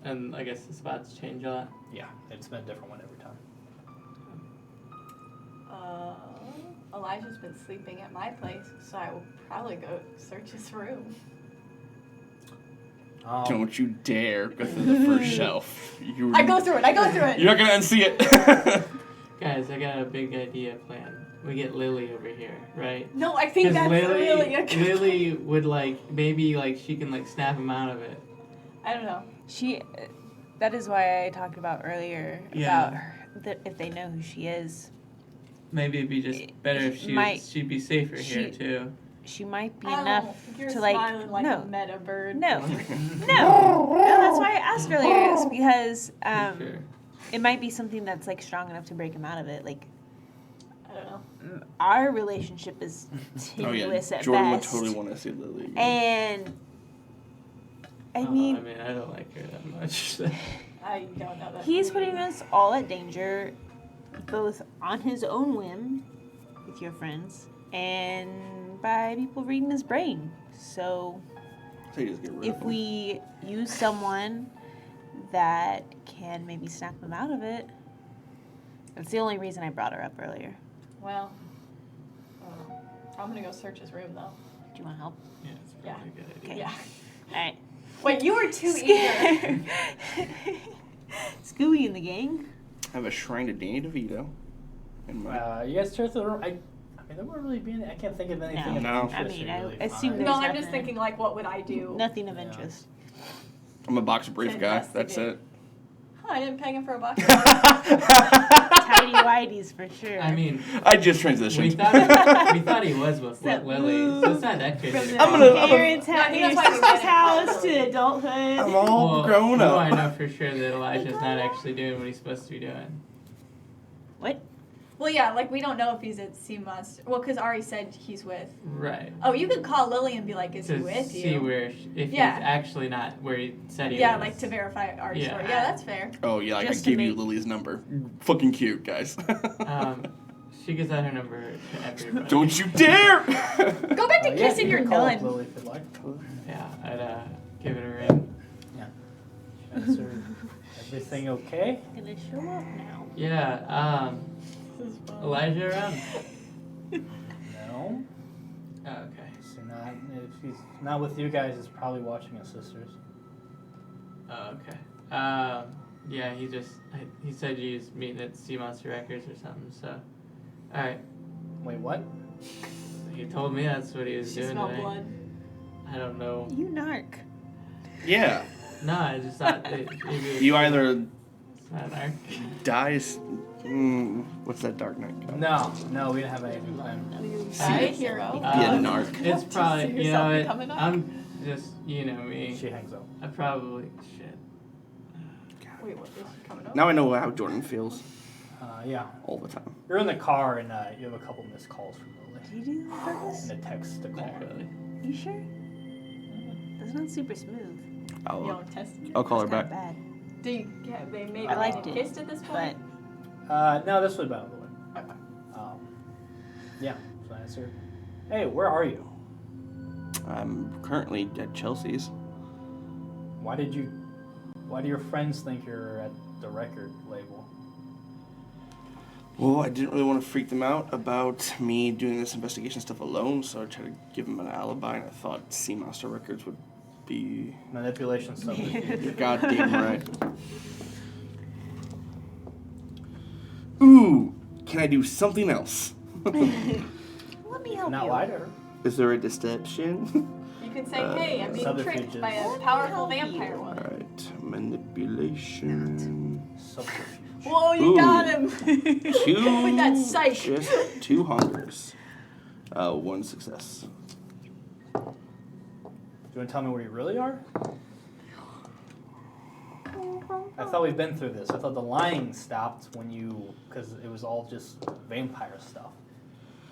And I guess the spots change a lot. Yeah, it's been a different one every time. Elijah's been sleeping at my place, so I will probably go search his room. Don't you dare go through the first shelf. I go through it. You're not gonna unsee it. Guys, I got a big idea plan. We get Lily over here, right? No, I think that's really a good Lily would maybe she can snap him out of it. I don't know. That is why I talked about earlier Yeah. about her, that if they know who she is, Maybe it'd be just better if she'd be safer here too. she might be Oh, enough you're to smiling like no. a meta bird. No, no. That's why I asked earlier. It's because Sure. it might be something that's strong enough to break him out of it. I don't know. Our relationship is Oh yeah, tenuous at Jordan best, would totally want to see Lily again. and I mean, I don't like her that much. I don't know that. he's putting us all at danger, both on his own whim with your friends and by people reading his brain. So So you just get rid if of him. we use someone that can maybe snap him out of it, that's the only reason I brought her up earlier. Well, I'm gonna go search his room though. Do you want to help? Yeah, it's probably a good idea. Okay. Yeah. All right. Wait, you were too eager. Scooby and the gang. I have a shrine to Danny DeVito. And my You guys tear through the room. I mean, there wouldn't really be any. I can't think of anything No. of I interest. mean, you I really assume find. No, There's I'm just nothing. thinking what would I do? Nothing of Yeah. interest. I'm a boxer brief To guy. That's it. investigate. Huh, I didn't peg him for a box. Tidy whities for sure. I mean, I just we transitioned. thought he was with That Lily, so it's not that From crazy. the I'm gonna- parents' No, I house, think your that's why we sister's went in house college. to adulthood. I'm all Well, grown no, up. I know for sure that Elijah's not actually doing what he's supposed to be doing. What? Well, yeah, we don't know if he's at Sea Monster. Well, because Ari said he's with. Right. Oh, you could call Lily and be like, is he To with see you? where if Yeah. he's actually not where he said he Yeah, was. to verify Ari's Yeah. story. Yeah, that's fair. Oh yeah, I Just to gave you make- Lily's number. Fucking cute, guys. She gives out her number to everybody. Don't you dare! Go back to Yeah, kissing you your can call up nun. Lily if you'd like. Yeah, I'd give it a ring. Answer everything okay? Gonna show up now. Yeah. Elijah around? No. Oh, okay. So not if he's not with you guys, he's probably watching his sisters. Oh, okay. Yeah, he said you was meeting at Sea Monster Records or something. So, all right. Wait, what? He told me that's what he was She doing smelled today. blood. I don't know. You narc. Yeah. No, I just thought that You either It's not an arc. die. What's that Dark Knight? called? No, we didn't have anything planned. Right, hero. Be a narc. It's probably, see you know, yourself becoming a narc? I'm just, you know me. She hangs up. I probably, shit. Wait, what is she coming up? Now I know how Jordan feels Yeah. all the time. You're in the car and you have a couple missed calls from Lily. actually. Did you do that on purpose? In a text to call. Not really. You sure? That's not super smooth. You I'll don't test it. call her It's kinda back. bad. Do you, have they made I liked it, kissed at this But point? No, this was about the one. Okay. Yeah, so I answered. Hey, where are you? I'm currently at Chelsea's. Why do your friends think you're at the record label? Well, I didn't really want to freak them out about me doing this investigation stuff alone, so I tried to give them an alibi, and I thought Sea Monster Records would be Manipulation subterfuge. goddamn right. Ooh, can I do something else? let me help Not you. lie to her. Is there a deception? You can say, hey, I'm being tricked subterfuges. by a powerful vampire woman. Alright, manipulation. Subterfuge. Whoa, you Ooh. got him! Two, With that psych. just 2 hungers. 1 success. Do you want to tell me where you really are? I thought we've been through this. I thought the lying stopped when because it was all just vampire stuff.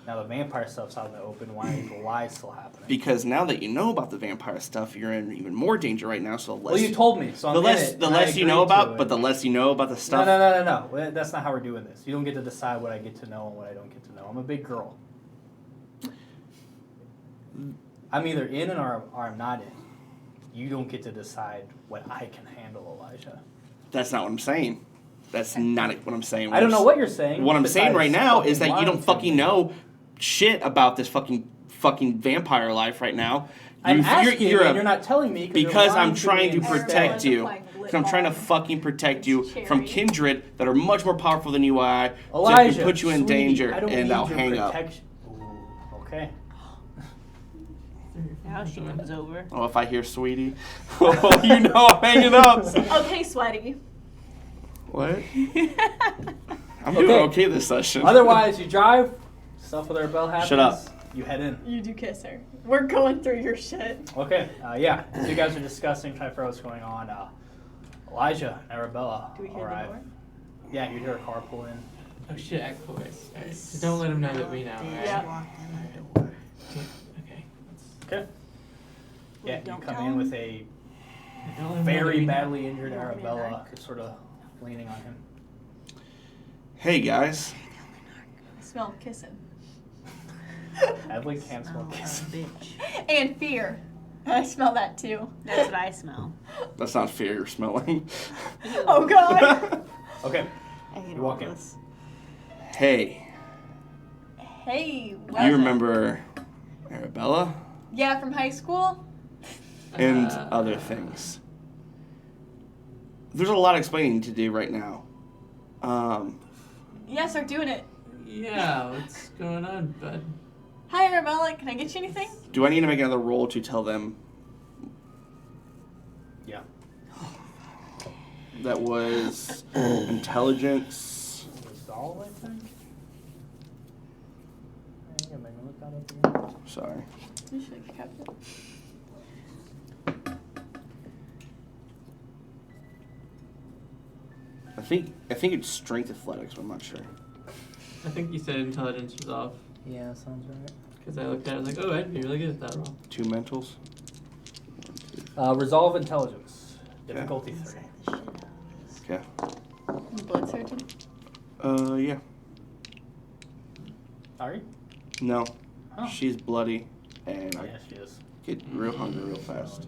Now the vampire stuff's out in the open. Why is the lie still happening? Because now that you know about the vampire stuff, you're in even more danger right now. So the less, Well, you told me, so I'm the in less, it, the and I less you know agreed to about, it. but the less you know about the stuff. No. Well, that's not how we're doing this. You don't get to decide what I get to know and what I don't get to know. I'm a big girl. I'm either in or I'm not in. You don't get to decide what I can handle, Elijah. That's not what I'm saying. That's not what I'm saying. I don't know what you're saying. What I'm saying right besides now is that you lying don't to fucking me. know shit about this fucking vampire life right now. I'm asking you, a- and you're not telling me because you're I'm lying trying to me protect instead. you. Because I'm trying to fucking protect you from kindred that are much more powerful than you are. Elijah, to put you in sweetie, danger, I don't and need I'll your hang up. protection. Ooh, okay. Now she comes over. Oh, if I hear sweetie, oh, you know I'm hanging up. Okay, sweaty. What? I'm doing okay this session. Otherwise, you drive. Stuff with our bell happens. Shut up. You head in. You do kiss her. We're going through your shit. Okay. Yeah. So you guys are discussing, trying to figure out what's going on. Elijah and Arabella Do we hear arrive. the door? Yeah, you hear a car pull in. Oh shit, act voice. Alright, so don't let him know that we know, They right? Yeah. walked in the door. Okay. Okay. Yeah, you Don't come tell in him. with a Don't let him know that very we know. badly injured You want me to Arabella, knock? sort of leaning on him. Hey guys. I smell kissing. Edwin can't smell Oh, kiss. bitch. And fear. I smell that too. That's what I smell. That's not fear you're smelling. Oh god. Okay. I hate You all walk in. this. Hey, Hey. you remember Arabella Yeah, from high school? and other things. There's a lot of explaining to do right now. Yeah, start doing it. Yeah, what's going on, bud? Hi, Arabella. Can I get you anything? Do I need to make another roll to tell them Yeah. that was intelligence? Resolve, I think. Yeah, maybe look that up again. Sorry. You should have kept it. I think it's strength athletics, but I'm not sure. I think you said intelligence was off. Yeah, sounds right. Because I looked at it, I was like, oh, I'd be really good at that roll. 2 mentals. Resolve intelligence. Okay. Difficulty 3. Inside the shit out of this. Okay. You blood surgeon? Yeah. Sorry? No. Oh. She's bloody, and I Yeah, she is. get real hungry real fast.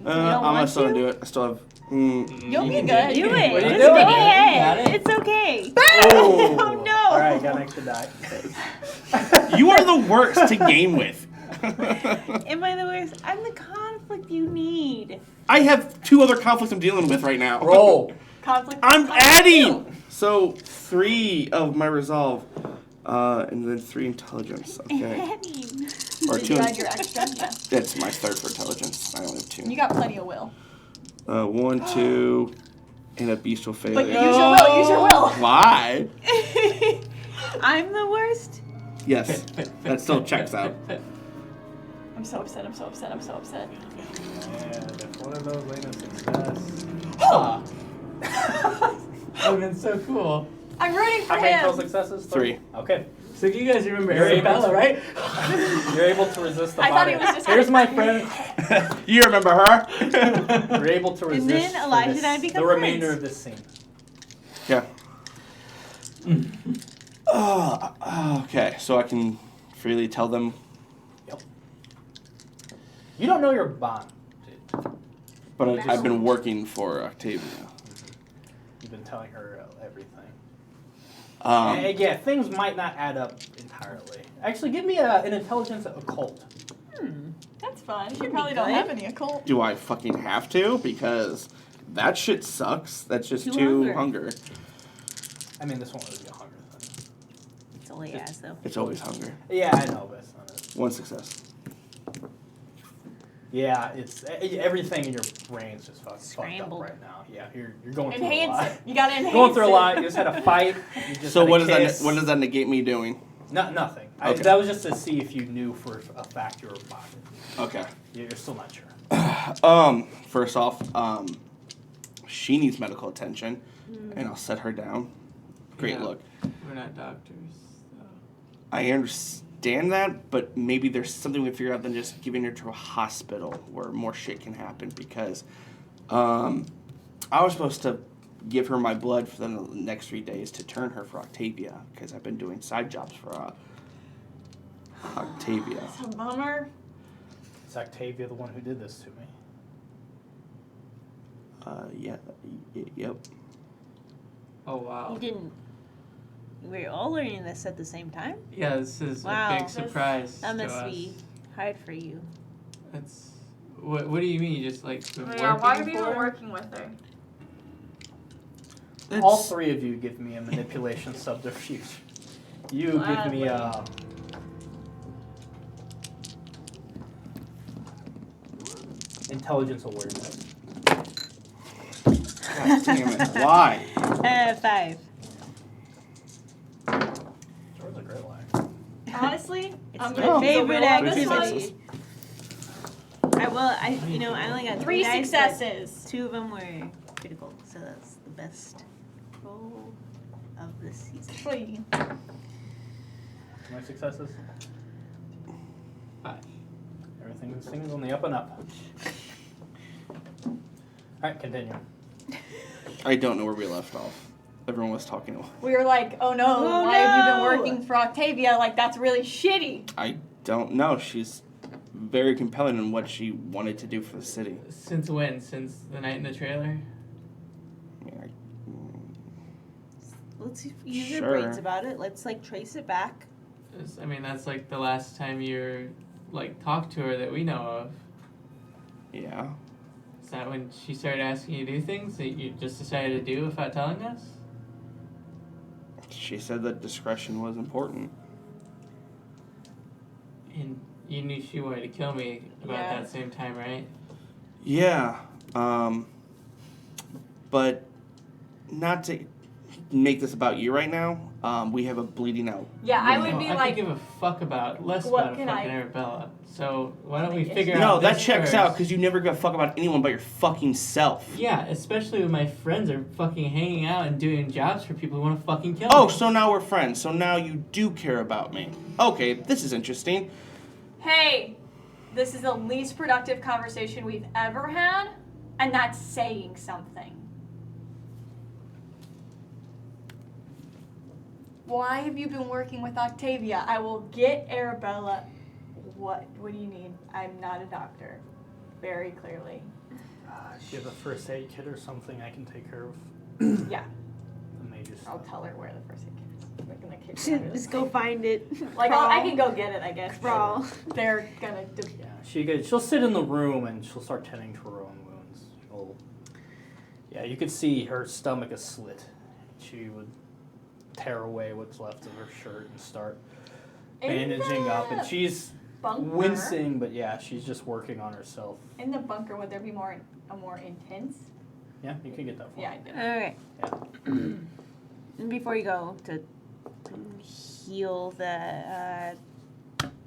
don't I'm gonna want still to? do it. I still have. You'll be You can good. Do it. What are you It's doing? go You got ahead. it? It's okay. Oh, Oh, no. Alright, got an extra die. You are the worst to game with. Am I the worst? I'm the conflict you need. I have 2 other conflicts I'm dealing with right now. Roll. Conflict. I'm conflict adding. too. So 3 of my resolve, and then 3 intelligence. Okay. Heading. Or Did 2. you add your extra? Yeah. That's my third for intelligence. I only have 2. You got plenty of will. 1, 2, and a bestial failure. But use your will. Use your will. Why? I'm the worst. Yes, that still checks out. I'm so upset. I'm so upset. I'm so upset. And if one of those laid a success. Ah. That would have been so cool. I'm rooting for How many him. total successes? 3. Okay. So you guys remember You're Arabella, right? You're able to resist the I thought body. he was just Here's my having- friend. You remember her? You're able to resist then for Elijah this- and I become the remainder friends. of this scene. Yeah. Okay, so I can freely tell them. You don't know your bond. But You I've been working for Octavia. You've been telling her everything. And yeah, things might not add up entirely. Actually, give me an intelligence occult. That's fun. You Should probably be don't good. have any occult. Do I fucking have to? Because that shit sucks. That's just Too too hunger. hunger. I mean, this won't really be a hunger thing. It's only ass though. It's always hunger. Yeah, I know, but it's not it. One success. Yeah, it's everything in your brain's just fucked up Scrambled. right now. Yeah, you're going through a Enhance lot. it. You gotta enhance Going through a it. lot. You just had a fight. You just So had a what does kiss. that? What does that negate me doing? Nothing. Okay. That was just to see if you knew for a fact you were bonded. Okay. You're still not sure. First off, she needs medical attention, and I'll set her down. Great Yeah. look. We're not doctors. So. I understand that, but maybe there's something we can figure out than just giving her to a hospital where more shit can happen. Because I was supposed to give her my blood for the next 3 days to turn her for Octavia, because I've been doing side jobs for Octavia. It's a bummer. Is Octavia the one who did this to me? Yep. Oh wow. You didn't. We're all learning this at the same time. Yeah, this is Wow. a big surprise That to must us. be hard for you. That's what do you mean? You just like been Yeah, working why have you for been her? working with her? All three of you give me a manipulation subterfuge. You give me a. Intelligence awareness. God damn it. Why? 5. George's a great liar. Honestly, It's I'm my gonna use a favorite will on this activity. one. I only got 3 dice, but successes. 2 of them were critical, so that's the best roll of the season. 3. My successes. 5. Everything's on the up and up. Alright, continue. I don't know where we left off. Everyone was talking. We were like, oh no, Oh, why have you been no. working for Octavia? Like, that's really shitty. I don't know. She's very compelling in what she wanted to do for the city. Since when? Since the night in the trailer? I mean, Let's use your Sure. brains about it. Let's trace it back. I mean, that's like the last time you're talked to her that we know of. yeah. Is that when she started asking you to do things that you just decided to do without telling us? She said that discretion was important. And you knew she wanted to kill me about Yeah. that same time, right? Yeah. But not to make this about you right now. We have a bleeding out. Yeah, I would No, be I like, could give a fuck about less What about a can fucking I- Arabella. So why don't we Yes. figure No, out that this checks first? out because you never give a fuck about anyone but your fucking self. Yeah, especially when my friends are fucking hanging out and doing jobs for people who want to fucking kill Oh, me. so now we're friends. So now you do care about me. Okay, this is interesting. hey, this is the least productive conversation we've ever had, and that's saying something. Why have you been working with Octavia? I will get Arabella. What do you need? I'm not a doctor. Very clearly. Do you have a first aid kit or something I can take care of? Yeah, The major I'll stuff. tell her where the first aid kit is. Making the kid sound really Just go funny. find it. Like, I can go get it, I guess. but Crawl. They're gonna do. Yeah, she'll sit in the room and she'll start tending to her own wounds. Yeah, you could see her stomach is slit. She would tear away what's left of her shirt and start bandaging up, and she's Bunker. wincing, but yeah, she's just working on herself. In the bunker, would there be a more intense? Yeah, you can get that for Yeah, me. I did. Okay. And before you go to heal the.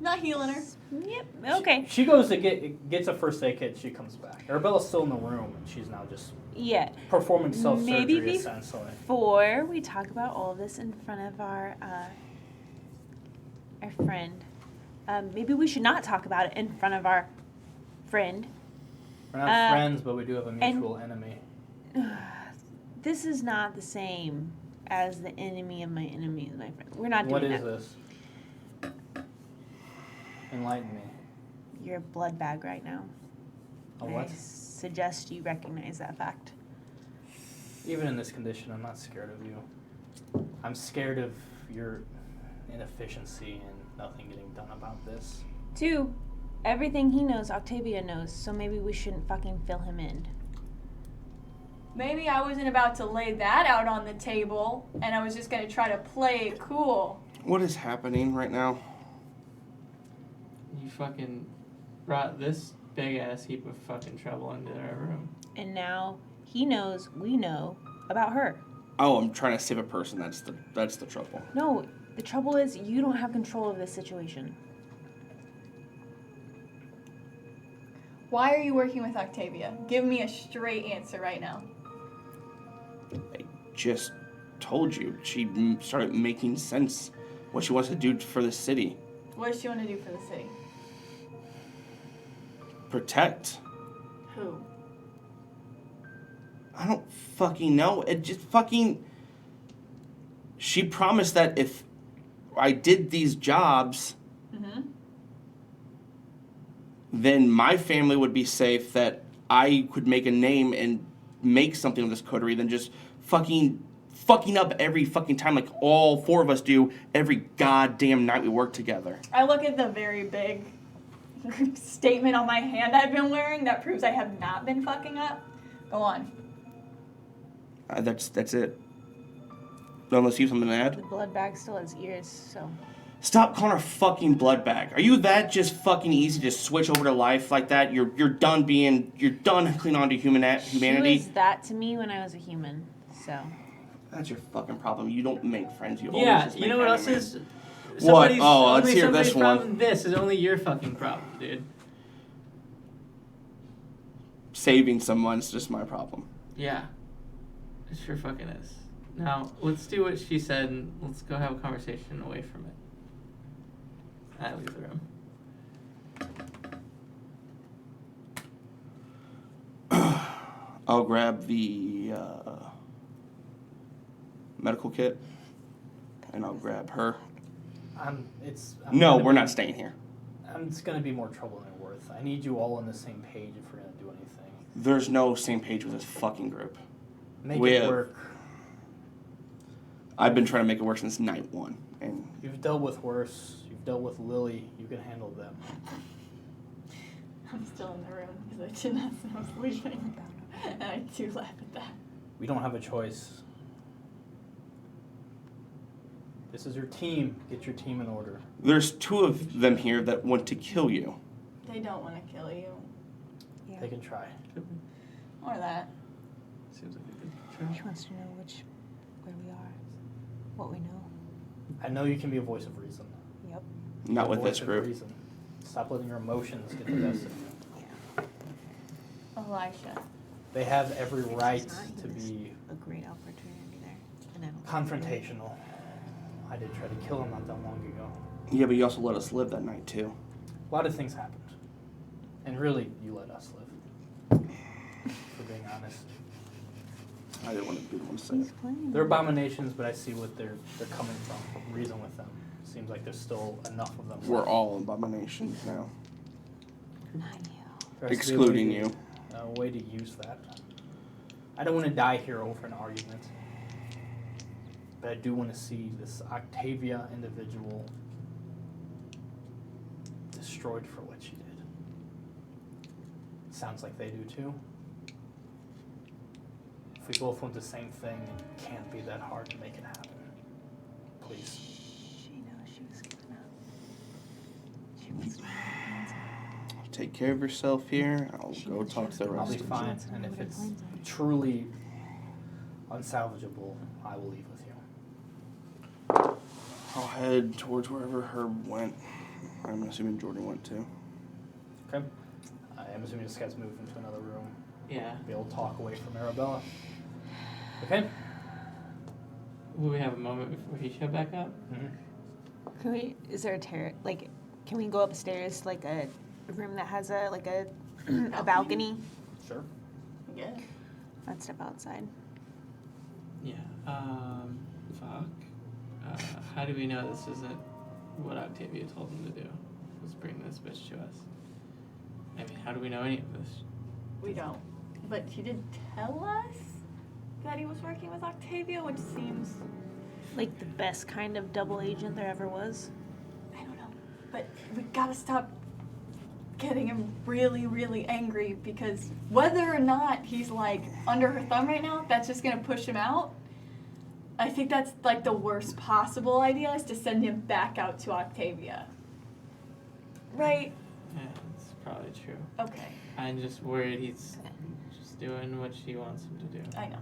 Not healing her. Yep. Okay. She goes to gets a first aid kit. She comes back. Arabella's still in the room, and she's now just Yeah. performing self-surgery Maybe essentially. Before we talk about all this in front of our our friend. Maybe we should not talk about it in front of our friend. We're not friends, but we do have a mutual enemy. This is not the same as the enemy of my enemy is my friend. We're not doing What that. is this? Enlighten me. You're a blood bag right now. A what? I suggest you recognize that fact. Even in this condition, I'm not scared of you. I'm scared of your inefficiency and nothing getting done about this. 2, everything he knows, Octavia knows, so maybe we shouldn't fucking fill him in. Maybe I wasn't about to lay that out on the table, and I was just gonna try to play it cool. What is happening right now? You fucking brought this big ass heap of fucking trouble into our room. And now he knows we know about her. Oh, I'm trying to save a person. That's the trouble. No, the trouble is you don't have control of this situation. Why are you working with Octavia? Give me a straight answer right now. I just told you. She started making sense what she wants to do for the city. What does she want to do for the city? Protect. Who? I don't fucking know. It just fucking... She promised that if I did these jobs, Mm-hmm. then my family would be safe, that I could make a name and make something of this coterie than just fucking up every fucking time like all 4 of us do every goddamn night we work together. I look at the very big statement on my hand I've been wearing that proves I have not been fucking up. Go on. That's it. Unless you have something to The add? blood bag still has ears, so... Stop calling her a fucking blood bag. Are you that just fucking easy to switch over to life like that? You're done clinging on to humanity? She was that to me when I was a human, so... That's your fucking problem. You don't make friends. You Yeah, always just you make know what else enemies. is? What? Somebody's- Oh, let's only hear somebody's this one. problem. This is only your fucking problem, dude. Saving someone's just my problem. Yeah. It sure fucking is. Now, let's do what she said and let's go have a conversation away from it. I leave the room. I'll grab the medical kit, and I'll grab her. I'm No, gonna we're be- not staying here. It's gonna be more trouble than worth. I need you all on the same page if we're gonna do anything. There's no same page with this fucking group. Make We it have- work. I've been trying to make it work since night 1, and You've dealt with worse. You've dealt with Lily. You can handle them. I'm still in the room because I did not say I was leaving. And I do laugh at that. We don't have a choice. This is your team. Get your team in order. there's 2 of them here that want to kill you. They don't want to kill you. They can try. Or that. Seems like a good try. She wants to know where we are, what we know. I know you can be a voice of reason. Yep. Not Be a with voice this of group. reason. Stop letting your emotions get the best of you. Elisha. They have every right It's not to be a great opportunity there. And I don't confrontational. I did try to kill him not that long ago. Yeah, but you also let us live that night, too. A lot of things happened. And really, you let us live. For being honest. I didn't want to be the one to say He's it. playing. They're abominations, but I see what they're coming from. Reason with them. Seems like there's still enough of them. We're all abominations now. Not you. There has to be a way Excluding to- you. A way to use that. I don't want to die here over an argument. But I do want to see this Octavia individual destroyed for what she did. Sounds like they do too. If we both want the same thing, it can't be that hard to make it happen. Please. She knows she was giving up. She wants to know what plans are. Take care of yourself here. I'll She go wants talk to the to know I'll rest be of fine. you. wants to And know if what her it's plans are. truly unsalvageable, I will leave with you. I'll head towards wherever Herb went. I'm assuming Jordan went too. Okay? I'm assuming this guy's moved into another room. Yeah. Be able to talk away from Arabella. Okay? Will we have a moment before he showed back up? Mm-hmm. Is there can we go upstairs, like a room that has a balcony? Sure. Yeah. Let's step outside. Yeah. Fuck. How do we know this isn't what Octavia told him to do? Was bring this bitch to us. I mean, how do we know any of this? We don't. But he did tell us that he was working with Octavia, which seems, Like the best kind of double agent there ever was. I don't know. But we gotta stop getting him really, really angry, because whether or not he's like under her thumb right now, that's just gonna push him out. I think that's like the worst possible idea, is to send him back out to Octavia. Right? Yeah, that's probably true. Okay. I'm just worried he's just doing what she wants him to do. I know.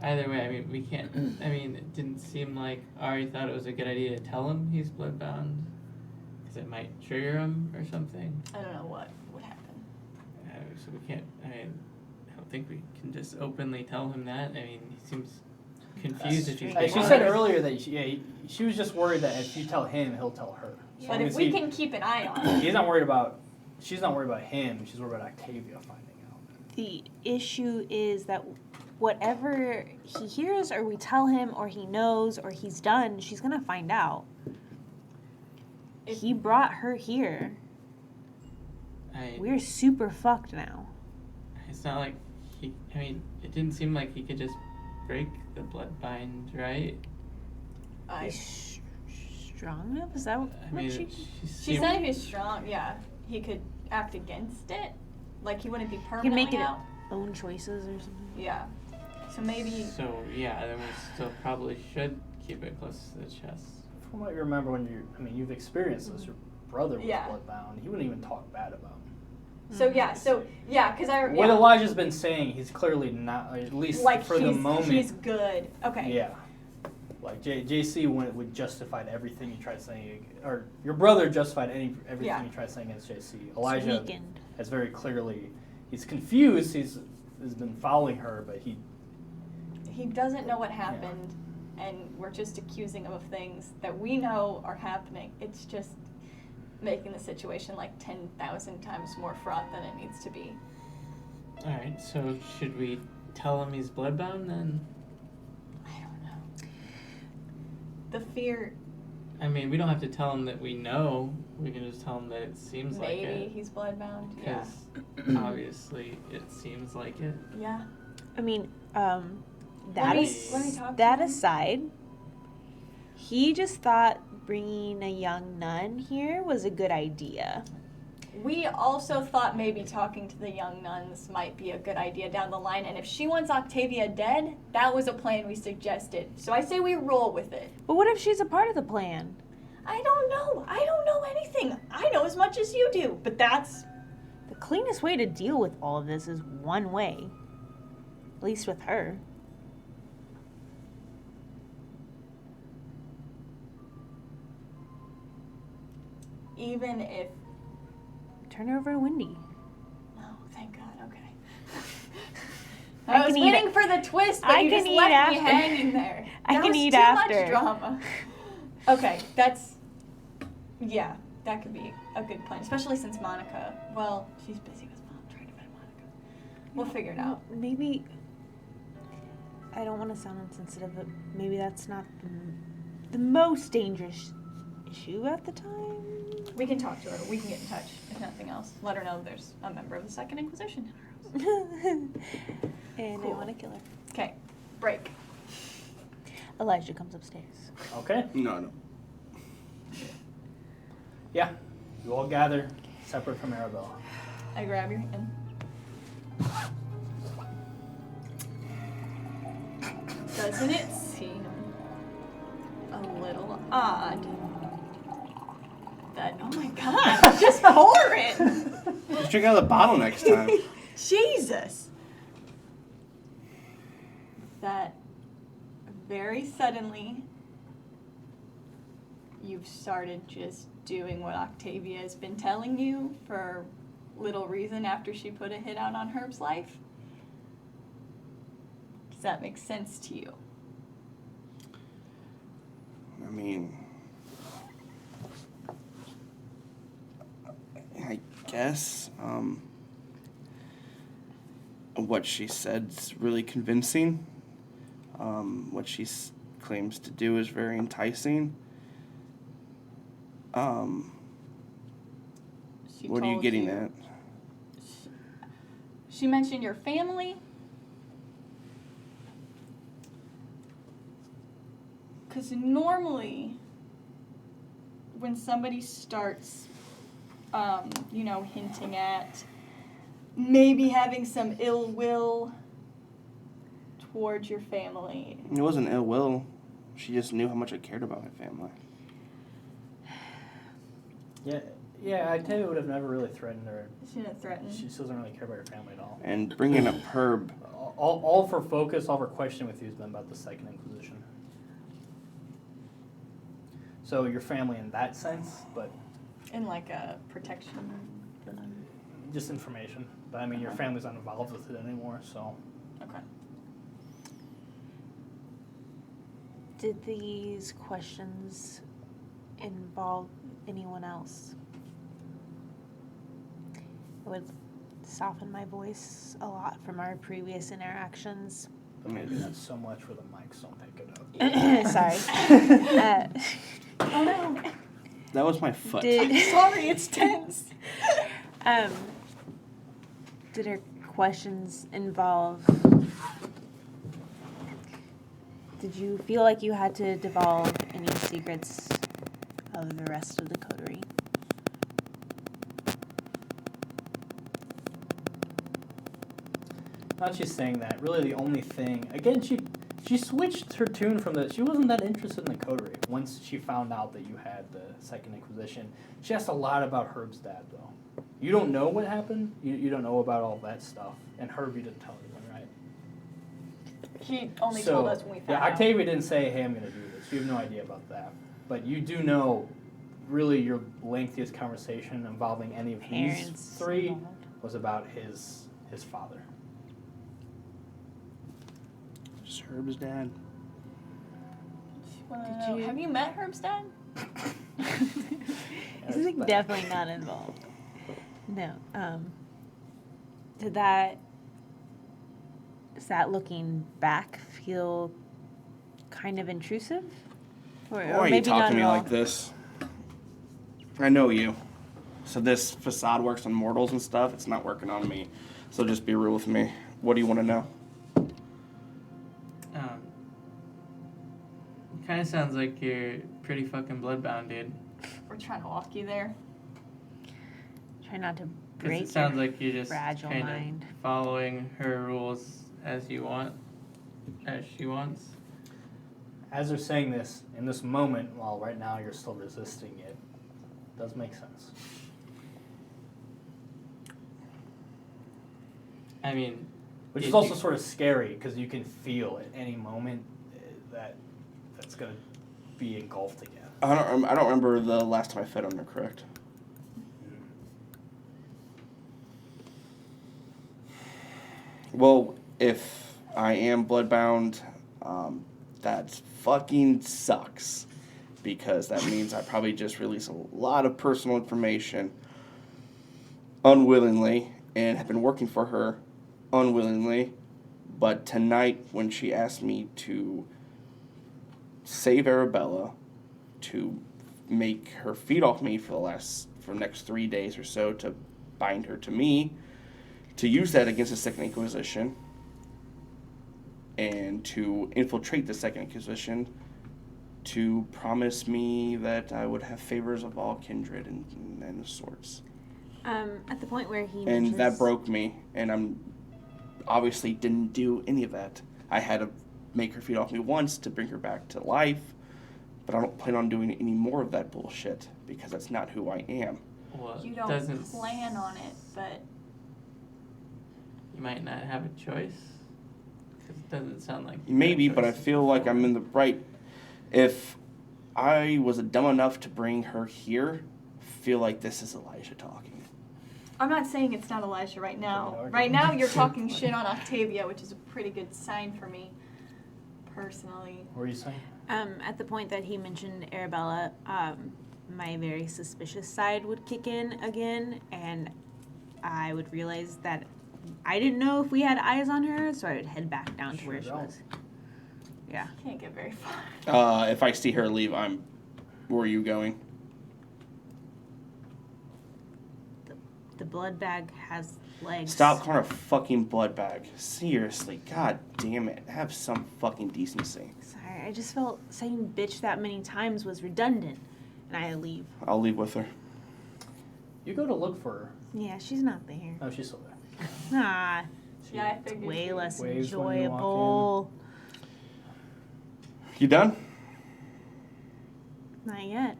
Either way, I mean, we can't. I mean, it didn't seem like Ari thought it was a good idea to tell him he's bloodbound, because it might trigger him or something. I don't know what would happen. So we can't. I mean, I don't think we can just openly tell him that. I mean, he seems confused if he's. She said earlier that she was just worried that if you tell him, he'll tell her. So But if we can keep an eye on it. she's not worried about him. She's worried about Octavia finding out. The issue is that whatever he hears, or we tell him, or he knows, or he's done, she's gonna find out. He brought her here. We're super fucked now. It's not like he. I mean, it didn't seem like he could just break the bloodbind, right? He's strong enough? Is that what I mean, She said he was strong. Yeah, he could act against it. Like he wouldn't be he permanently can make it out. own choices or something? Yeah. So maybe. So yeah, then we still probably should keep it close to the chest. From what you remember when you've experienced this. Your brother was Yeah. bloodbound. He wouldn't even talk bad about him. So yeah, because I. What Yeah. Elijah's been saying, he's clearly not, at least Like for the moment. he's good. Okay. Yeah. Like JC would justify everything you tried saying, or your brother justified everything Yeah. you tried saying against JC. It's Elijah weakened. has very clearly, he's confused. He's been following her, but he doesn't know what happened, and we're just accusing him of things that we know are happening. It's just making the situation like 10,000 times more fraught than it needs to be. All right. So should we tell him he's bloodbound then? I don't know. The fear. I mean, we don't have to tell him that we know. We can just tell him that it seems like Maybe it. he's bloodbound. Yeah. Because obviously it seems like it. Yeah. I mean, Let me talk to that him. aside, he just thought bringing a young nun here was a good idea. We also thought maybe talking to the young nuns might be a good idea down the line, and if she wants Octavia dead, that was a plan we suggested. So I say we roll with it. But what if she's a part of the plan? I don't know. I don't know anything. I know as much as you do, but that's... The cleanest way to deal with all of this is one way. At least with her. Even if... Turn her over to Wendy. Oh, thank God, okay. I I was can eat waiting for the twist, but I you can just eat left me after. hanging there. I That can was eat too after. much drama. Okay, that's... Yeah, that could be a good plan, especially since Monica... Well, she's busy with Mom trying to find Monica. We'll figure it out. Maybe... I don't want to sound insensitive, but maybe that's not the most dangerous issue at the time. We can talk to her. We can get in touch, if nothing else. Let her know there's a member of the Second Inquisition in her house. And Cool. I want to kill her. Okay, break. Elijah comes upstairs. okay. No. Yeah, you all gather separate from Arabella. I grab your hand. Doesn't it seem a little odd that, oh my God, just pour it! Just drink out of the bottle next time. Jesus! That very suddenly you've started just doing what Octavia has been telling you for little reason after she put a hit out on Herb's life? Does that make sense to you? I mean, I guess what she said's really convincing. What she claims to do is very enticing. She What are you told getting at? She mentioned your family. Because normally, when somebody starts, hinting at maybe having some ill will towards your family. It wasn't ill will. She just knew how much I cared about my family. Yeah, I tell you, would have never really threatened her. She didn't threaten. She doesn't really care about your family at all. And bringing up Herb. All of her focus, all of her question with you has been about the Second Inquisition. So your family in that sense, but In like a protection. just information. But I mean, your family's not involved with it anymore, so. Okay. Did these questions involve anyone else? It would soften my voice a lot from our previous interactions. But maybe not so much where the mics don't pick it up. Sorry. Oh no. That was my foot. Sorry, it's tense. Did her questions involve... Did you feel like you had to divulge any secrets of the rest of the coterie? Not just saying that. Really, the only thing. Again, she switched her tune from the. She wasn't that interested in the coterie once she found out that you had the Second Inquisition. She asked a lot about Herb's dad, though. You don't know what happened. You don't know about all that stuff. And Herb, you didn't tell anyone, right? He only told us when we found yeah, out. Octavia didn't say, "Hey, I'm going to do this." You have no idea about that. But you do know, really, your lengthiest conversation involving any of these Parents three involved. was about his father. Just Herb's dad. Did you- Have you met Herb's dad? He's like definitely not involved. No. Does that looking back feel kind of intrusive? Or Why are you maybe not talking to me at all? like this? I know you. So this facade works on mortals and stuff. It's not working on me. So just be real with me. What do you want to know? Kind of sounds like you're pretty fucking bloodbound, dude. We're trying to walk you there. Try not to 'Cause break it sounds your like you're just fragile kind mind. of following her rules as you want, as she wants. As they're saying this, in this moment, while right now you're still resisting it, does make sense. I mean, Which is if also you- sort of scary because you can feel at any moment that's going to be engulfed again. I don't remember the last time I fed on her, correct? Well, if I am bloodbound, that fucking sucks. Because that means I probably just released a lot of personal information unwillingly and have been working for her unwillingly. But tonight, when she asked me to save Arabella, to make her feed off me for the next 3 days or so, to bind her to me, to use that against the Second Inquisition, and to infiltrate the Second Inquisition, to promise me that I would have favors of all kindred and sorts. At the point where he And mentions... that broke me, and I'm obviously didn't do any of that. I had to make her feed off me once to bring her back to life, but I don't plan on doing any more of that bullshit, because that's not who I am. well, You it don't doesn't plan on it, but You might not have a choice. 'Cause it doesn't sound like you Maybe, have but I choices feel like before. I'm in the right. If I was dumb enough to bring her here, I feel like this is Elijah talking. I'm not saying it's not Elijah right now. Pretty hard. Right now, you're talking shit on Octavia, which is a pretty good sign for me, personally. What were you saying? At the point that he mentioned Arabella, my very suspicious side would kick in again, and I would realize that I didn't know if we had eyes on her, so I would head back down to where she Sure don't. was. Yeah. Can't get very far. If I see her leave, where are you going? The blood bag has legs. Stop calling her a fucking blood bag. Seriously, god damn it. Have some fucking decency. Sorry, I just felt saying bitch that many times was redundant, and I leave. I'll leave with her. You go to look for her. Yeah, she's not there. Oh, she's still there. Ah, Yeah, I figured. way you- less Waves when you walk enjoyable. You done? Not yet.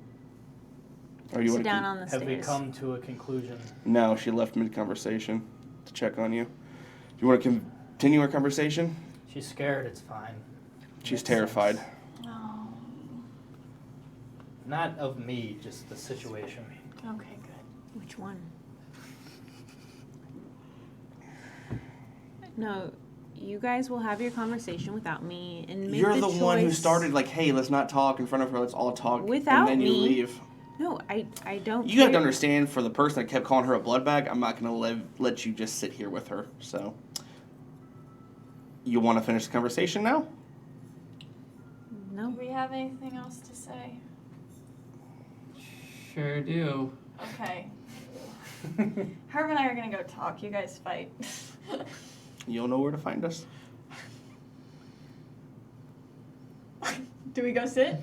Or you Sit want to down on the Have we stairs. come to a conclusion? No, she left mid-conversation to check on you. Do you want to continue our conversation? She's scared, it's fine. She's Makes terrified. sense. Oh. Not of me, just the situation. Okay, good. Which one? No, you guys will have your conversation without me and make You're the the choice. one who started like, hey, let's not talk in front of her, let's all talk. Without and then you me. leave. No, I don't. You have to care. understand, for the person that kept calling her a blood bag, I'm not going to let you just sit here with her. So, you want to finish the conversation now? Do No. we have anything else to say? Sure do. Okay. Herb and I are gonna go talk. You guys fight. You'll know where to find us. Do we go sit?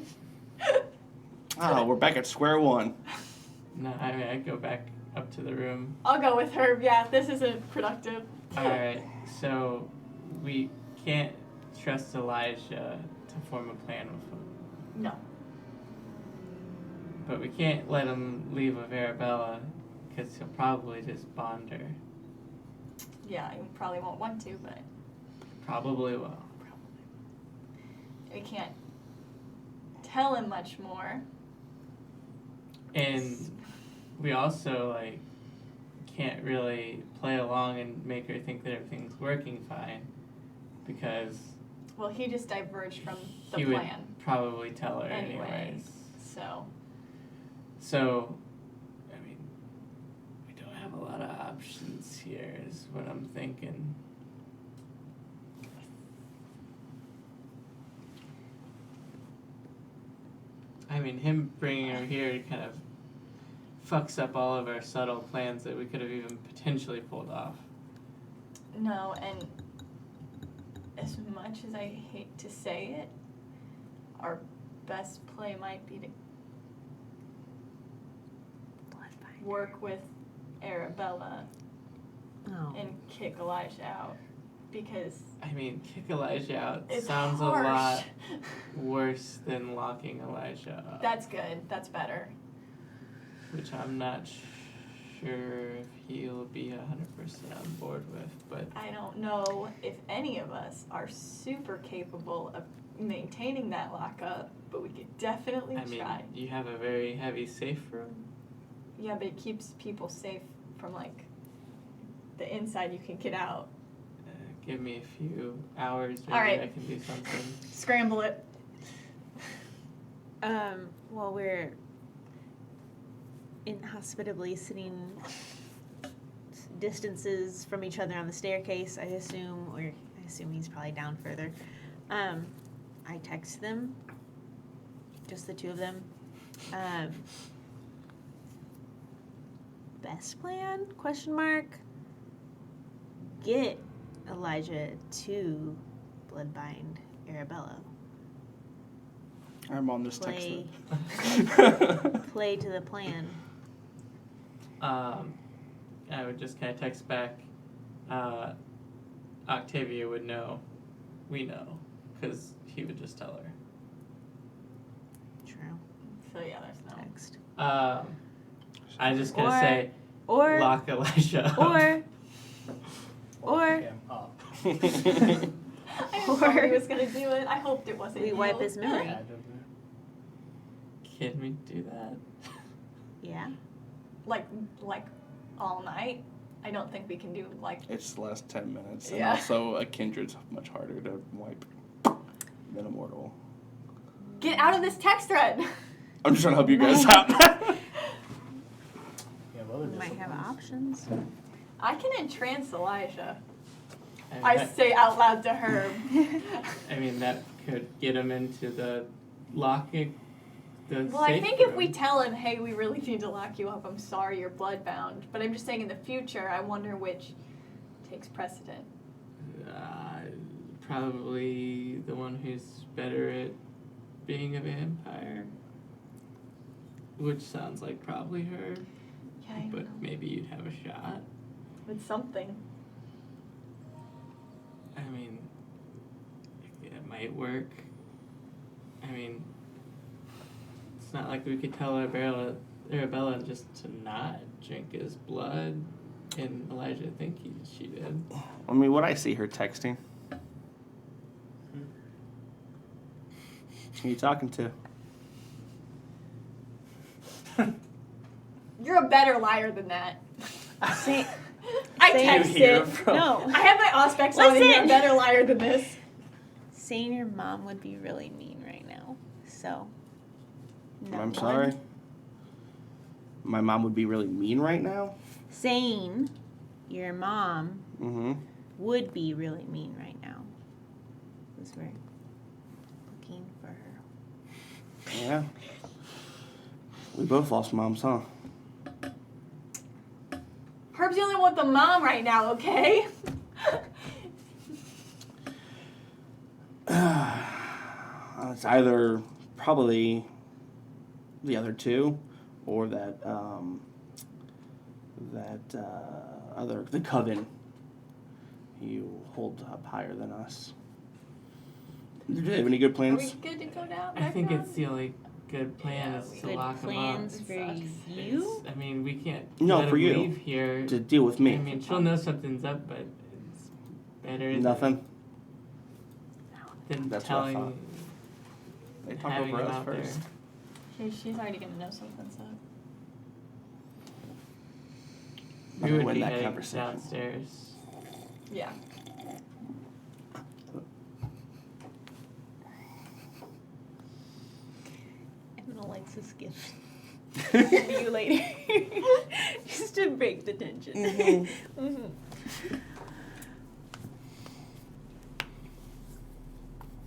Ah, we're back at square one. No, I mean, I'd go back up to the room. I'll go with Herb. Yeah, this isn't productive. Alright, so we can't trust Elijah to form a plan with him. No. But we can't let him leave with Arabella, because he'll probably just bond her. Yeah, you probably won't want to, but Probably will. we can't tell him much more. And we also, like, can't really play along and make her think that everything's working fine, because Well, he just diverged from the he would plan probably tell her anyway. anyways. So, So, I mean, we don't have a lot of options here, is what I'm thinking. I mean, him bringing her here kind of fucks up all of our subtle plans that we could have even potentially pulled off. no, and as much as I hate to say it, our best play might be to work with Arabella Oh. and kick Elijah out, because I mean, kick Elijah out it's sounds harsh. a lot worse than locking Elijah up. That's good. That's better. Which I'm not sure if he'll be 100% on board with, but I don't know if any of us are super capable of maintaining that lockup, but we could definitely I mean, try. you have a very heavy safe room. Yeah, but it keeps people safe from like the inside. You can get out. Give me a few hours, maybe All right. I can do something. Scramble it. While we're inhospitably sitting distances from each other on the staircase, I assume he's probably down further. I text them, just the two of them. Best plan? Question mark. Get Elijah to bloodbind Arabella. I'm on this text. Play, thread. play to the plan. I would just kind of text back. Octavia would know. We know, because he would just tell her. True. So yeah, there's no. Text. I just gonna Or- say Or lock Elijah up. or Him up. I knew somebody was gonna do it. I hoped it wasn't we you. wipe his memory. Yeah, Can we do that? Yeah. like all night. I don't think we can do like It's the last 10 minutes. And Yeah. also, a kindred's much harder to wipe. Minimum. get out of this text thread. I'm just trying to help you guys out. You have other We might have disciplines. options. I can entrance Elijah. I I mean, say out loud to Herb. I mean, that could get him into the locking. Well, I think if we tell him, hey, we really need to lock you up, I'm sorry, you're bloodbound. But I'm just saying in the future, I wonder which takes precedent. Probably the one who's better at being a vampire. Which sounds like probably her, Yeah, I but know. maybe you'd have a shot. With something. I mean, it might work. I mean, it's not like we could tell Arabella just to not drink his blood, and Elijah think she did. I mean, what I see her texting. Who are you talking to? You're a better liar than that. Say, I say- You hear texted. from- no. I have my Auspex on and you're a Listen. better liar than this. Saying your mom would be really mean right now. So. No I'm one. sorry. My mom would be really mean right now. Saying your mom Mm-hmm. would be really mean right now. Because we're looking for her. Yeah. We both lost moms, huh? Herb's the only one with the mom right now, okay? It's either probably the other two, or that the coven you hold up higher than us. Do they have any good Are plans? we good to go down? I think back it's the only good plan is to Good lock him up. plans It for sucks. you? I mean, we can't No, let for him you. leave here. To deal with I me? mean, she'll know something's up, but it's better Nothing. than That's what I telling. thought. They talk having over him us out first. there. She's already gonna know something's up. I'm We gonna would win be that heading conversation. downstairs. Yeah. Emma likes this gift. See you later. Just to break the tension. Mhm.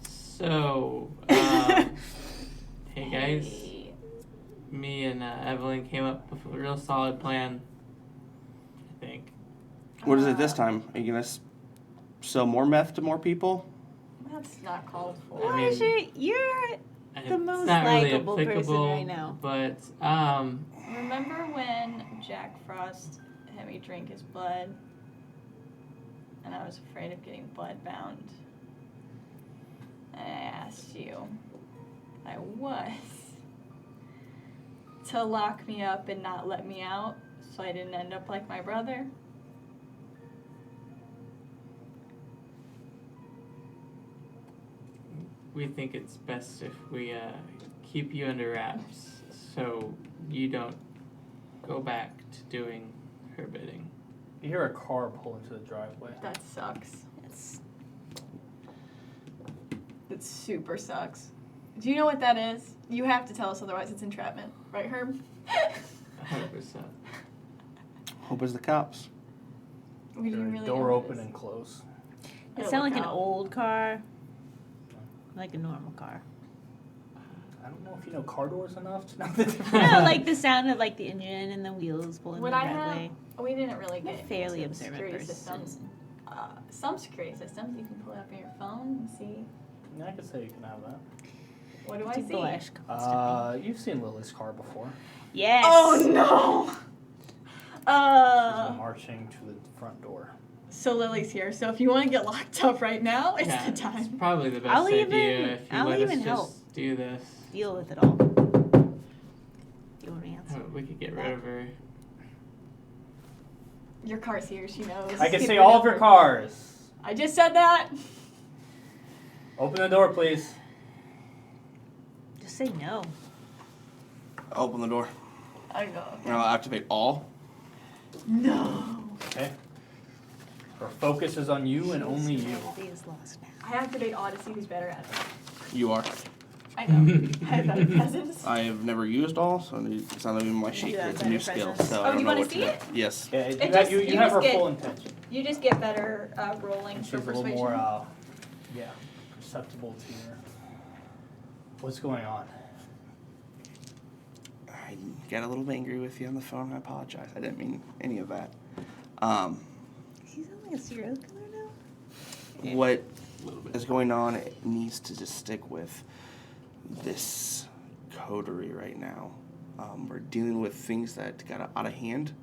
So, hey guys, me and Evelyn came up with a real solid plan. I think. What is it this time? Are you gonna sell more meth to more people? That's not called for. I mean, Elijah, you're It's the most not really likable person applicable, right now. but Remember when Jack Frost had me drink his blood? And I was afraid of getting bloodbound. And I asked you, I was, to lock me up and not let me out so I didn't end up like my brother. we think it's best if we keep you under wraps so you don't go back to doing her bidding. You hear a car pull into the driveway. That sucks. It's That super sucks. Do you know what that is? You have to tell us, otherwise it's entrapment. Right, Herb? 100%. Hope it's the cops. We Your didn't really door know open this. and close. It Oh, sounds like look an out. old car, like a normal car. I don't know if you know car doors enough to know the difference. No, like the sound of like the engine and the wheels pulling Would the I have? driveway. We didn't really I'm a get fairly into observant security person. systems. Some security systems you can pull it up on your phone and see. Yeah, I could say you can have that. What do I To see? blush constantly. You've seen Lily's car before. Yes. Oh no! She's marching to the front door. So Lily's here. So if you want to get locked up right now, it's Yeah, the it's time. probably the best I'll idea even- if you I'll let even us help. just do this. Deal with it all. Do you want to answer? We could get rid of her. Your car's here. She knows. I can Get see rid all of of your her. cars. I just said that. Open the door, please. Just say no. Open the door. I know. And I'll activate all. No. Okay. Her focus is on you and only you. Humanity is lost now. I activate Odyssey. Who's better at it? You are. I know. I have better presents. I have never used all, so it's not even my You sheet. have It's a new better skill, presents. so Oh, I don't you know wanna what to see do. it? Yes. Yeah, It you just- you you have just her get- full intention. You just get better rolling And for she's a little persuasion. more, perceptible to your. What's going on? I got a little angry with you on the phone. I apologize. I didn't mean any of that. Does he sound like a serial killer now? What is going on, it needs to just stick with this coterie right now. We're dealing with things that got out of hand,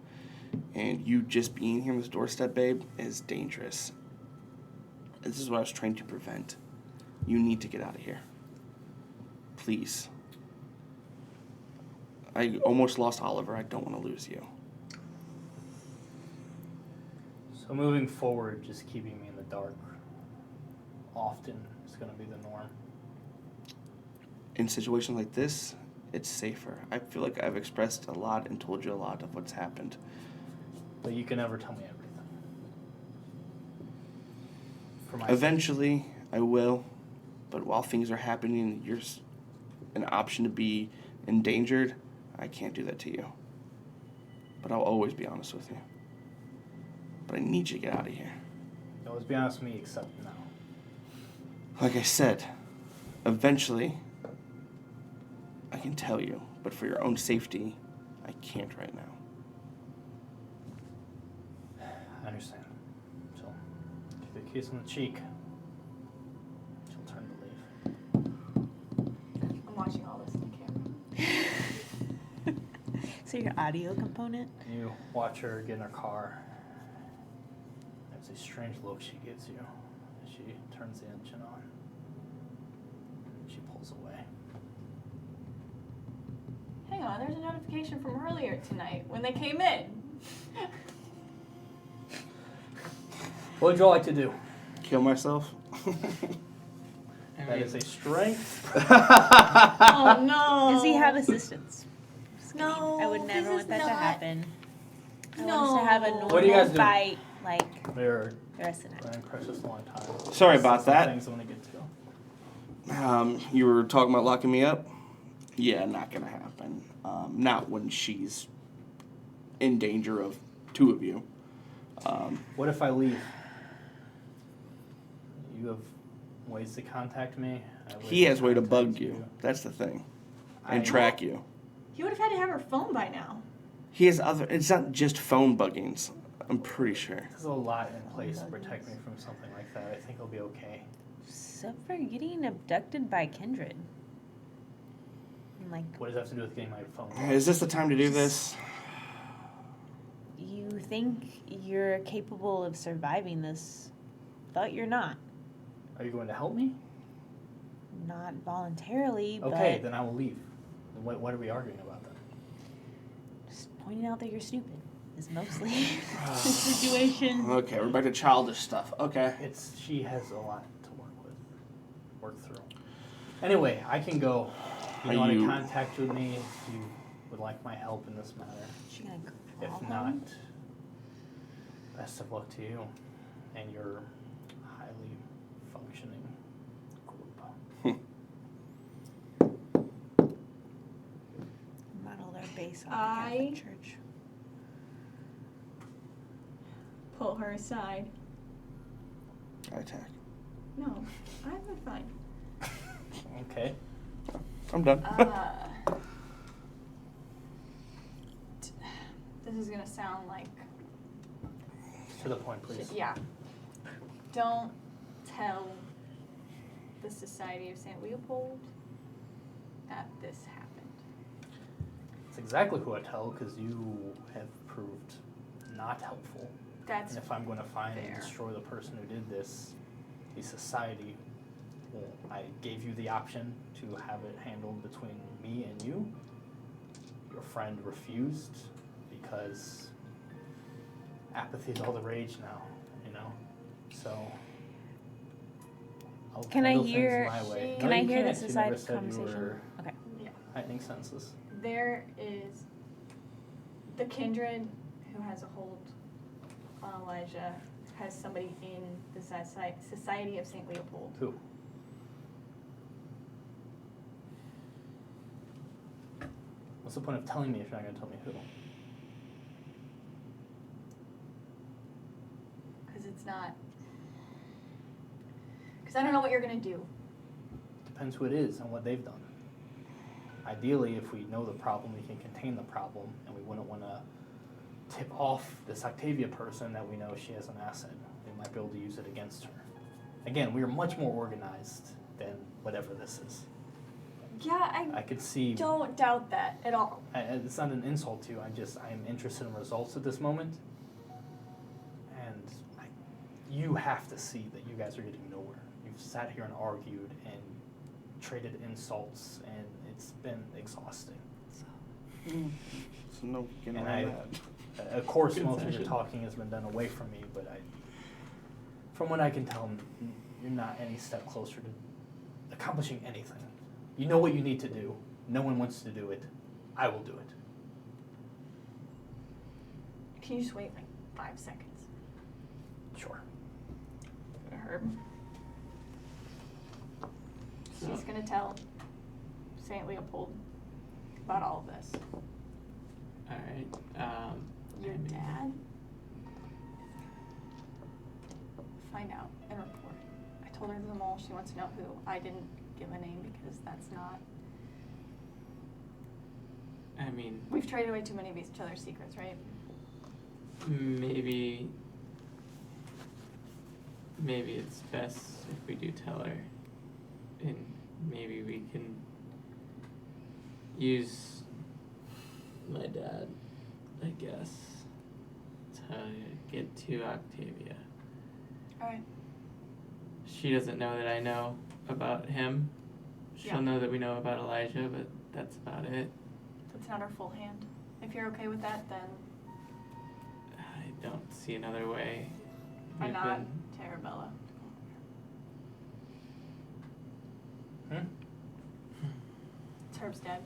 and you just being here on this doorstep, babe, is dangerous. This is what I was trying to prevent. You need to get out of here. Please. I almost lost Oliver. I don't want to lose you. So moving forward, just keeping me in the dark often is going to be the norm. In situations like this, it's safer. I feel like I've expressed a lot and told you a lot of what's happened. But you can never tell me everything. For my Eventually, I will. But while things are happening, you're an option to be endangered. I can't do that to you. But I'll always be honest with you. But I need you to get out of here. Always be honest with me, except now. Like I said, eventually, I can tell you. But for your own safety, I can't right now. I understand. So, give the kiss on the cheek. She'll turn to leave. I'm watching all this on camera. So your audio component? You watch her get in her car. There's a strange look she gives you as she turns the engine on. She pulls away. Hang on, there's a notification from earlier tonight when they came in. What would you like to do? Kill myself? That is a strength. Oh no. Does he have assistance? Just kidding. No, I would never this want is that to not- happen. I want us to have a No. normal What are you guys doing? fight like They're the rest of the night. running precious long time. Sorry about Some that. Things I want to get to. You were talking about locking me up? Yeah, not gonna happen. Not when she's in danger of two of you. What if I leave? You have ways to contact me. I have ways He has a way to contact bug you. That's the thing. I- And track you. He would have had to have her phone by now. He has other. It's not just phone buggings. I'm pretty sure. There's a lot in place to protect me from something like that. I think I'll be okay. Except for getting abducted by kindred. And, like, What does that have to do with getting my phone? Is this the time to do this? you think you're capable of surviving this, but you're not. Are you going to help me? Not voluntarily, Okay, but then I will leave. Then what are we arguing about then? just pointing out that you're stupid is mostly the situation. Okay, we're back to childish stuff. Okay. She has a lot to work through. Anyway, I can go. You Are want to you- contact with me if you would like my help in this matter. She gonna If crawl not, home? best of luck to you and your highly functioning group. Model their base on the I- Catholic Church. Pull her aside. Attack. No, I'm fine. I'm Okay. done. This is gonna sound like To the point, please. yeah. Don't tell the Society of St. Leopold that this happened. It's exactly who I tell because you have proved not helpful. That's And if I'm going to find fair. and destroy the person who did this, the society, well, I gave you the option to have it handled between me and you. Your friend refused because apathy is all the rage now, you know? So, I'll Can I handle hear- things my way. Can No, I you hear the can't. You never society said you conversation? were Okay. yeah. heightening senses. There is the kindred who has a hold on Elijah has somebody in the Society of St. Leopold. Who? What's the point of telling me if you're not going to tell me who? Because it's not. Because I don't know what you're going to do. Depends who it is and what they've done. Ideally, if we know the problem, we can contain the problem, and we wouldn't want to tip off this Octavia person that we know she has an asset. We might be able to use it against her. Again, we are much more organized than whatever this is. Yeah, I could see. don't doubt that at all. It's not an insult to you. I am interested in results at this moment, and you have to see that you guys are getting nowhere. You've sat here and argued and traded insults, and it's been exhausting. So no getting And around that. Of course, Good most of your session. talking has been done away from me, but from what I can tell, you're not any step closer to accomplishing anything. You know what you need to do. No one wants to do it. I will do it. Can you just wait like 5 seconds? Sure. Herb. She's gonna tell St. Leopold about all of this. Alright, Your dad? Find out and report. I told her the mole. She wants to know who. I didn't give a name because that's not. I mean, We've traded away too many of each other's secrets, right? maybe it's best if we do tell her, and maybe we can use my dad, I guess, to get to Octavia. Alright. She doesn't know that I know about him. She'll Yeah. know that we know about Elijah, but that's about it. That's not her full hand. If you're okay with that, then I don't see another way. why We've not been- Tarabella? Hmm? It's Herb's dad.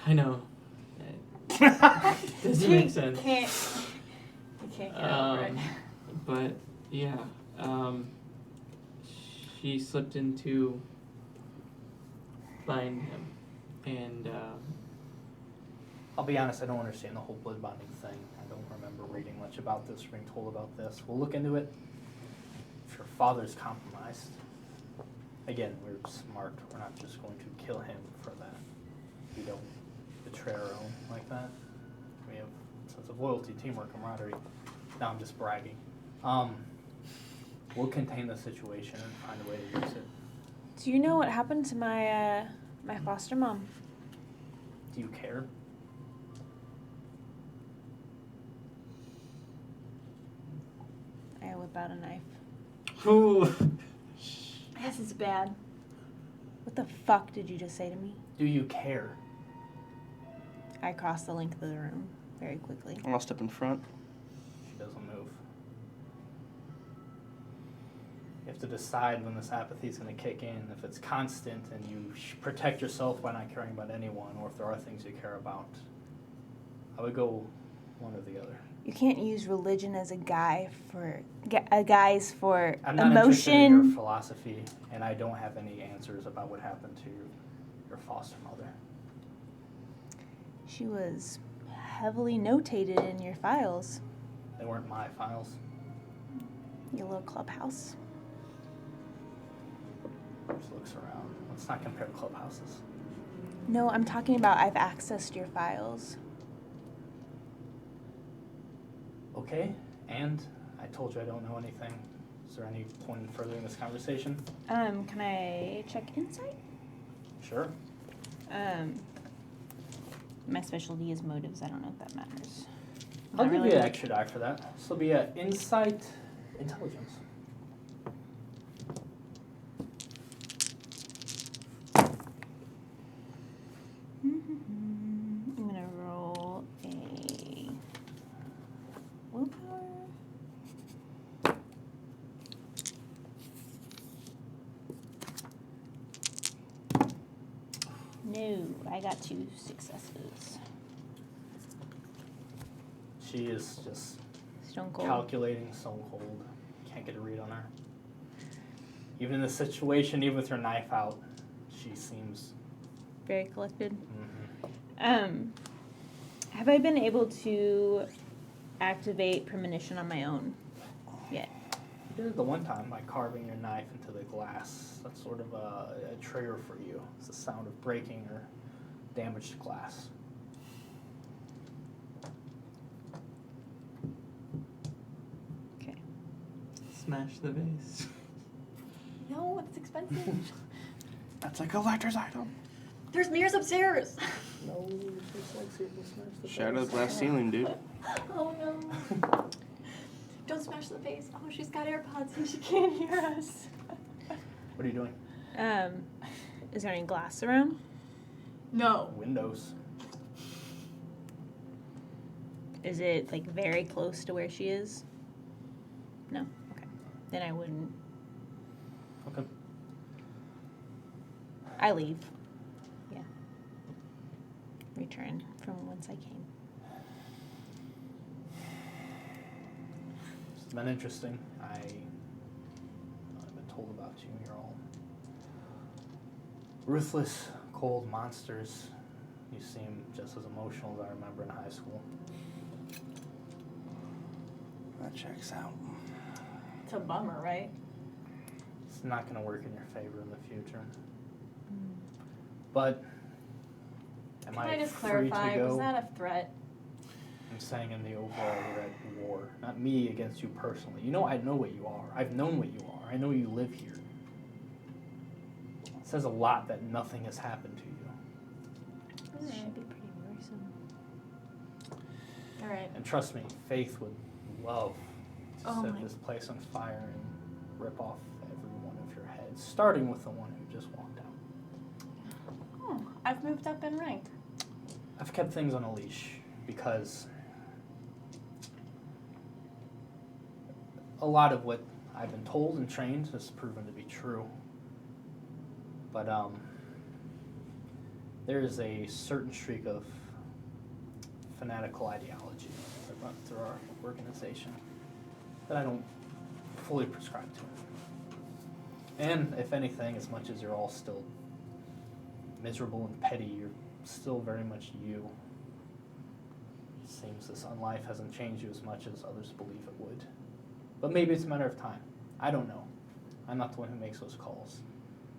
I know. Doesn't make sense. You can't get over it. But yeah, she slipped into find him, and I'll be honest, I don't understand the whole blood bonding thing. I don't remember reading much about this or being told about this. We'll look into it. If your father's compromised, again, we're smart. We're not just going to kill him for that. We don't betray our own like that. We have a sense of loyalty, teamwork, camaraderie. Now I'm just bragging. We'll contain the situation and find a way to use it. Do you know what happened to my my foster mom? Do you care? I whip out a knife. Ooh. This is bad. What the fuck did you just say to me? Do you care? I crossed the length of the room very quickly. I'll step in front. She doesn't move. You have to decide when this apathy is going to kick in. If it's constant and you protect yourself by not caring about anyone, or if there are things you care about. I would go one or the other. You can't use religion as a guise for I'm not interested in your emotion. philosophy, and I don't have any answers about what happened to your foster mother. She was heavily notated in your files, They weren't my files. your little clubhouse. Just looks around. Let's not compare clubhouses. No, I'm talking about I've accessed your files. Okay, and I told you I don't know anything. Is there any point in furthering this conversation? Can I check insight? Sure. My specialty is motives. I don't know if that matters. I'll Not give really. you an extra die for that. This will be an insight intelligence. I'm gonna roll a willpower. No, I got 2 successes. She is just Stone cold. calculating, so cold. Can't get a read on her. Even in this situation, even with her knife out, she seems very collected. Mm-hmm. Have I been able to activate premonition on my own yet? You did it the one time by carving your knife into the glass. That's sort of a trigger for you. It's the sound of breaking or damaged glass. Okay. Smash the vase. No, it's expensive. That's a collector's item. There's mirrors upstairs. No, just like see if you smash the Shadow the vase. glass ceiling, dude. Oh no. Don't smash the face. Oh, she's got AirPods and she can't hear us. What are you doing? Is there any glass around? No. Windows. Is it like very close to where she is? No. Okay. Then I wouldn't. Okay. I leave. Yeah. Return from whence I came. It's been interesting. I've been told about you. You're all ruthless, cold monsters. You seem just as emotional as I remember in high school. That checks out. It's a bummer, right? It's not going to work in your favor in the future. But am Can I just free clarify? to go? Was that a threat? I'm saying in the overall we're at war, not me against you personally. You know I know what you are. I've known what you are. I know you live here. It says a lot that nothing has happened to you. This should be pretty worrisome. All right. And trust me, Faith would love to Oh set my- this place on fire and rip off every one of your heads, starting with the one who just walked out. Oh, I've moved up in rank. I've kept things on a leash because a lot of what I've been told and trained has proven to be true. But there is a certain streak of fanatical ideology that runs through our organization that I don't fully prescribe to. And if anything, as much as you're all still miserable and petty, you're still very much you. It seems this unlife hasn't changed you as much as others believe it would. But maybe it's a matter of time. I don't know. I'm not the one who makes those calls.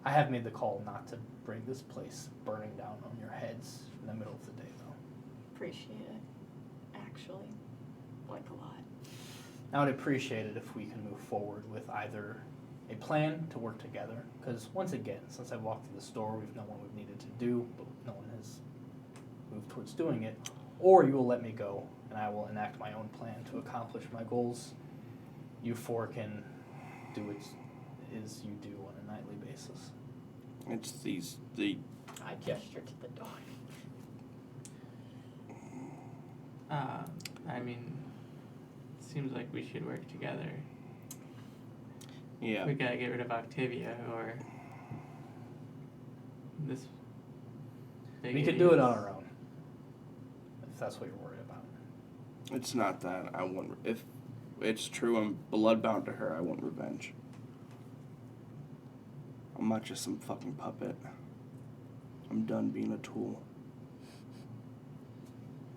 I have made the call not to bring this place burning down on your heads in the middle of the day, though. Appreciate it. Actually, like a lot. I would appreciate it if we can move forward with either a plan to work together, because once again, since I walked through this door, we've known what we've needed to do, but no one has moved towards doing it, or you will let me go, and I will enact my own plan to accomplish my goals. You four can do what is you do on a nightly basis. It's the I gesture to the door. I mean, seems like we should work together. yeah. We gotta get rid of Octavia or this. big We could do it idiot. on our own, if that's what you're worried about. It's not that I want. If it's true, I'm bloodbound to her. I want revenge. I'm not just some fucking puppet. I'm done being a tool.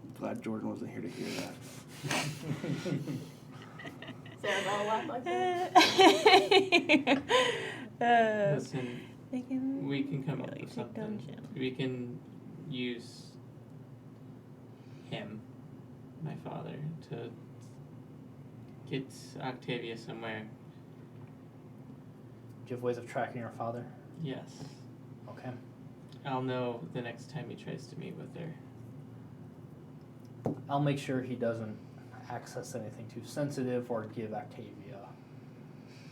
I'm glad Jordan wasn't here to hear that. Sarah laughed like that. Listen, They can we can come up really with take something. down Jim. We can use him, my father, to get Octavia somewhere. Do you have ways of tracking your father? Yes. Okay. I'll know the next time he tries to meet with her. I'll make sure he doesn't access anything too sensitive or give Octavia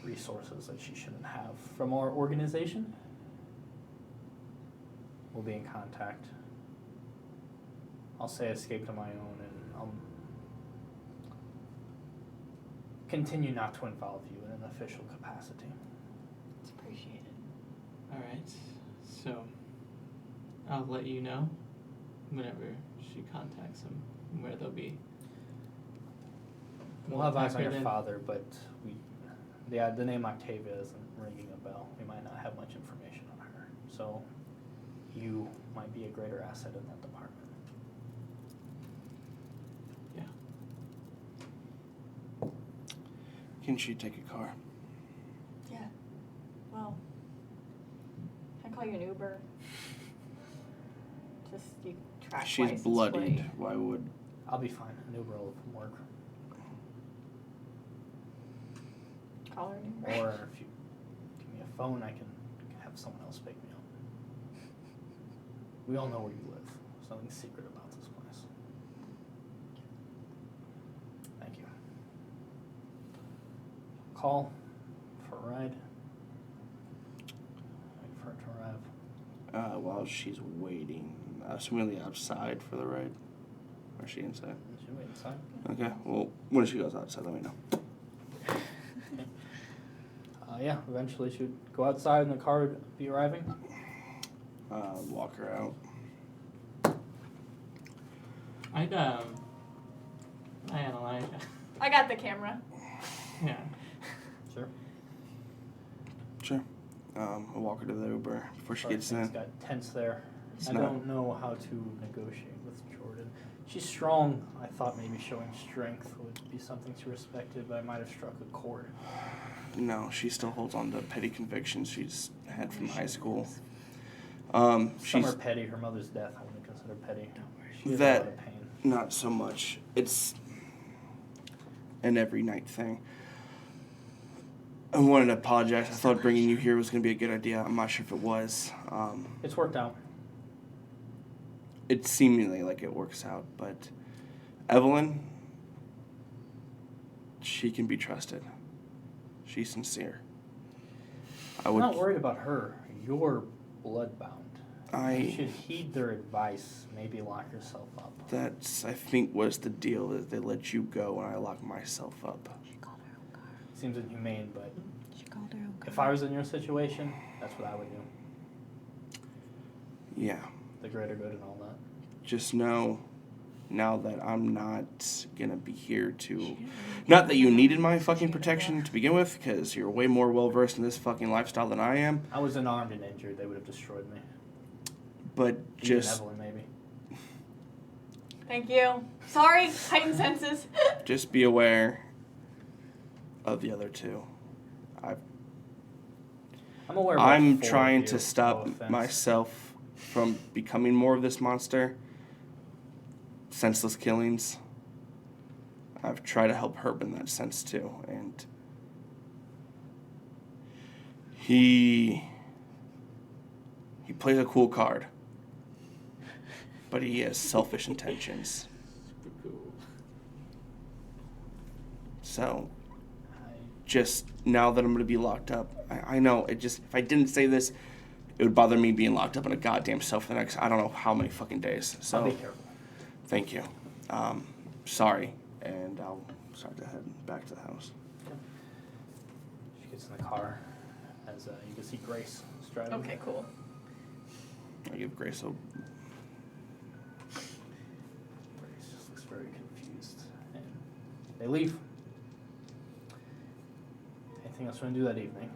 resources that she shouldn't have from our organization. We'll be in contact. I'll say escape to my own, and I'll continue not to involve you in an official capacity. It's appreciated. Alright, so I'll let you know whenever she contacts him where they'll be. We'll have eyes on Attack her your then. father, but the name Octavia isn't ringing a bell. We might not have much information on her. So he you might be a greater asset in that department. Can she take a car? Yeah. Well, can I call you an Uber? Just you track She's license bloodied. plate. Why would? I'll be fine. An Uber will work. Call her an Uber. Or if you give me a phone, I can have someone else pick me up. We all know where you live. There's nothing secret about this place. Thank you. Call for a ride. Wait for it to arrive. While she's waiting, assuming outside for the ride. Or is she inside? Should we wait inside? Okay. Well, when she goes outside, let me know. Yeah, eventually she would go outside and the car would be arriving. Walk her out. I'd Elijah. I got the camera. Yeah. Sure. Sure. I'll walk her to the Uber before she gets Things in. got tense there. It's I not- don't know how to negotiate with Jordan. She's strong. I thought maybe showing strength would be something she respected, but I might have struck a chord. No, she still holds on to petty convictions she's had from high school. Some She's are petty. Her mother's death I wouldn't consider petty. She has That- a lot of pain. not so much. It's an every night thing. I wanted to apologize. I thought bringing you here was going to be a good idea. I'm not sure if it was. It's worked out. It's seemingly like it works out, but Evelyn, she can be trusted. She's sincere. I'm not worried about her. You're bloodbound. You I should heed their advice. Maybe lock yourself up. that's I think was the deal is they let you go and I locked myself up. She called her own car. Seems inhumane, but She called her own car. if I was in your situation, that's what I would do. Yeah. The greater good and all that. Just know now that I'm not gonna be here to. Not that you needed my fucking protection to begin with, because you're way more well versed in this fucking lifestyle than I am. I was unarmed and injured. They would have destroyed me. But Even just Evelyn, maybe. Thank you. Sorry, heightened senses. just be aware of the other two. I'm aware. Of all I'm four trying of to you, stop no offense. myself from becoming more of this monster. Senseless killings. I've tried to help Herb in that sense too, and he plays a cool card, but he has selfish intentions. Super cool. So I- just now that I'm going to be locked up, I know it just, if I didn't say this, it would bother me being locked up in a goddamn cell for the next, I don't know how many fucking days. I'll So be careful. thank you. Sorry, and I'll start to head back to the house. She gets in the car as you can see Grace is driving. Okay, cool. I give Grace a Grace just looks very confused. And they leave. Anything else you want to do that evening?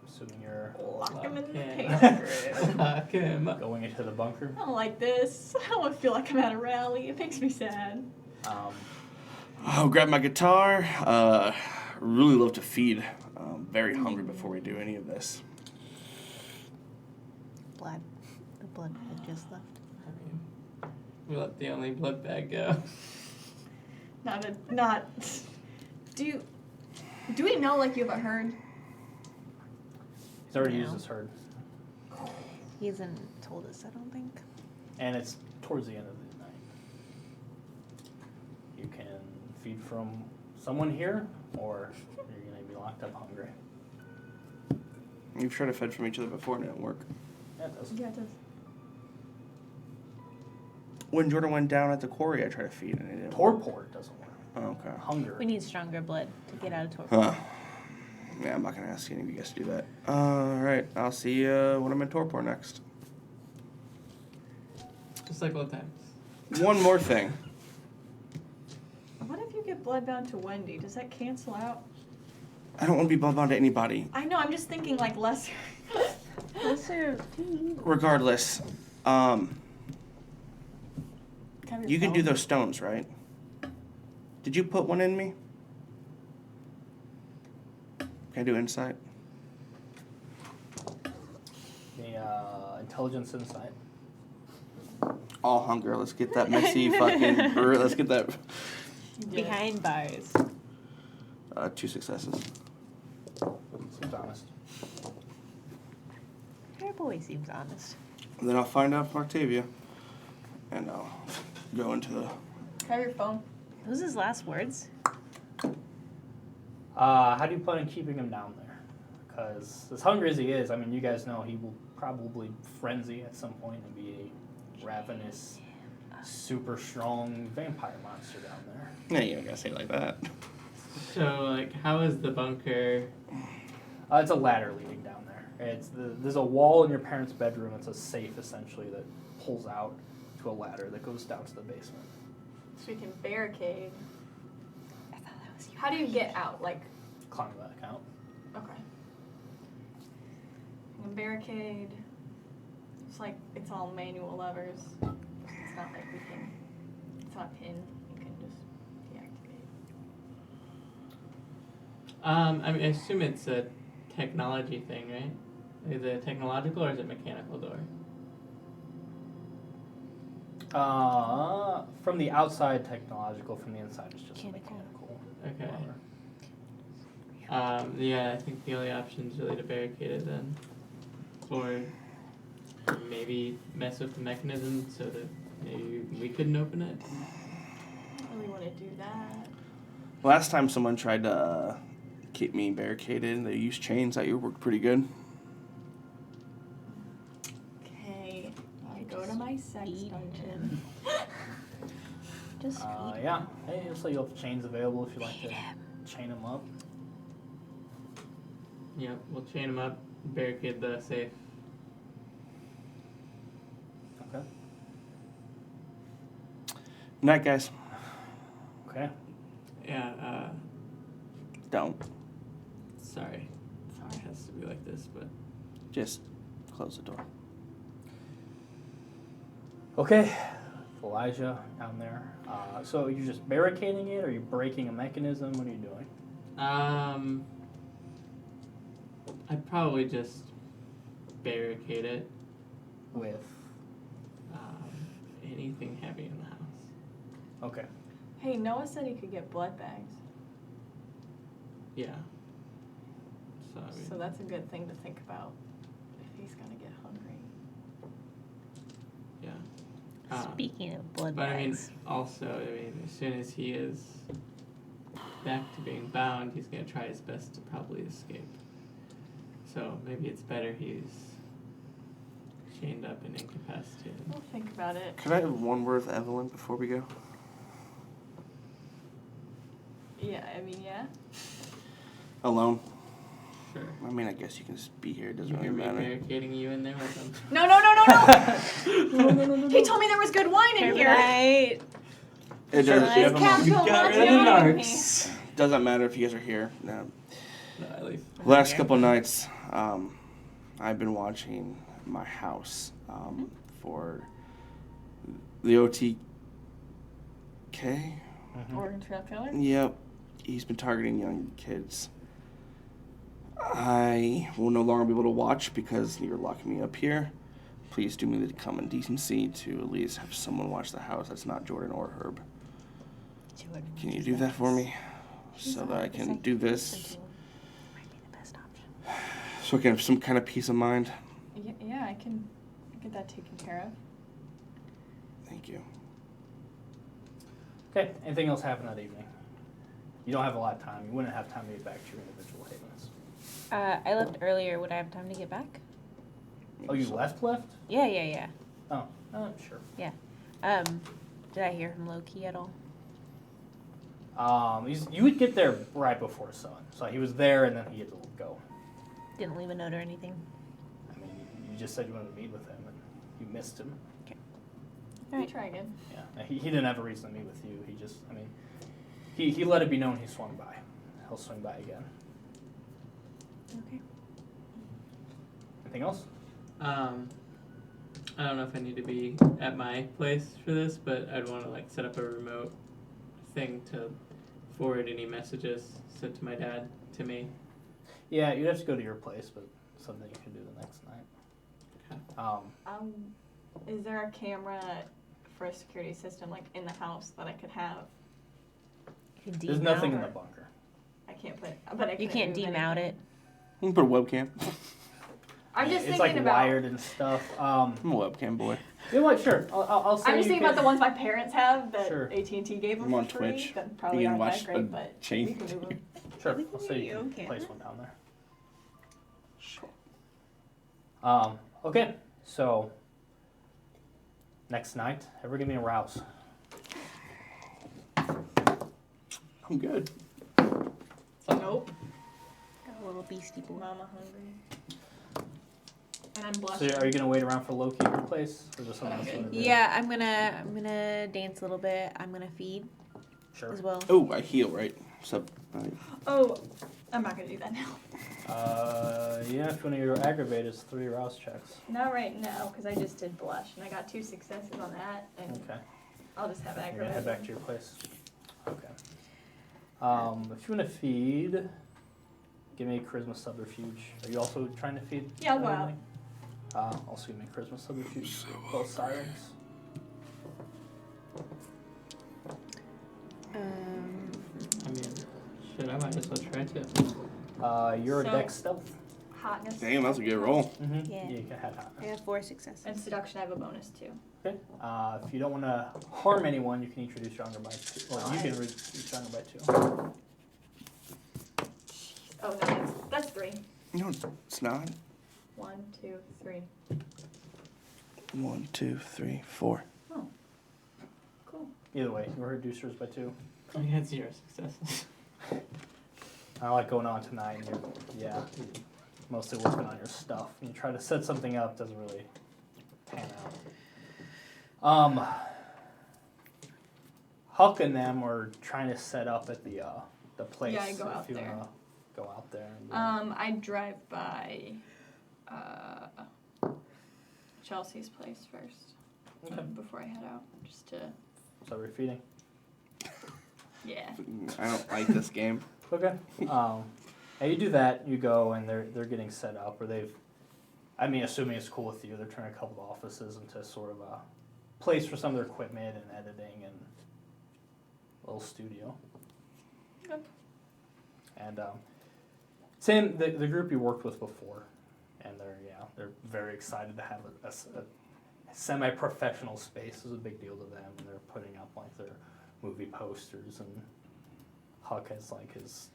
Assuming you're Lock him in the Okay. paper. Lock him up. going into the bunker. I don't like this. I don't feel like I'm at a rally. It makes me sad. I'll grab my guitar. Really love to feed. Very hungry before we do any of this. Blood. The blood that just left. I mean, we let the only blood bag go. Not. Do we know like you have a herd? He's already No. used his herd. He hasn't told us, I don't think. And it's towards the end of the night. You can feed from someone here, or you're going to be locked up hungry. You've tried to fed from each other before and it didn't work. Yeah, it does. Yeah, it does. When Jordan went down at the quarry, I tried to feed and it didn't work. Torpor doesn't work. Oh, okay. Hunger. We need stronger blood to get out of torpor. Huh. Yeah, I'm not going to ask any of you guys to do that. Alright, I'll see you when I'm in Torpor next. Just like old times. One more thing. What if you get bloodbound to Wendy? Does that cancel out? I don't want to be bloodbound to anybody. I know. I'm just thinking like less. Closer to you. Regardless, Have your you can do phone. those stones, right? Did you put one in me? Can I do insight? The intelligence insight. All hunger. Let's get that messy fucking. Let's get that. Behind bars. 2 successes. Seems honest. Your boy seems honest. And then I'll find out from Octavia, and I'll go into the. Have your phone. Those his last words? How do you plan on keeping him down there? Because as hungry as he is, I mean, you guys know he will probably frenzy at some point and be a ravenous, super strong vampire monster down there. Yeah, you don't gotta say it like that. So, like, how is the bunker? It's a ladder leading down there. There's a wall in your parents' bedroom. It's a safe, essentially, that pulls out to a ladder that goes down to the basement. So we can barricade. I thought that was you. How do you get out? Like, Climb back out. okay. You can barricade. It's like, it's all manual levers. It's not like we can, it's not a pin. You can just deactivate. I mean, I assume it's a technology thing, right? Is it technological or is it mechanical door? From the outside, technological. From the inside, it's just Mechanical. mechanical. Okay. Lever. Yeah, I think the only option is really to barricade it then. Or maybe mess with the mechanism so that maybe we couldn't open it. I don't really want to do that. Last time someone tried to keep me barricaded, they used chains. That worked pretty good. Okay, I go to my sex feed dungeon. Just feed him. Yeah. Hey, so you'll have chains available if you'd like to chain them up. Yeah, we'll chain them up, barricade the safe. Okay. Night, guys. Okay. Yeah, Don't. sorry. It has to be like this, but Just close the door. Okay. Elijah down there. So you're just barricading it, or are you breaking a mechanism? What are you doing? I'd probably just barricade it. With. Anything heavy in the house. Okay. Hey, Noah said he could get blood bags. Yeah. So, I mean, So that's a good thing to think about if he's gonna get hungry. yeah. Speaking of blood But I mean, bags. also, as soon as he is back to being bound, he's gonna try his best to probably escape. So maybe it's better he's chained up and incapacitated. We'll think about it. Could I have one word with Evelyn before we go? Yeah, I mean, yeah. Alone. Sure. I mean, I guess you can just be here. It doesn't You really can be matter. barricading you in there with him. No. He told me there was good wine in here. Right. It Sure, doesn't, you have a moment. Castle Got rid of the Montano. narcs. doesn't matter if you guys are here. No. No, at least. Last couple nights, I've been watching my house for the OTK. Oregon Trail Killer? Yep, he's been targeting young kids. I will no longer be able to watch because you're locking me up here. Please do me the common decency to at least have someone watch the house that's not Jordan or Herb. Can you do that for me? So that I can do this, Might be the best option. so I can have some kind of peace of mind. Yeah, I can get that taken care of. Thank you. Okay. Anything else happen that evening? You don't have a lot of time. You wouldn't have time to get back to your individual havens. I left earlier. Would I have time to get back? Oh, you left? Yeah. Oh, sure. Did I hear from Loki at all? You would get there right before sun. So he was there and then he had to go. Didn't leave a note or anything. I mean, you just said you wanted to meet with him and you missed him. Alright. Try again. Yeah, he didn't have a reason to meet with you. He just, I mean, he let it be known he swung by. He'll swing by again. Okay. Anything else? I don't know if I need to be at my place for this, but I'd want to like set up a remote thing to forward any messages sent to my dad to me. Yeah, you'd have to go to your place, but something you can do the next night. Is there a camera for a security system like in the house that I could have? You can There's demount nothing in or- the bunker. I can't put, but I You can't move demount anything. it. You can put a webcam. I'm just It's thinking like about. wired and stuff. I'm a webcam boy. You know what? Sure. I'll say I'm just you thinking about the can- ones my parents have that Sure. AT&T gave them I'm on for free. Twitch. That probably You can aren't watch that great, a but chain. we can move them. Sure. We can I'll say you hear you, can okay. place one down there. Okay. So next night, ever give me a rouse. I'm good. Nope. Got a little beastie boy. Mama hungry. And I'm So blushing. are you gonna wait around for Loki at your place, or just something else? Okay. you wanna do? Yeah, I'm gonna dance a little bit. I'm gonna feed Sure. as well. Oh, I heal, right? Oh, I'm not gonna do that now. Yeah, if you want to do aggravated, it's 3 rouse checks. Not right now, because I just did blush, and I got 2 successes on that, and Okay. I'll just have You're gonna aggravated. head back to your place. Okay. If you want to feed, give me a charisma subterfuge. Are you also trying to feed? Yeah, I'll go out. everything? Also give me a charisma subterfuge. Both sirens. I mean, shit, I might as well try to. You're a So- dex stealth. Hotness. Damn, that's a good roll. Mm-hmm. Yeah. You can have that. I have 4 successes. And seduction, I have a bonus too. Okay. If you don't want to harm anyone, you can each reduce your hunger by 2. Well, you can reduce your hunger by 2. Oh no, that's 3. No, it's not. 1, 2, 3. 1, 2, 3, 4. Cool. Either way, you reduce yours by 2. I had 0 successes. I like going on tonight, and you're mostly working on your stuff. And you try to set something up, doesn't really pan out. Huck and them are trying to set up at the place. Yeah, I go out if you there. wanna go out there. And, I drive by Chelsea's place first okay. before I head out, just to So we're feeding. yeah. I don't like this game. Okay. And you do that, you go, and they're getting set up, or they've, I mean, assuming it's cool with you, they're turning a couple of offices into sort of a place for some of their equipment and editing and a little studio. Yep. And Tim, the group you worked with before, and they're very excited to have a semi-professional space. This is a big deal to them, and they're putting up like their movie posters, and Huck has like his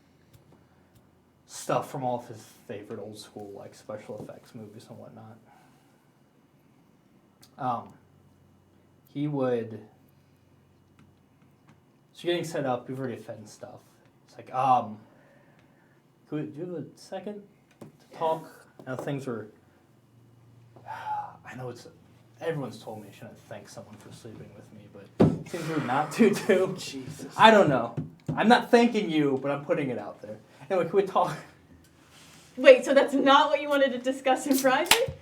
stuff from all of his favorite old school like special effects movies and whatnot. He would. So you're getting set up. You've already fed and stuff. It's like, do you have a second to talk? Now things are. I know everyone's told me I shouldn't thank someone for sleeping with me, but it seems rude not to too. Jesus. I don't know. I'm not thanking you, but I'm putting it out there. Anyway, can we talk? Wait, so that's not what you wanted to discuss in private?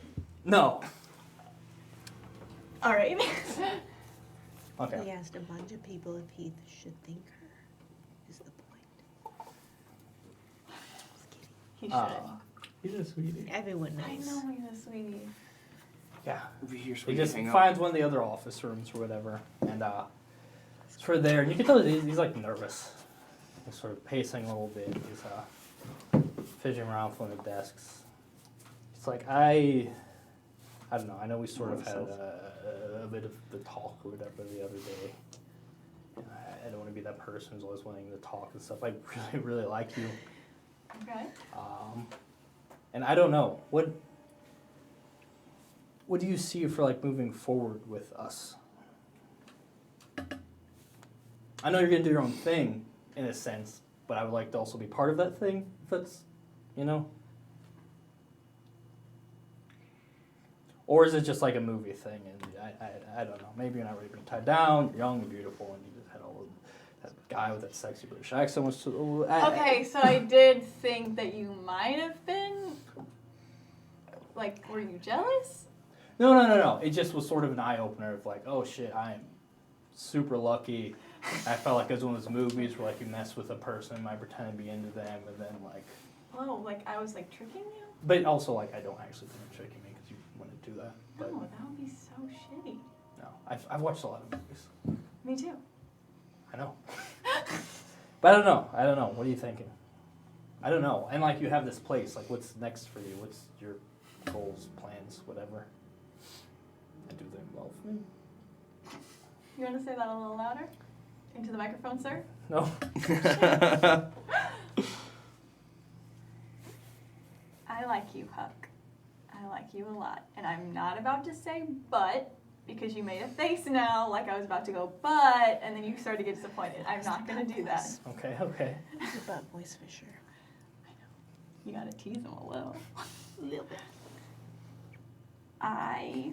No. All right. Okay. He asked a bunch of people if he should thank her, is the point. Just kidding. He should. He's a sweetie. Everyone I knows. know he's a sweetie. Yeah. Over here, He just finds one of the other office rooms or whatever, and it's for there. And you can tell he's like nervous. He's sort of pacing a little bit. He's fidgeting around from the desks. It's like I don't know. I know we sort of had a bit of the talk or whatever the other day. And I don't want to be that person who's always wanting to talk and stuff. I really, really like you. Okay. And I don't know what do you see for like moving forward with us? I know you're gonna do your own thing in a sense, but I would like to also be part of that thing. If that's, or is it just like a movie thing? And I don't know. Maybe you're not ready to be tied down. You're young and beautiful, and you just had all that guy with that sexy British accent was. Okay, so I did think that you might have been Like, were you jealous? No. It just was sort of an eye opener of like, oh shit, I am super lucky. I felt like it was one of those movies where like you mess with a person, might pretend to be into them, and then like. Oh, like I was like tricking you? But also like I don't actually think you're tricking me because you wouldn't do that. But No, that would be so shitty. no, I've watched a lot of movies. Me too. I know. But I don't know. What are you thinking? I don't know. And like you have this place. Like what's next for you? What's your goals, plans, whatever? I do them well for me. You want to say that a little louder? Into the microphone, sir? No. I like you, Huck. I like you a lot. And I'm not about to say but, because you made a face now like I was about to go but, and then you started to get disappointed. I'm not going to do that. Okay. It's a butt voice for sure. I know. You got to tease him a little. A little bit. I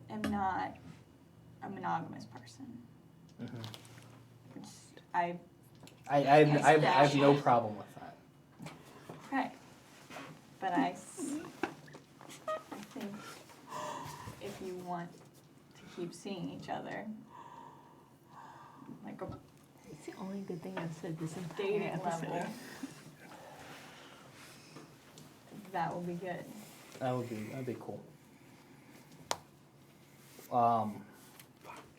am not a monogamous person. Mm-hmm. Which I I have no problem with that. right. But I think if you want to keep seeing each other, like a It's the only good thing I've said this entire dating episode. level, that will be good. That'd be cool.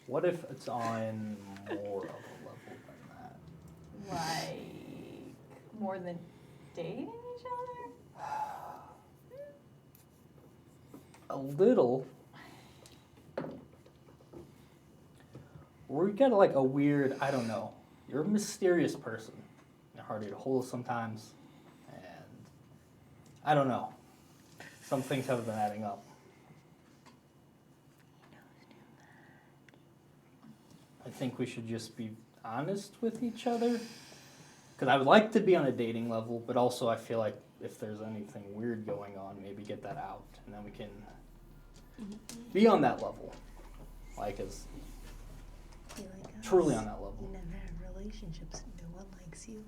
What if it's on more of a level than that? Like more than dating each other? A little. We got like a weird, I don't know. You're a mysterious person. You're hard to get a hold of sometimes. And I don't know. Some things haven't been adding up. I think we should just be honest with each other. Because I would like to be on a dating level, but also I feel like if there's anything weird going on, maybe get that out. And then we can be on that level. Like, as Be like us. truly on that level. You never have relationships. No one likes you. You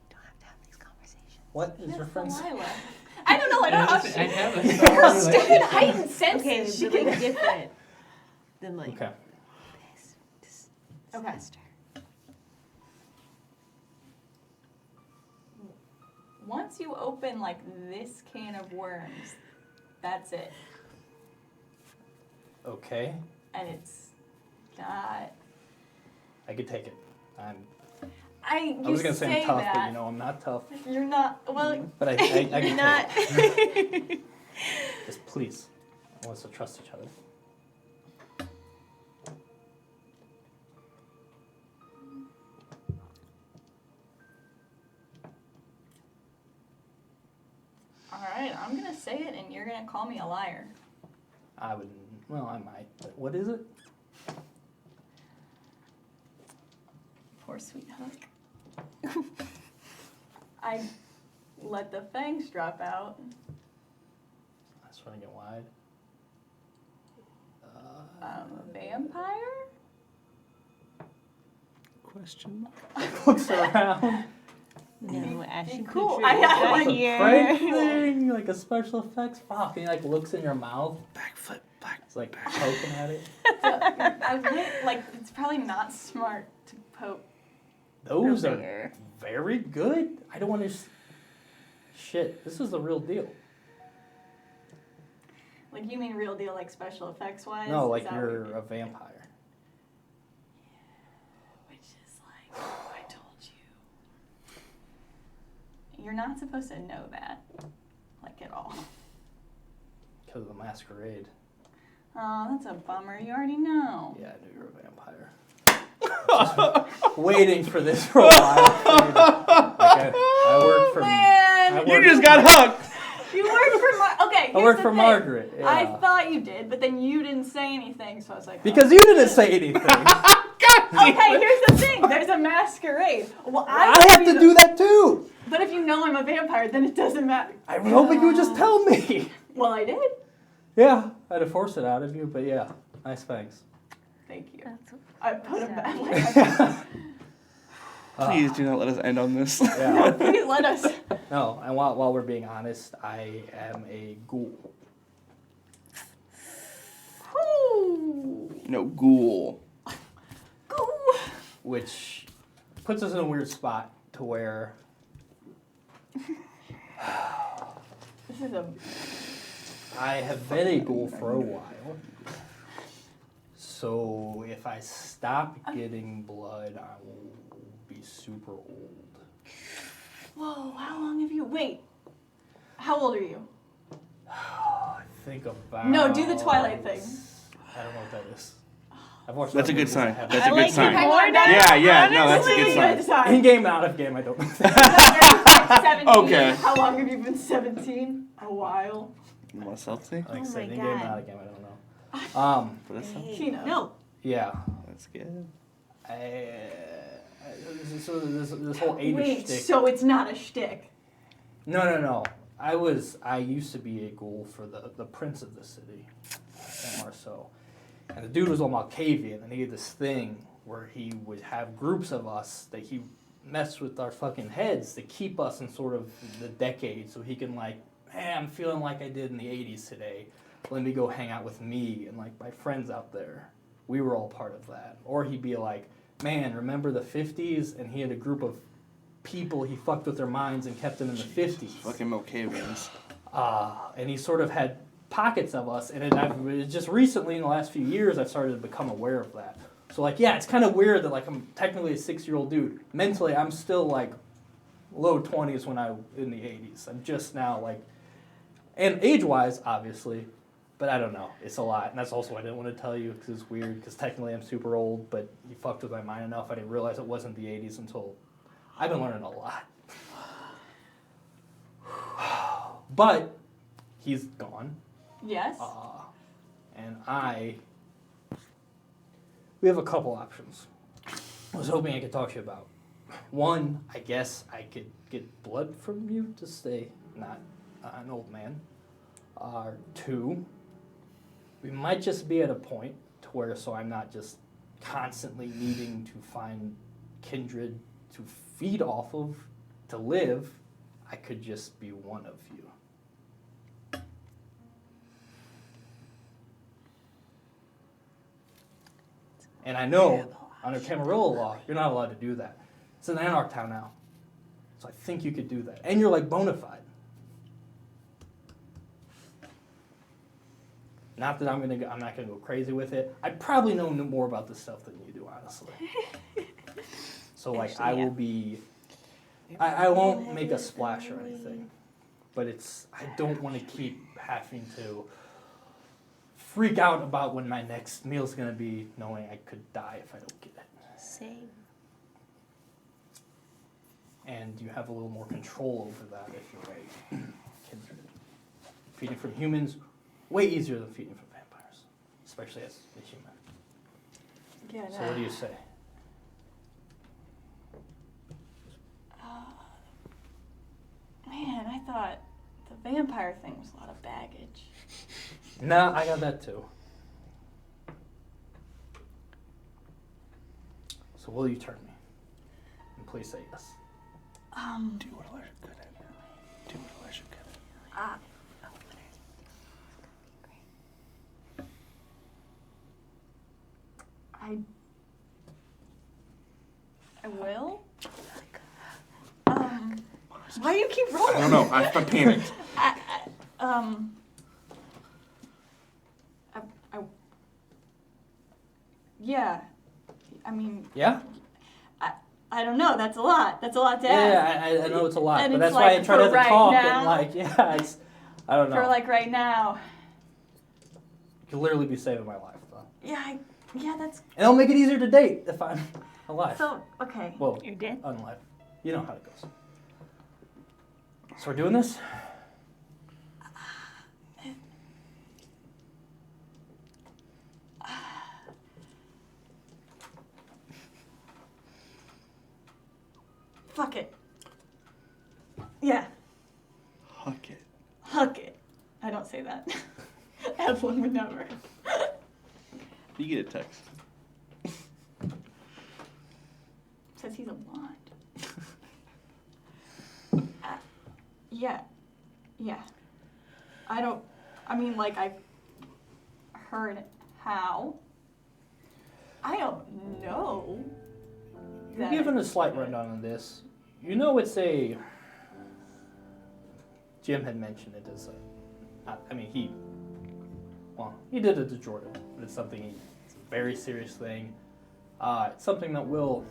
don't have to have these conversations. What is your friend's? Delilah. I don't know. I don't know. I have a Her solid stupid relationship. heightened senses. Okay, she but like can. different than like Okay. this. Just Okay. faster. Once you open like this can of worms, that's it, Okay. and it's not. I could take it. I I was gonna say I'm tough, that. but you know I'm not tough. You're not. Well, But I can Not. take it. Just please. I want us to trust each other. all right. I'm gonna say it, and you're gonna call me a liar. I would. Well, I might. But what is it? Poor sweet Huck. I let the fangs drop out. That's running it wide. I'm a vampire. Question Looks around. No, Ashton cool. Kutcher I is know, not like, here. Prank thing, like a special effects. Fuck, and he like looks in your mouth. Backflip, It's like poking at it. I went, like, it's probably not smart to poke. Those a are bear. very good. I don't want to. Shit, this is the real deal. Like, you mean real deal, like special effects wise? No, Is like that what you're you a vampire. Which is like, I told you. You're not supposed to know that, like, at all. Because of the Masquerade. Oh, that's a bummer. You already know. Yeah, I knew you were a vampire. Just waiting for this for a while. Like I work for. Man, I work, You just got hooked. you work for okay. I Here's work the for thing. Margaret. Yeah. I thought you did, but then you didn't say anything, so I was like, Because you didn't say anything. okay, here's the thing. There's a masquerade. Well, I have to do that too. But if you know I'm a vampire, then it doesn't matter. I was hoping you would just tell me. Well, I did. Yeah, I had to force it out of you, but yeah, nice thanks. Thank you. That's I put him back. sad. Like, Please do not let us end on this. Yeah. Please let us. No, and while we're being honest, I am a ghoul. Whoo. No, ghoul. Go. Which puts us in a weird spot to where This is a. I have been a ghoul for a while. So if I stop getting blood, I will be super old. Whoa! How long have you? Wait. How old are you? I think about. No, do the Twilight thing. I don't know what that is. I've watched. That's a good movies sign. I haven't That's a seen. good like sign. it more now. Yeah, no, that's a Honestly, good sign. good sign. In game, out of game, I don't know. 17. Okay. How long have you been 17? A while. You want to selfie? Like I Oh said, my in game, God. out of game, I don't know. For this one? She knows. No. Yeah. That's good. So this whole 80s Wait, shtick. so it's not a shtick. No. I used to be a ghoul for the prince of the city, Saint Marceau. And the dude was on Malkavian, and he had this thing where he would have groups of us that he messed with our fucking heads to keep us in sort of the decade, so he can like, hey, I'm feeling like I did in the 80s today. Let me go hang out with me and like my friends out there. We were all part of that. Or he'd be like, man, remember the 50s? And he had a group of people he fucked with their minds and kept them in the 50s. Fucking Mokavians. And he sort of had pockets of us, and it's just recently in the last few years I've started to become aware of that. So like, yeah, it's kind of weird that like I'm technically a 6-year-old dude. Mentally, I'm still like low 20s when I in the 80s. I'm just now like, and age-wise, obviously, but I don't know. It's a lot, and that's also why I didn't want to tell you because it's weird. Because technically I'm super old, but you fucked with my mind enough. I didn't realize it wasn't the 80s until I've been learning a lot. But he's gone. Yes. And we have a couple options. I was hoping I could talk to you about. One, I guess I could get blood from you to stay not an old man. Two, we might just be at a point to where so I'm not just constantly needing to find kindred to feed off of to live. I could just be one of you. And I know, under Camarilla law, you're not allowed to do that. It's an anarch town now. So I think you could do that. And you're like bona fide. Not that I'm not gonna go crazy with it. I probably know more about this stuff than you do, honestly. So like Actually, I yeah. will be I won't make a splash or anything. But I don't want to keep having to freak out about when my next meal's gonna be, knowing I could die if I don't get it. Same. And you have a little more control over that if you're a kindred. Feeding from humans, way easier than feeding from vampires, especially as a human. Yeah. So what do you say? Man, I thought the vampire thing was a lot of baggage. Nah, I got that too. So will you turn me? And please say yes. Do what Elijah could at. Do what Elijah could at. I will. Why do you keep rolling? I don't know. I panicked. Yeah. I mean, Yeah? I don't know. That's a lot. That's a lot to ask. Yeah, I know it's a lot, And but it's that's why I like try for to right talk now? and like, yeah, I don't know. For like right now. You could literally be saving my life, though. Yeah. That's And it'll make it easier to date if I'm alive. so okay. Well, You're dead? unalive. You know how it goes. So we're doing this? Fuck it. Yeah. Huck it. Huck it. I don't say that. Evelyn would never. You get a text. Says he's a blonde. Yeah. I mean, like, I've heard how. I don't know. You're given a slight rundown on this. You know it's a... Jim had mentioned it as a... he did it to Jordan, but it's it's a very serious thing. It's something that will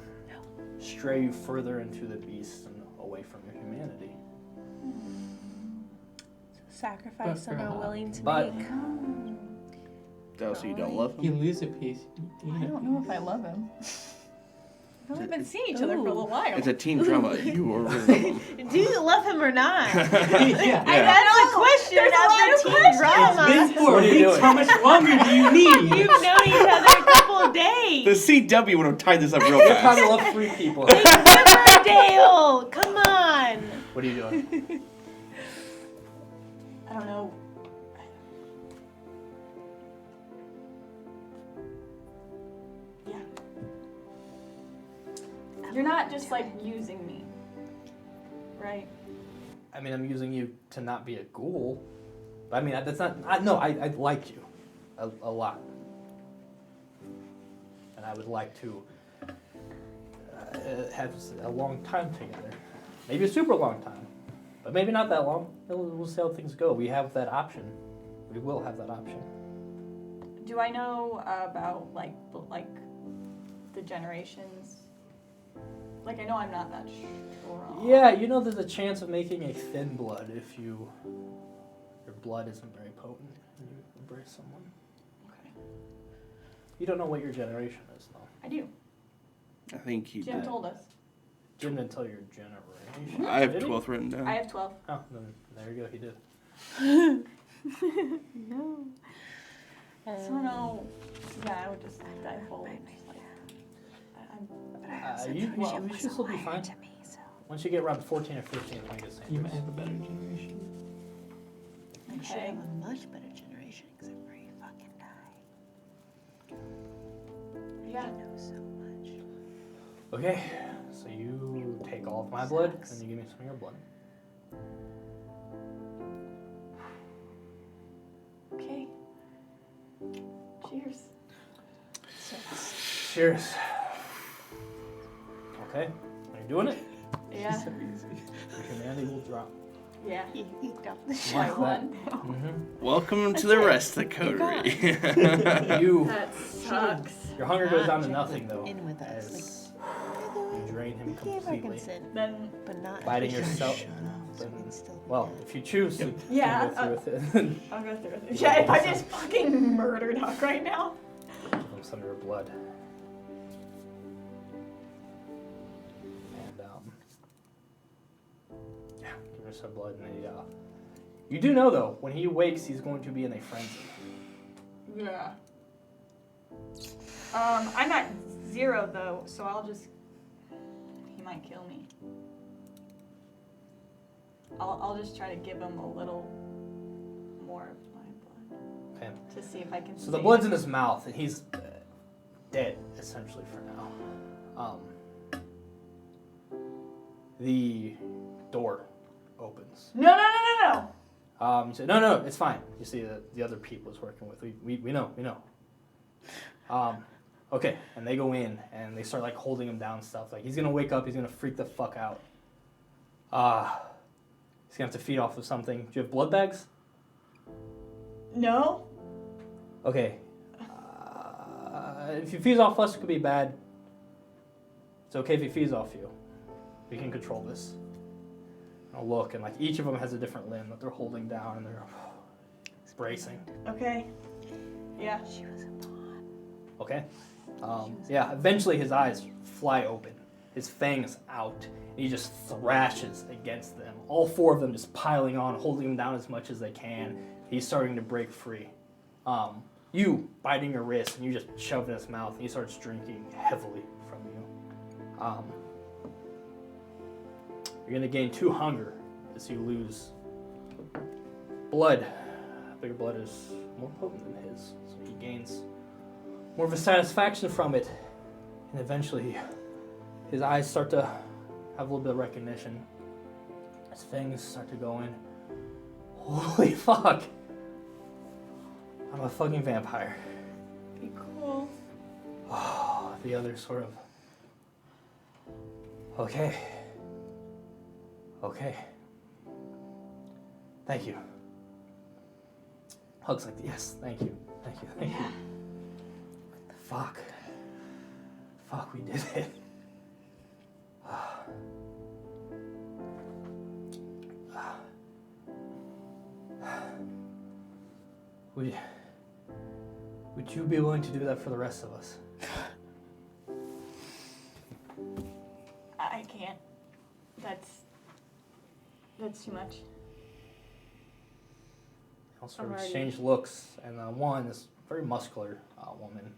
stray you further into the beast and away from your humanity. Sacrifice some are willing to But- make. Oh, so you don't love You him? lose a piece. You I gain a don't know if piece. I love him. We've only been seeing each other for a little while. It's a teen drama. You are really love him. Do you love him or not? Yeah. That's the question There's a lot after of teen questions. drama. It's been 4 What are you weeks. doing? How much longer do you need? You've known each other a couple of days. The CW would have tied this up real You kind fast. of love 3 people. Riverdale, come on. What are you doing? I don't know. Yeah. You're not just like using me, right? I mean, I'm using you to not be a ghoul. But I mean, that's not... I like you a lot. And I would like to have a long time together. Maybe a super long time. But maybe not that long. We'll see how things go. We have that option. We will have that option. Do I know about like the generations? Like, I know I'm not that strong. Yeah, you know there's a chance of making a thin blood if your blood isn't very potent and you embrace someone. Okay. You don't know what your generation is, though. I do. I think he Jim did. told us. Jim didn't tell your generation. I have Did he? 12th written down. I have 12. Oh, then there you go, he did. No. So no. Yeah, I would just divulge. Like, You should still be fine. Once you get around 14 or 15, I think it's You might have a better generation. I should Okay. have a much better generation except for you fucking die. Yeah. I know so much. Okay, so you take all of my blood, and you give me some of your blood. Okay. Cheers. Cheers. Okay, are you doing it? Yeah. Your humanity will drop. Yeah. He eked off the I Like that. won. Mm-hmm. Welcome to the rest of the coterie. You, That sucks. your hunger goes down to nothing, though, in with us. as you drain him We gave our completely. consent, Then but not Biting officially. yourself. Shut up, so we can still be Well, dead. if you choose to Yeah, go through with it, I'll go through with it. Yeah, if I just fucking murdered Huck right now. comes under her blood. And yeah, give her some blood, and you do know though, when he wakes, he's going to be in a frenzy. Yeah. I'm at 0 though, so I'll just. He might kill me. I'll just try to give him a little more of my blood Okay. to see if I can. So the save blood's him. in his mouth, and he's dead essentially for now. The door opens. No. You say, no, it's fine. You see the other people he's working with. We know. Okay, and they go in and they start like holding him down and stuff. Like he's gonna wake up, he's gonna freak the fuck out. He's gonna have to feed off of something. Do you have blood bags? No. Okay. If he feeds off us, it could be bad. It's okay if he feeds off you. We can control this. I'll look, and like each of them has a different limb that they're holding down, and they're bracing. Okay. Yeah. She was a pawn. Okay. Yeah. Eventually, his eyes fly open, his fangs out, and he just thrashes against them. All 4 of them just piling on, holding him down as much as they can. He's starting to break free. You biting your wrist, and you just shove it in his mouth, and he starts drinking heavily from you. You're gonna gain 2 hunger as you lose blood. But your blood is more potent than his, so he gains more of a satisfaction from it. And eventually, his eyes start to have a little bit of recognition. His fangs start to go in. Holy fuck! I'm a fucking vampire. Be cool. Oh, the other sort of. Okay. Okay. Thank you. Hugs like, yes, thank you. Thank you. Thank you. Fuck. Fuck, we did it. Would you be willing to do that for the rest of us? I can't. That's too much. I'll sort I'm of ready. exchange looks, and one, this very muscular woman,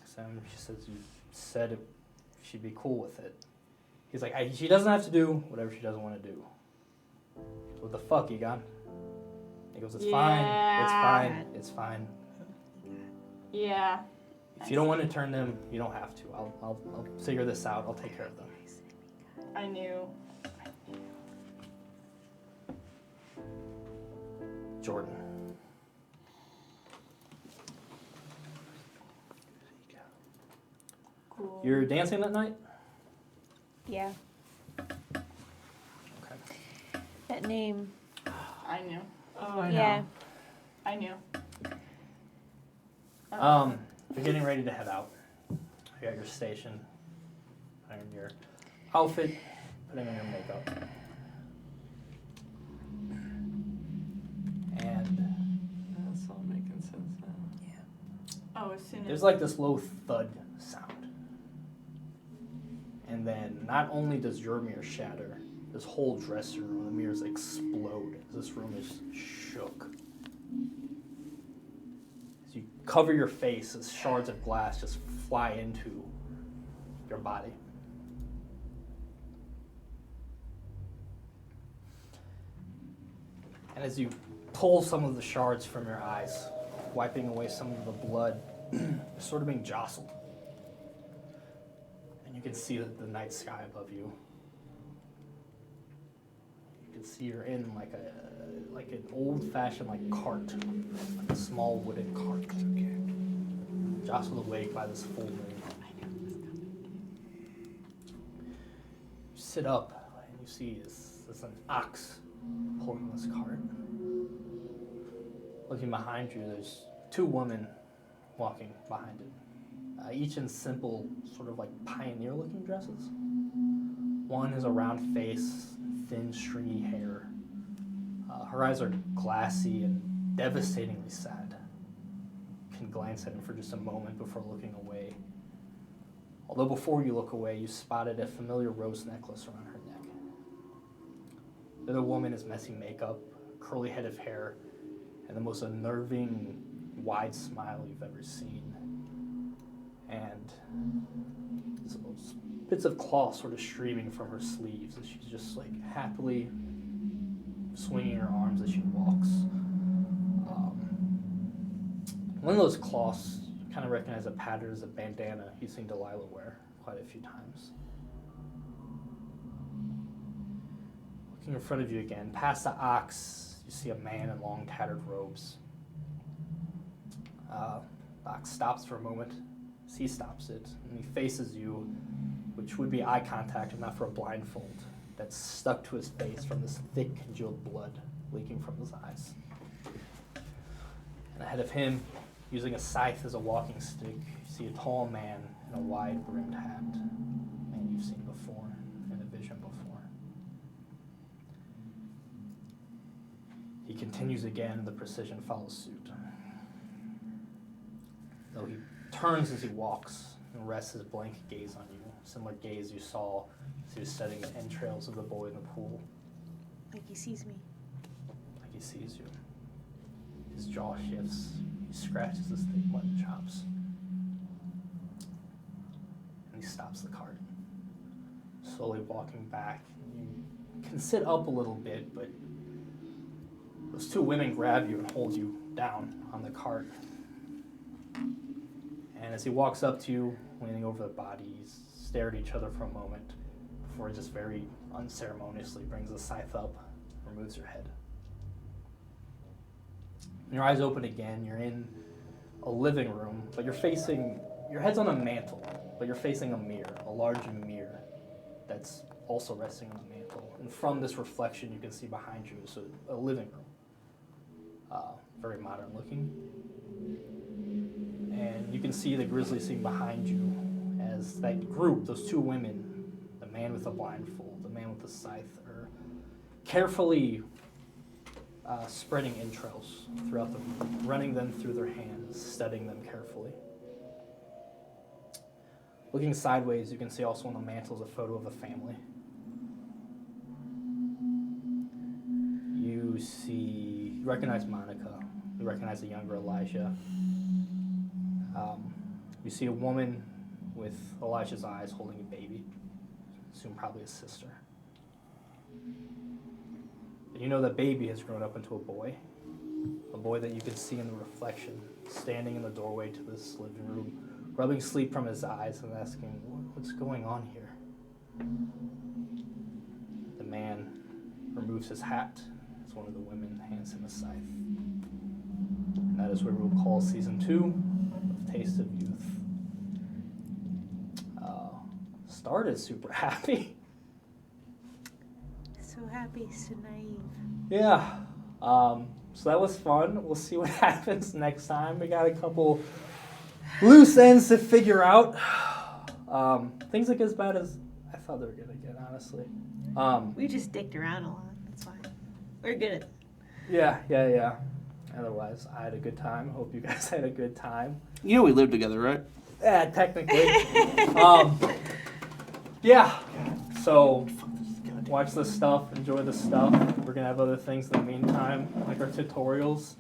she says, you said she'd be cool with it. He's like, she doesn't have to do whatever she doesn't want to do. What the fuck, Egon? He goes, it's fine, it's fine, it's fine. Yeah. If you don't want to turn them, you don't have to. I'll figure this out. I'll take care of them. I knew. Jordan. Cool. You're dancing that night? Yeah. Okay. That name. I knew. Oh, I know. Yeah. I knew. You're getting ready to head out. You got your station, putting on your outfit, putting on your makeup. And That's all making sense now. Oh, as soon as. there's like this low thud sound. And then not only does your mirror shatter, this whole dressing room, the mirrors explode as this room is shook. As you cover your face, as shards of glass just fly into your body. And as you pull some of the shards from your eyes, wiping away some of the blood, you're sort of being jostled. And you can see the night sky above you. You can see you're in like an old-fashioned cart, like a small wooden cart. Jostled awake by this full moon. You sit up and you see this an ox pulling this cart. Looking behind you, there's two women walking behind it, each in simple, sort of like pioneer-looking dresses. One has a round face, thin, stringy hair. Her eyes are glassy and devastatingly sad. You can glance at him for just a moment before looking away. Although before you look away, you spotted a familiar rose necklace around her neck. The other woman has messy makeup, curly head of hair, and the most unnerving, wide smile you've ever seen. And those bits of cloth sort of streaming from her sleeves as she's just happily swinging her arms as she walks. One of those cloths, you kind of recognize the pattern as a bandana you've seen Delilah wear quite a few times. Looking in front of you again, past the ox, you see a man in long tattered robes. The ox stops for a moment. As he stops it, and he faces you, which would be eye contact if not for a blindfold that's stuck to his face from this thick, congealed blood leaking from his eyes. And ahead of him, using a scythe as a walking stick, you see a tall man in a wide-brimmed hat, a man you've seen before, in a vision before. He continues again, and the precision follows suit. Though he turns as he walks and rests his blank gaze on you, similar gaze you saw as he was studying the entrails of the boy in the pool. Like he sees me. Like he sees you. His jaw shifts. He scratches his thick mutton chops. And he stops the cart. Slowly walking back. You can sit up a little bit, but those two women grab you and hold you down on the cart. And as he walks up to you, leaning over the bodies, stare at each other for a moment before he just very unceremoniously brings the scythe up removes her head. And your eyes open again. You're in a living room, but your head's on a mantle, but you're facing a mirror, a large mirror that's also resting on the mantle. And from this reflection, you can see behind you is a living room. Very modern looking. And you can see the grisly scene behind you as that group, those two women, the man with the blindfold, the man with the scythe, are carefully spreading entrails throughout the room, running them through their hands, studying them carefully. Looking sideways, you can see also on the mantle is a photo of a family. You recognize Monica. You recognize the younger Elijah. You see a woman with Elijah's eyes holding a baby, soon probably his sister. And you know that baby has grown up into a boy that you can see in the reflection, standing in the doorway to this living room, rubbing sleep from his eyes and asking, what's going on here? The man removes his hat as one of the women hands him a scythe. And that is where we'll call season 2 of Taste of Youth. Started super happy. So happy, so naive. Yeah. So that was fun. We'll see what happens next time. We got a couple loose ends to figure out. Things look as bad as I thought they were going to get, honestly. We just dicked around a lot. That's fine. We're good at it. Yeah. Otherwise, I had a good time. Hope you guys had a good time. You know we live together, right? Yeah, technically. Yeah. So watch this stuff, enjoy the stuff. We're gonna have other things in the meantime, like our tutorials.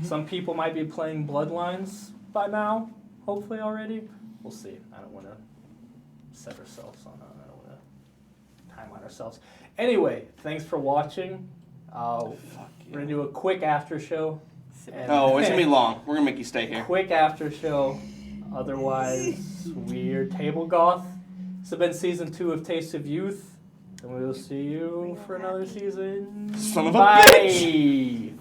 Some people might be playing Bloodlines by now, hopefully already. We'll see. I don't want to set ourselves on. I don't want to time on ourselves. Anyway, thanks for watching. We're gonna do a quick after show. Oh, it's gonna be long. We're gonna make you stay here. Quick after show. Otherwise, weird table goth. This has been season 2 of Taste of Youth, and we will see you for another season. Son of a Bye. bitch!